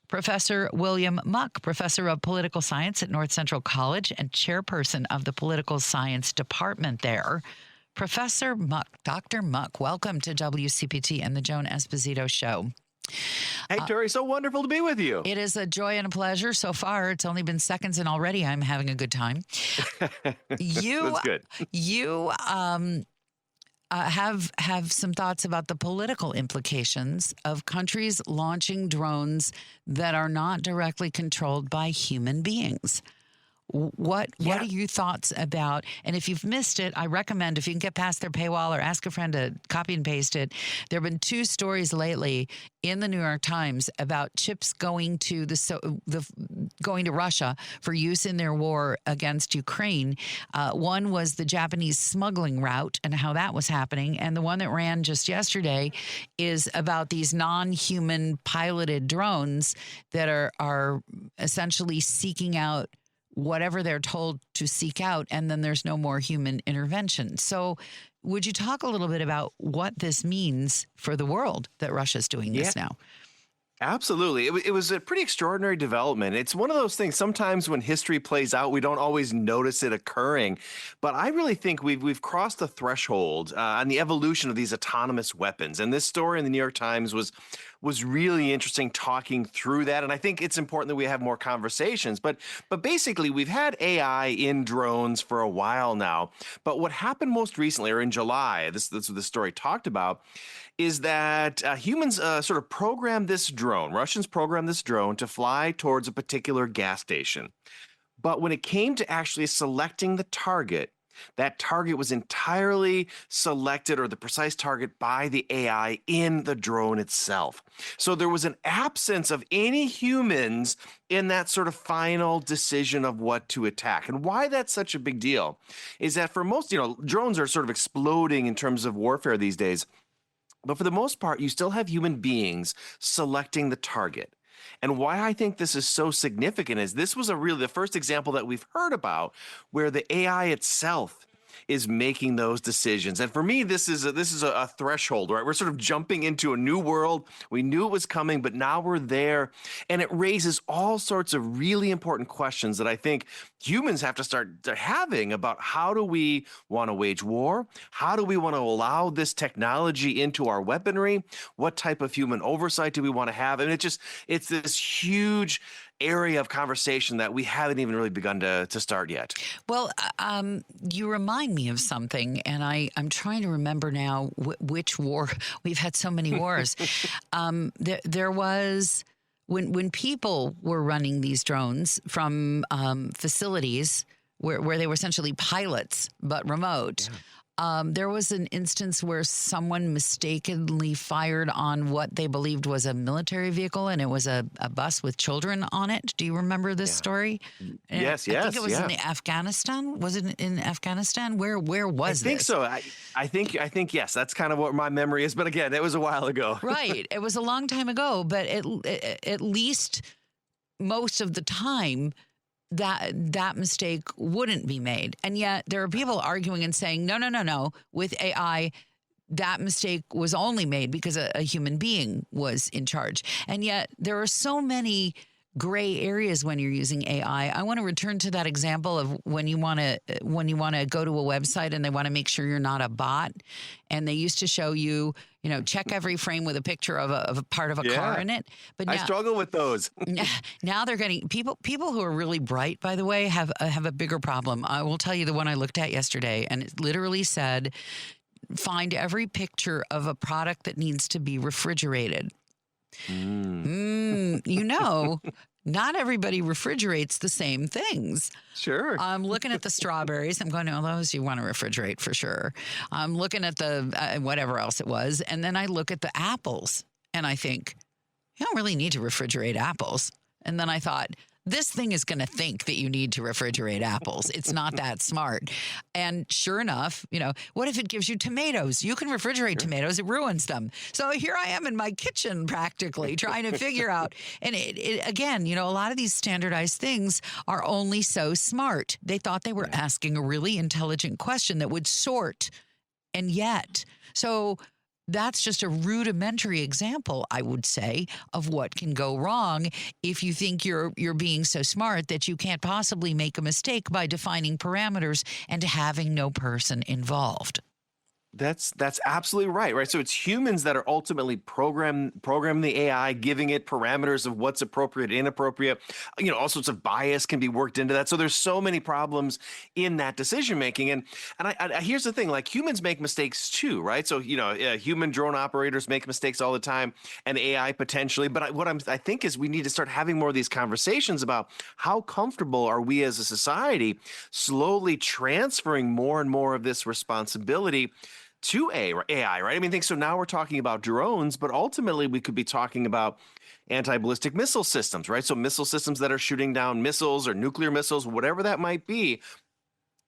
Professor William Muck, professor of political science at North Central College and chairperson of the political science department there. Professor Muck, Dr. Muck, welcome to WCPT and the Joan Esposito Show. Hey, Turi, so wonderful to be with you. It is a joy and a pleasure so far. It's only been seconds and already I'm having a good time. That's good. You have some thoughts about the political implications of countries launching drones that are not directly controlled by human beings. What are your thoughts about, and if you've missed it, I recommend if you can get past their paywall or ask a friend to copy and paste it. There have been 2 stories lately in the New York Times about chips going to going to Russia for use in their war against Ukraine. One was the Japanese smuggling route and how that was happening, and the one that ran just yesterday is about these non-human piloted drones that are essentially seeking out whatever they're told to seek out, and then there's no more human intervention. So would you talk a little bit about what this means for the world that Russia's doing this now? Absolutely. It was a pretty extraordinary development. It's one of those things, sometimes when history plays out, we don't always notice it occurring. But I really think we've crossed the threshold on the evolution of these autonomous weapons. And this story in the New York Times was really interesting, talking through that. And I think it's important that we have more conversations. But basically, we've had AI in drones for a while now. But what happened most recently, or in July, this is what the story talked about, is that humans sort of programmed this drone, Russians programmed this drone to fly towards a particular gas station. But when it came to actually selecting the target, that target was entirely selected, or the precise target, by the AI in the drone itself. So there was an absence of any humans in that sort of final decision of what to attack. And why that's such a big deal is that for most, drones are sort of exploding in terms of warfare these days. But for the most part, you still have human beings selecting the target. And why I think this is so significant is this was really the first example that we've heard about where the AI itself is making those decisions. And for me, this is a threshold, right? We're sort of jumping into a new world. We knew it was coming, but now we're there. And it raises all sorts of really important questions that I think humans have to start having about how do we want to wage war? How do we want to allow this technology into our weaponry? What type of human oversight do we want to have? And it's this huge area of conversation that we haven't even really begun to start yet. Well, you remind me of something, and I'm trying to remember now which war. We've had so many wars. There was, when people were running these drones from facilities where they were essentially pilots but remote. Yeah. There was an instance where someone mistakenly fired on what they believed was a military vehicle, and it was a bus with children on it. Do you remember this story? Yes. I think it was in Afghanistan. Was it in Afghanistan? Where was this? I think so. I think yes. That's kind of what my memory is. But again, it was a while ago. Right. It was a long time ago. But at least most of the time, that mistake wouldn't be made. And yet there are people arguing and saying, no. With AI, that mistake was only made because a human being was in charge. And yet there are so many gray areas when you're using AI. I want to return to that example of when you want to go to a website and they want to make sure you're not a bot. And they used to show you, check every frame with a picture of a part of a car in it. But now, I struggle with those. Now they're getting people who are really bright, by the way, have a bigger problem. I will tell you the one I looked at yesterday, and it literally said, find every picture of a product that needs to be refrigerated. not everybody refrigerates the same things. Sure. I'm looking at the strawberries. I'm going, oh, those you want to refrigerate for sure. I'm looking at the whatever else it was. And then I look at the apples and I think, you don't really need to refrigerate apples. And then I thought, this thing is going to think that you need to refrigerate apples. It's not that smart. And sure enough, what if it gives you tomatoes? You can refrigerate tomatoes. It ruins them. So here I am in my kitchen practically trying to figure out. And it again, a lot of these standardized things are only so smart. They thought they were asking a really intelligent question that would sort. And yet, so that's just a rudimentary example, I would say, of what can go wrong if you think you're being so smart that you can't possibly make a mistake by defining parameters and having no person involved. That's absolutely right? So it's humans that are ultimately programming the AI, giving it parameters of what's appropriate, inappropriate. All sorts of bias can be worked into that. So there's so many problems in that decision making. And I here's the thing: like humans make mistakes too, right? So human drone operators make mistakes all the time, and AI potentially. But I think is we need to start having more of these conversations about how comfortable are we as a society slowly transferring more and more of this responsibility to AI, right? I mean, so now we're talking about drones, but ultimately we could be talking about anti-ballistic missile systems, right? So missile systems that are shooting down missiles or nuclear missiles, whatever that might be.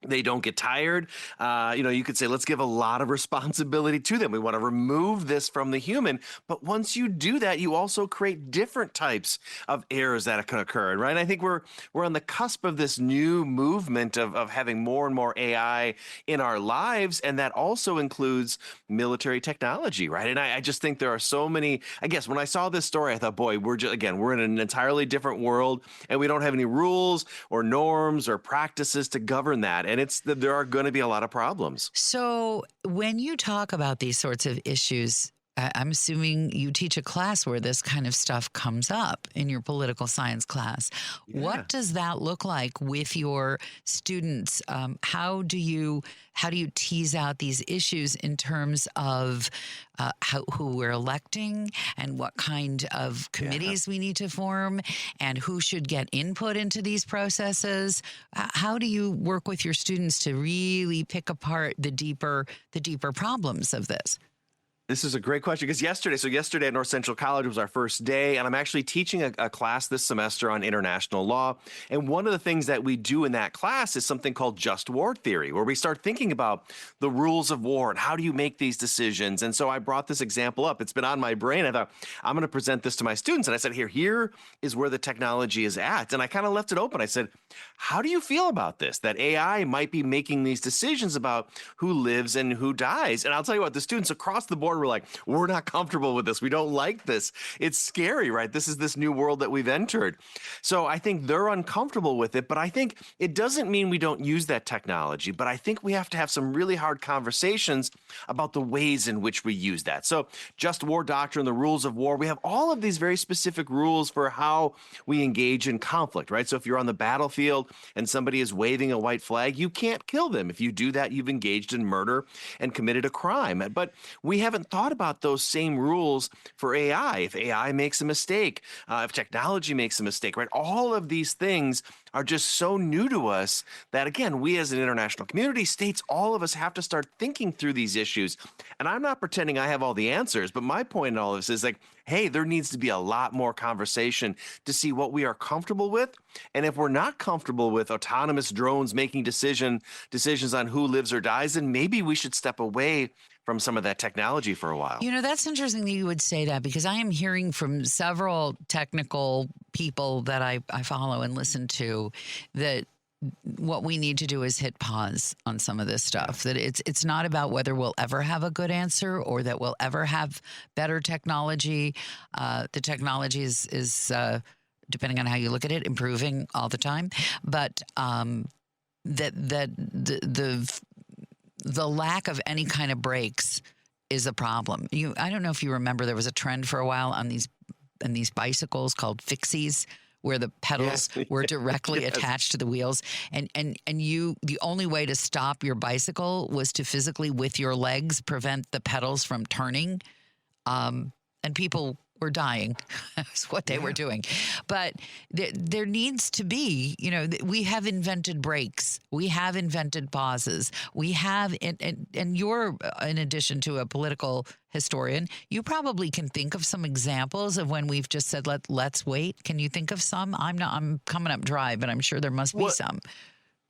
They don't get tired. You could say, let's give a lot of responsibility to them. We want to remove this from the human. But once you do that, you also create different types of errors that can occur, right? And I think we're on the cusp of this new movement of having more and more AI in our lives. And that also includes military technology, right? And I just think there are so many, I guess when I saw this story, I thought, boy, we're in an entirely different world and we don't have any rules or norms or practices to govern that. And there are going to be a lot of problems. So when you talk about these sorts of issues, I'm assuming you teach a class where this kind of stuff comes up in your political science class. Yeah. What does that look like with your students? How do you tease out these issues in terms of who we're electing and what kind of committees we need to form and who should get input into these processes? How do you work with your students to really pick apart the deeper problems of this? This is a great question because yesterday at North Central College was our first day, and I'm actually teaching a class this semester on international law. And one of the things that we do in that class is something called just war theory, where we start thinking about the rules of war and how do you make these decisions. And so I brought this example up. It's been on my brain. I thought, I'm going to present this to my students. And I said, here is where the technology is at. And I kind of left it open. I said, how do you feel about this? That AI might be making these decisions about who lives and who dies. And I'll tell you what, the students across the board were like, we're not comfortable with this. We don't like this. It's scary, right? This is this new world that we've entered. So I think they're uncomfortable with it, but I think it doesn't mean we don't use that technology, but I think we have to have some really hard conversations about the ways in which we use that. So just war doctrine, the rules of war, we have all of these very specific rules for how we engage in conflict, right? So if you're on the battlefield and somebody is waving a white flag, you can't kill them. If you do that, you've engaged in murder and committed a crime. But we haven't thought about those same rules for AI. If AI makes a mistake, if technology makes a mistake, right? All of these things are just so new to us that, again, we as an international community, states, all of us have to start thinking through these issues. And I'm not pretending I have all the answers, but my point in all of this is like, hey, there needs to be a lot more conversation to see what we are comfortable with. And if we're not comfortable with autonomous drones making decisions on who lives or dies, then maybe we should step away from some of that technology for a while. That's interesting that you would say that, because I am hearing from several technical people that I follow and listen to that what we need to do is hit pause on some of this stuff. That it's not about whether we'll ever have a good answer or that we'll ever have better technology. The technology is depending on how you look at it, improving all the time. But the lack of any kind of brakes is a problem. I don't know if you remember, there was a trend for a while on these bicycles called fixies, where the pedals were directly attached to the wheels, and the only way to stop your bicycle was to physically with your legs prevent the pedals from turning. And people were dying. That's what they were doing. But there needs to be, we have invented breaks. We have invented pauses. We have, and you're, in addition to a political historian, you probably can think of some examples of when we've just said, let's wait. Can you think of some? I'm coming up dry, but I'm sure there must be some.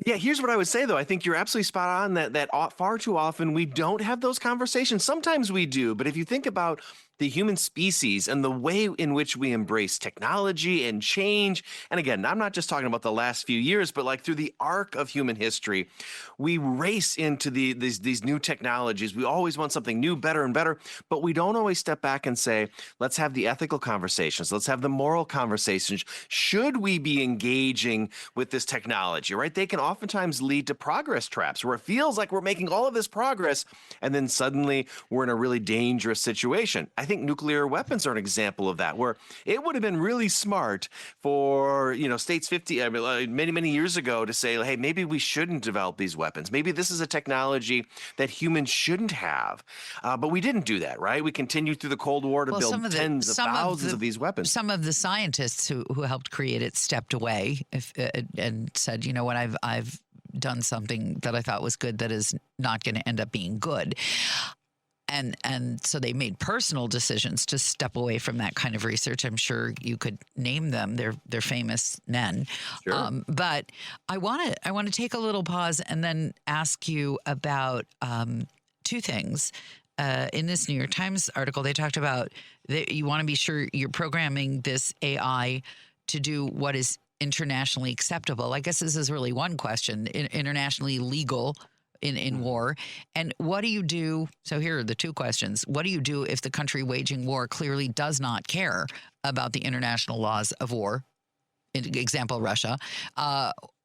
Yeah, here's what I would say, though. I think you're absolutely spot on that far too often we don't have those conversations. Sometimes we do, but if you think about the human species and the way in which we embrace technology and change, and again, I'm not just talking about the last few years, but like through the arc of human history, we race into these new technologies. We always want something new, better and better, but we don't always step back and say, let's have the ethical conversations. Let's have the moral conversations. Should we be engaging with this technology, right? They can oftentimes lead to progress traps where it feels like we're making all of this progress and then suddenly we're in a really dangerous situation. I think nuclear weapons are an example of that, where it would have been really smart for states many years ago to say, hey, maybe we shouldn't develop these weapons. Maybe this is a technology that humans shouldn't have. But we didn't do that, right? We continued through the Cold War to build tens of thousands of these weapons. Some of the scientists who helped create it stepped away and said, you know what, I've done something that I thought was good that is not going to end up being good. And so they made personal decisions to step away from that kind of research. I'm sure you could name them. They're famous men. Sure. But I want to take a little pause and then ask you about two things. In this New York Times article, they talked about that you want to be sure you're programming this AI to do what is internationally acceptable. I guess this is really one question. Internationally legal in war. And what do you do? So here are the two questions. What do you do if the country waging war clearly does not care about the international laws of war? Example, Russia.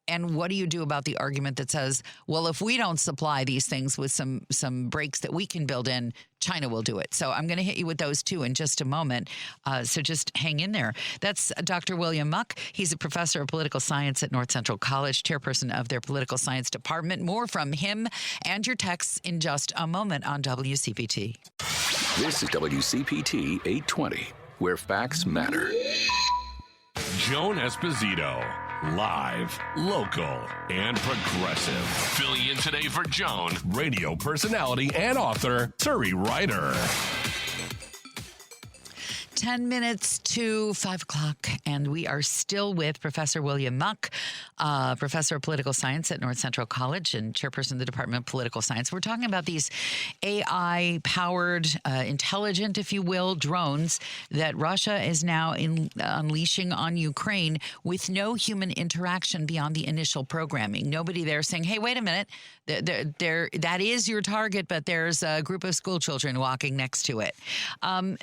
And what do you do about the argument that says, well, if we don't supply these things with some breaks that we can build in, China will do it. So I'm going to hit you with those two in just a moment. So just hang in there. That's Dr. William Muck. He's a professor of political science at North Central College, chairperson of their political science department. More from him and your texts in just a moment on WCPT. This is WCPT 820, where facts matter. Joan Esposito. Live, local, and progressive. Filling in today for Joan, radio personality and author Turi Ryder. 10 minutes to 5 o'clock, and we are still with Professor William Muck, professor of political science at North Central College and chairperson of the Department of Political Science. We're talking about these AI-powered, intelligent, if you will, drones that Russia is now unleashing on Ukraine with no human interaction beyond the initial programming. Nobody there saying, hey, wait a minute, that is your target, but there's a group of school children walking next to it.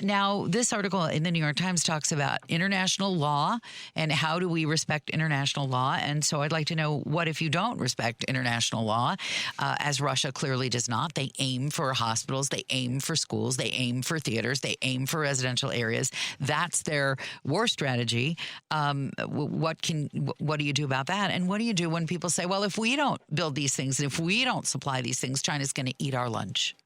Now, this article in the New York Times talks about international law and how do we respect international law. And so I'd like to know, what if you don't respect international law, as Russia clearly does not? They aim for hospitals, they aim for schools, they aim for theaters, they aim for residential areas. That's their war strategy. What do you do about that? And what do you do when people say, well, if we don't build these things, and if we don't supply these things, China's going to eat our lunch?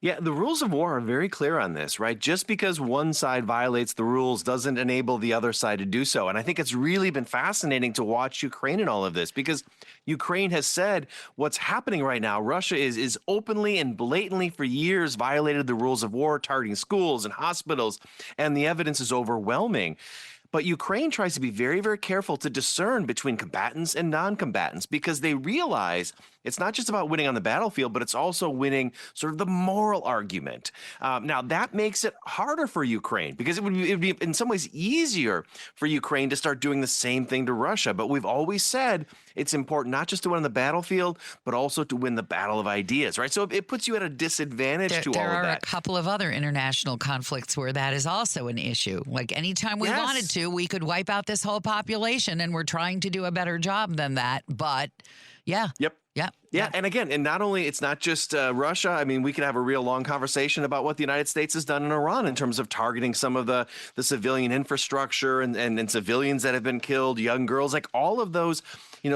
Yeah, the rules of war are very clear on this, right? Just because one side violates the rules doesn't enable the other side to do so. And I think it's really been fascinating to watch Ukraine in all of this, because Ukraine has said what's happening right now. Russia is openly and blatantly for years violated the rules of war, targeting schools and hospitals, and the evidence is overwhelming. But Ukraine tries to be very, very careful to discern between combatants and non-combatants, because they realize it's not just about winning on the battlefield, but it's also winning sort of the moral argument. Now, that makes it harder for Ukraine, because it would be in some ways easier for Ukraine to start doing the same thing to Russia. But we've always said it's important not just to win on the battlefield, but also to win the battle of ideas, right? So it puts you at a disadvantage to all of that. There are a couple of other international conflicts where that is also an issue. Like anytime we wanted to, we could wipe out this whole population, and we're trying to do a better job than that. But yeah. Yep. Yeah. Yeah, and again, and not only, it's not just Russia. I mean, we could have a real long conversation about what the United States has done in Iran in terms of targeting some of the civilian infrastructure and civilians that have been killed, young girls, like all of those.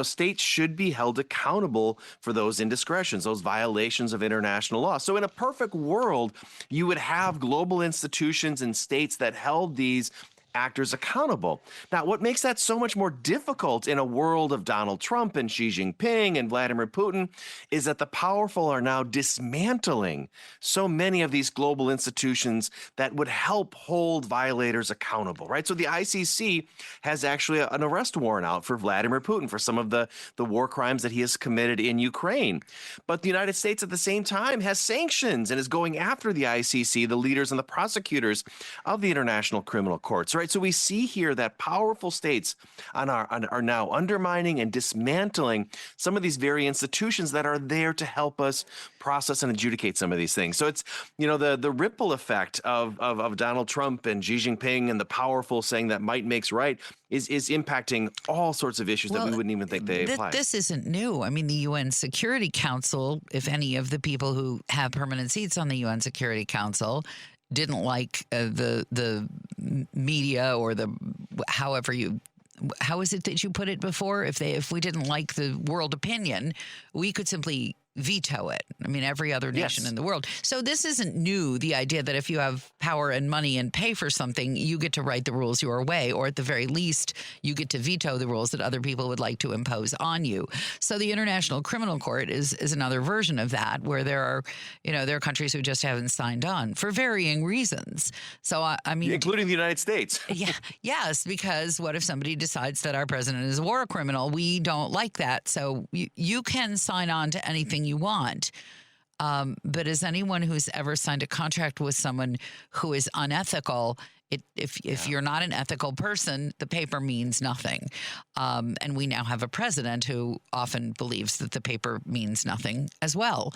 States should be held accountable for those indiscretions, those violations of international law. So in a perfect world, you would have global institutions and states that held these actors accountable. Now, what makes that so much more difficult in a world of Donald Trump and Xi Jinping and Vladimir Putin is that the powerful are now dismantling so many of these global institutions that would help hold violators accountable, right? So the ICC has actually an arrest warrant out for Vladimir Putin for some of the war crimes that he has committed in Ukraine. But the United States at the same time has sanctions and is going after the ICC, the leaders and the prosecutors of the International Criminal Courts. Right, so we see here that powerful states are now undermining and dismantling some of these very institutions that are there to help us process and adjudicate some of these things. So it's, the ripple effect of Donald Trump and Xi Jinping and the powerful saying that might makes right is impacting all sorts of issues that we wouldn't even think they apply. This isn't new. I mean, the UN Security Council, if any of the people who have permanent seats on the UN Security Council didn't like the media or how is it that you put it before? If we didn't like the world opinion, we could simply veto it. I mean, every other nation in the world. So this isn't new, the idea that if you have power and money and pay for something, you get to write the rules your way, or at the very least, you get to veto the rules that other people would like to impose on you. So the International Criminal Court is another version of that, where there are countries who just haven't signed on for varying reasons. So, I mean... Including the United States. Yes, because what if somebody decides that our president is a war criminal? We don't like that. So you can sign on to anything you want. But as anyone who's ever signed a contract with someone who is unethical, if you're not an ethical person, the paper means nothing. And we now have a president who often believes that the paper means nothing as well.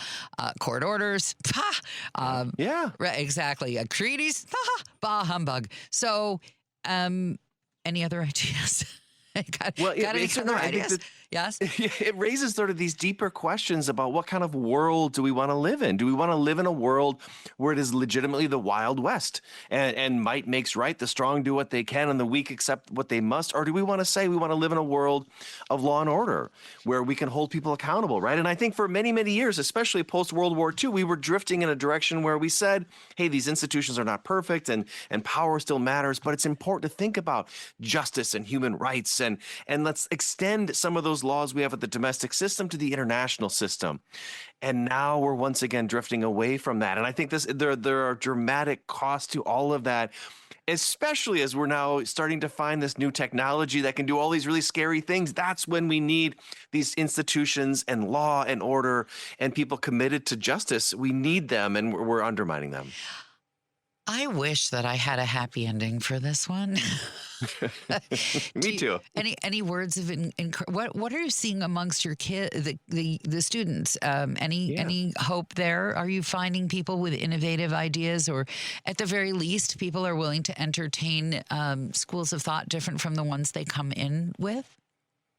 Court orders, right, exactly. Treaties, bah humbug. So, any other ideas? Yes. It raises sort of these deeper questions about what kind of world do we want to live in? Do we want to live in a world where it is legitimately the Wild West and might makes right, the strong do what they can and the weak accept what they must? Or do we want to say we want to live in a world of law and order where we can hold people accountable, right? And I think for many, many years, especially post-World War II, we were drifting in a direction where we said, hey, these institutions are not perfect and power still matters, but it's important to think about justice and human rights and let's extend some of those laws we have at the domestic system to the international system. And now we're once again drifting away from that. And I think there are dramatic costs to all of that, especially as we're now starting to find this new technology that can do all these really scary things. That's when we need these institutions and law and order and people committed to justice. We need them, and we're undermining them. I wish that I had a happy ending for this one. Me too. Any words of what are you seeing amongst your the students? Any hope there? Are you finding people with innovative ideas, or at the very least, people are willing to entertain schools of thought different from the ones they come in with?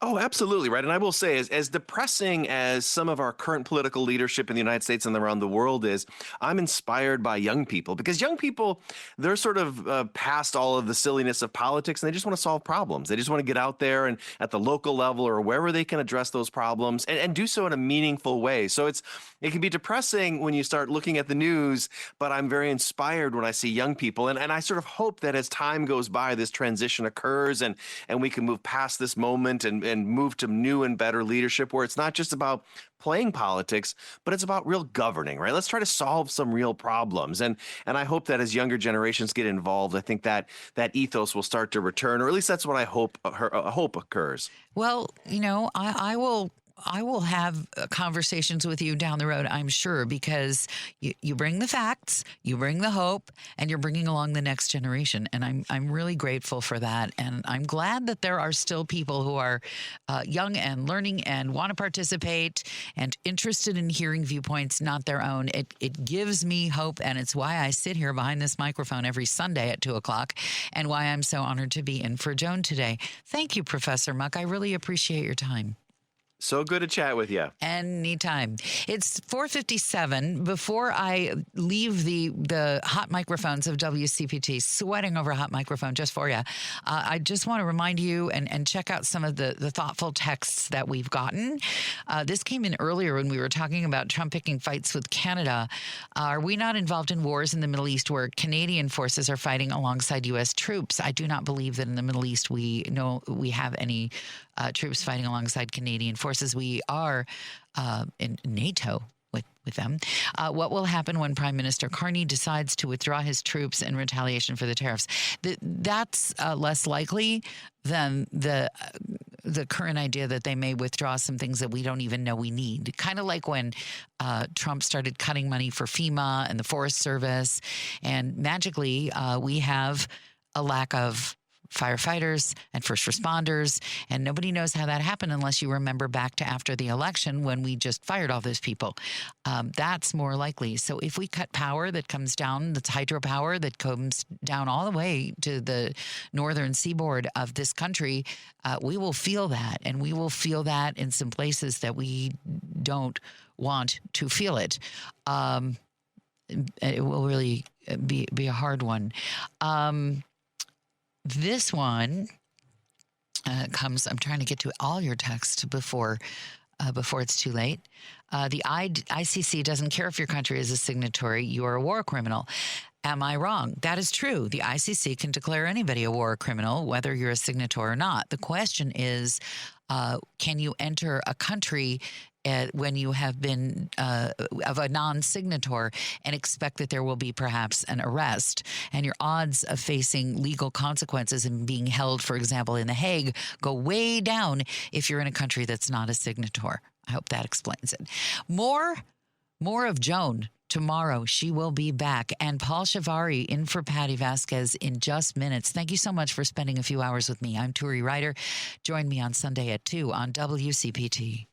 Oh, absolutely, right. And I will say, as depressing as some of our current political leadership in the United States and around the world is, I'm inspired by young people, because young people, they're sort of past all of the silliness of politics, and they just want to solve problems. They just want to get out there and at the local level or wherever they can address those problems and do so in a meaningful way. So it can be depressing when you start looking at the news, but I'm very inspired when I see young people. And I sort of hope that as time goes by, this transition occurs and we can move past this moment and move to new and better leadership where it's not just about playing politics, but it's about real governing, right? Let's try to solve some real problems. And I hope that as younger generations get involved, I think that ethos will start to return, or at least that's what I hope occurs. Well, I will have conversations with you down the road, I'm sure, because you bring the facts, you bring the hope, and you're bringing along the next generation. And I'm really grateful for that. And I'm glad that there are still people who are young and learning and want to participate and interested in hearing viewpoints, not their own. It gives me hope, and it's why I sit here behind this microphone every Sunday at 2:00, and why I'm so honored to be in for Joan today. Thank you, Professor Muck. I really appreciate your time. So good to chat with you. Anytime. It's 4:57. Before I leave the hot microphones of WCPT, sweating over a hot microphone just for you, I just want to remind you and check out some of the thoughtful texts that we've gotten. This came in earlier when we were talking about Trump picking fights with Canada. Are we not involved in wars in the Middle East where Canadian forces are fighting alongside U.S. troops? I do not believe that in the Middle East we have any troops fighting alongside Canadian forces. We are in NATO with them. What will happen when Prime Minister Carney decides to withdraw his troops in retaliation for the tariffs? That's less likely than the current idea that they may withdraw some things that we don't even know we need. Kind of like when Trump started cutting money for FEMA and the Forest Service, and magically we have a lack of firefighters and first responders, and nobody knows how that happened unless you remember back to after the election when we just fired all those people. That's more likely. So if we cut power that comes down, that's hydropower that comes down all the way to the northern seaboard of this country, we will feel that, and we will feel that in some places that we don't want to feel it. It will really be a hard one. This one comes, I'm trying to get to all your texts before it's too late. The ICC doesn't care if your country is a signatory. You are a war criminal. Am I wrong? That is true. The ICC can declare anybody a war criminal, whether you're a signatory or not. The question is, can you enter a country when you have been of a non-signator and expect that there will be perhaps an arrest, and your odds of facing legal consequences and being held, for example, in The Hague, go way down if you're in a country that's not a signator. I hope that explains it. More of Joan tomorrow. She will be back. And Paul Shivari in for Patty Vasquez in just minutes. Thank you so much for spending a few hours with me. I'm Turi Ryder. Join me on Sunday at 2 on WCPT.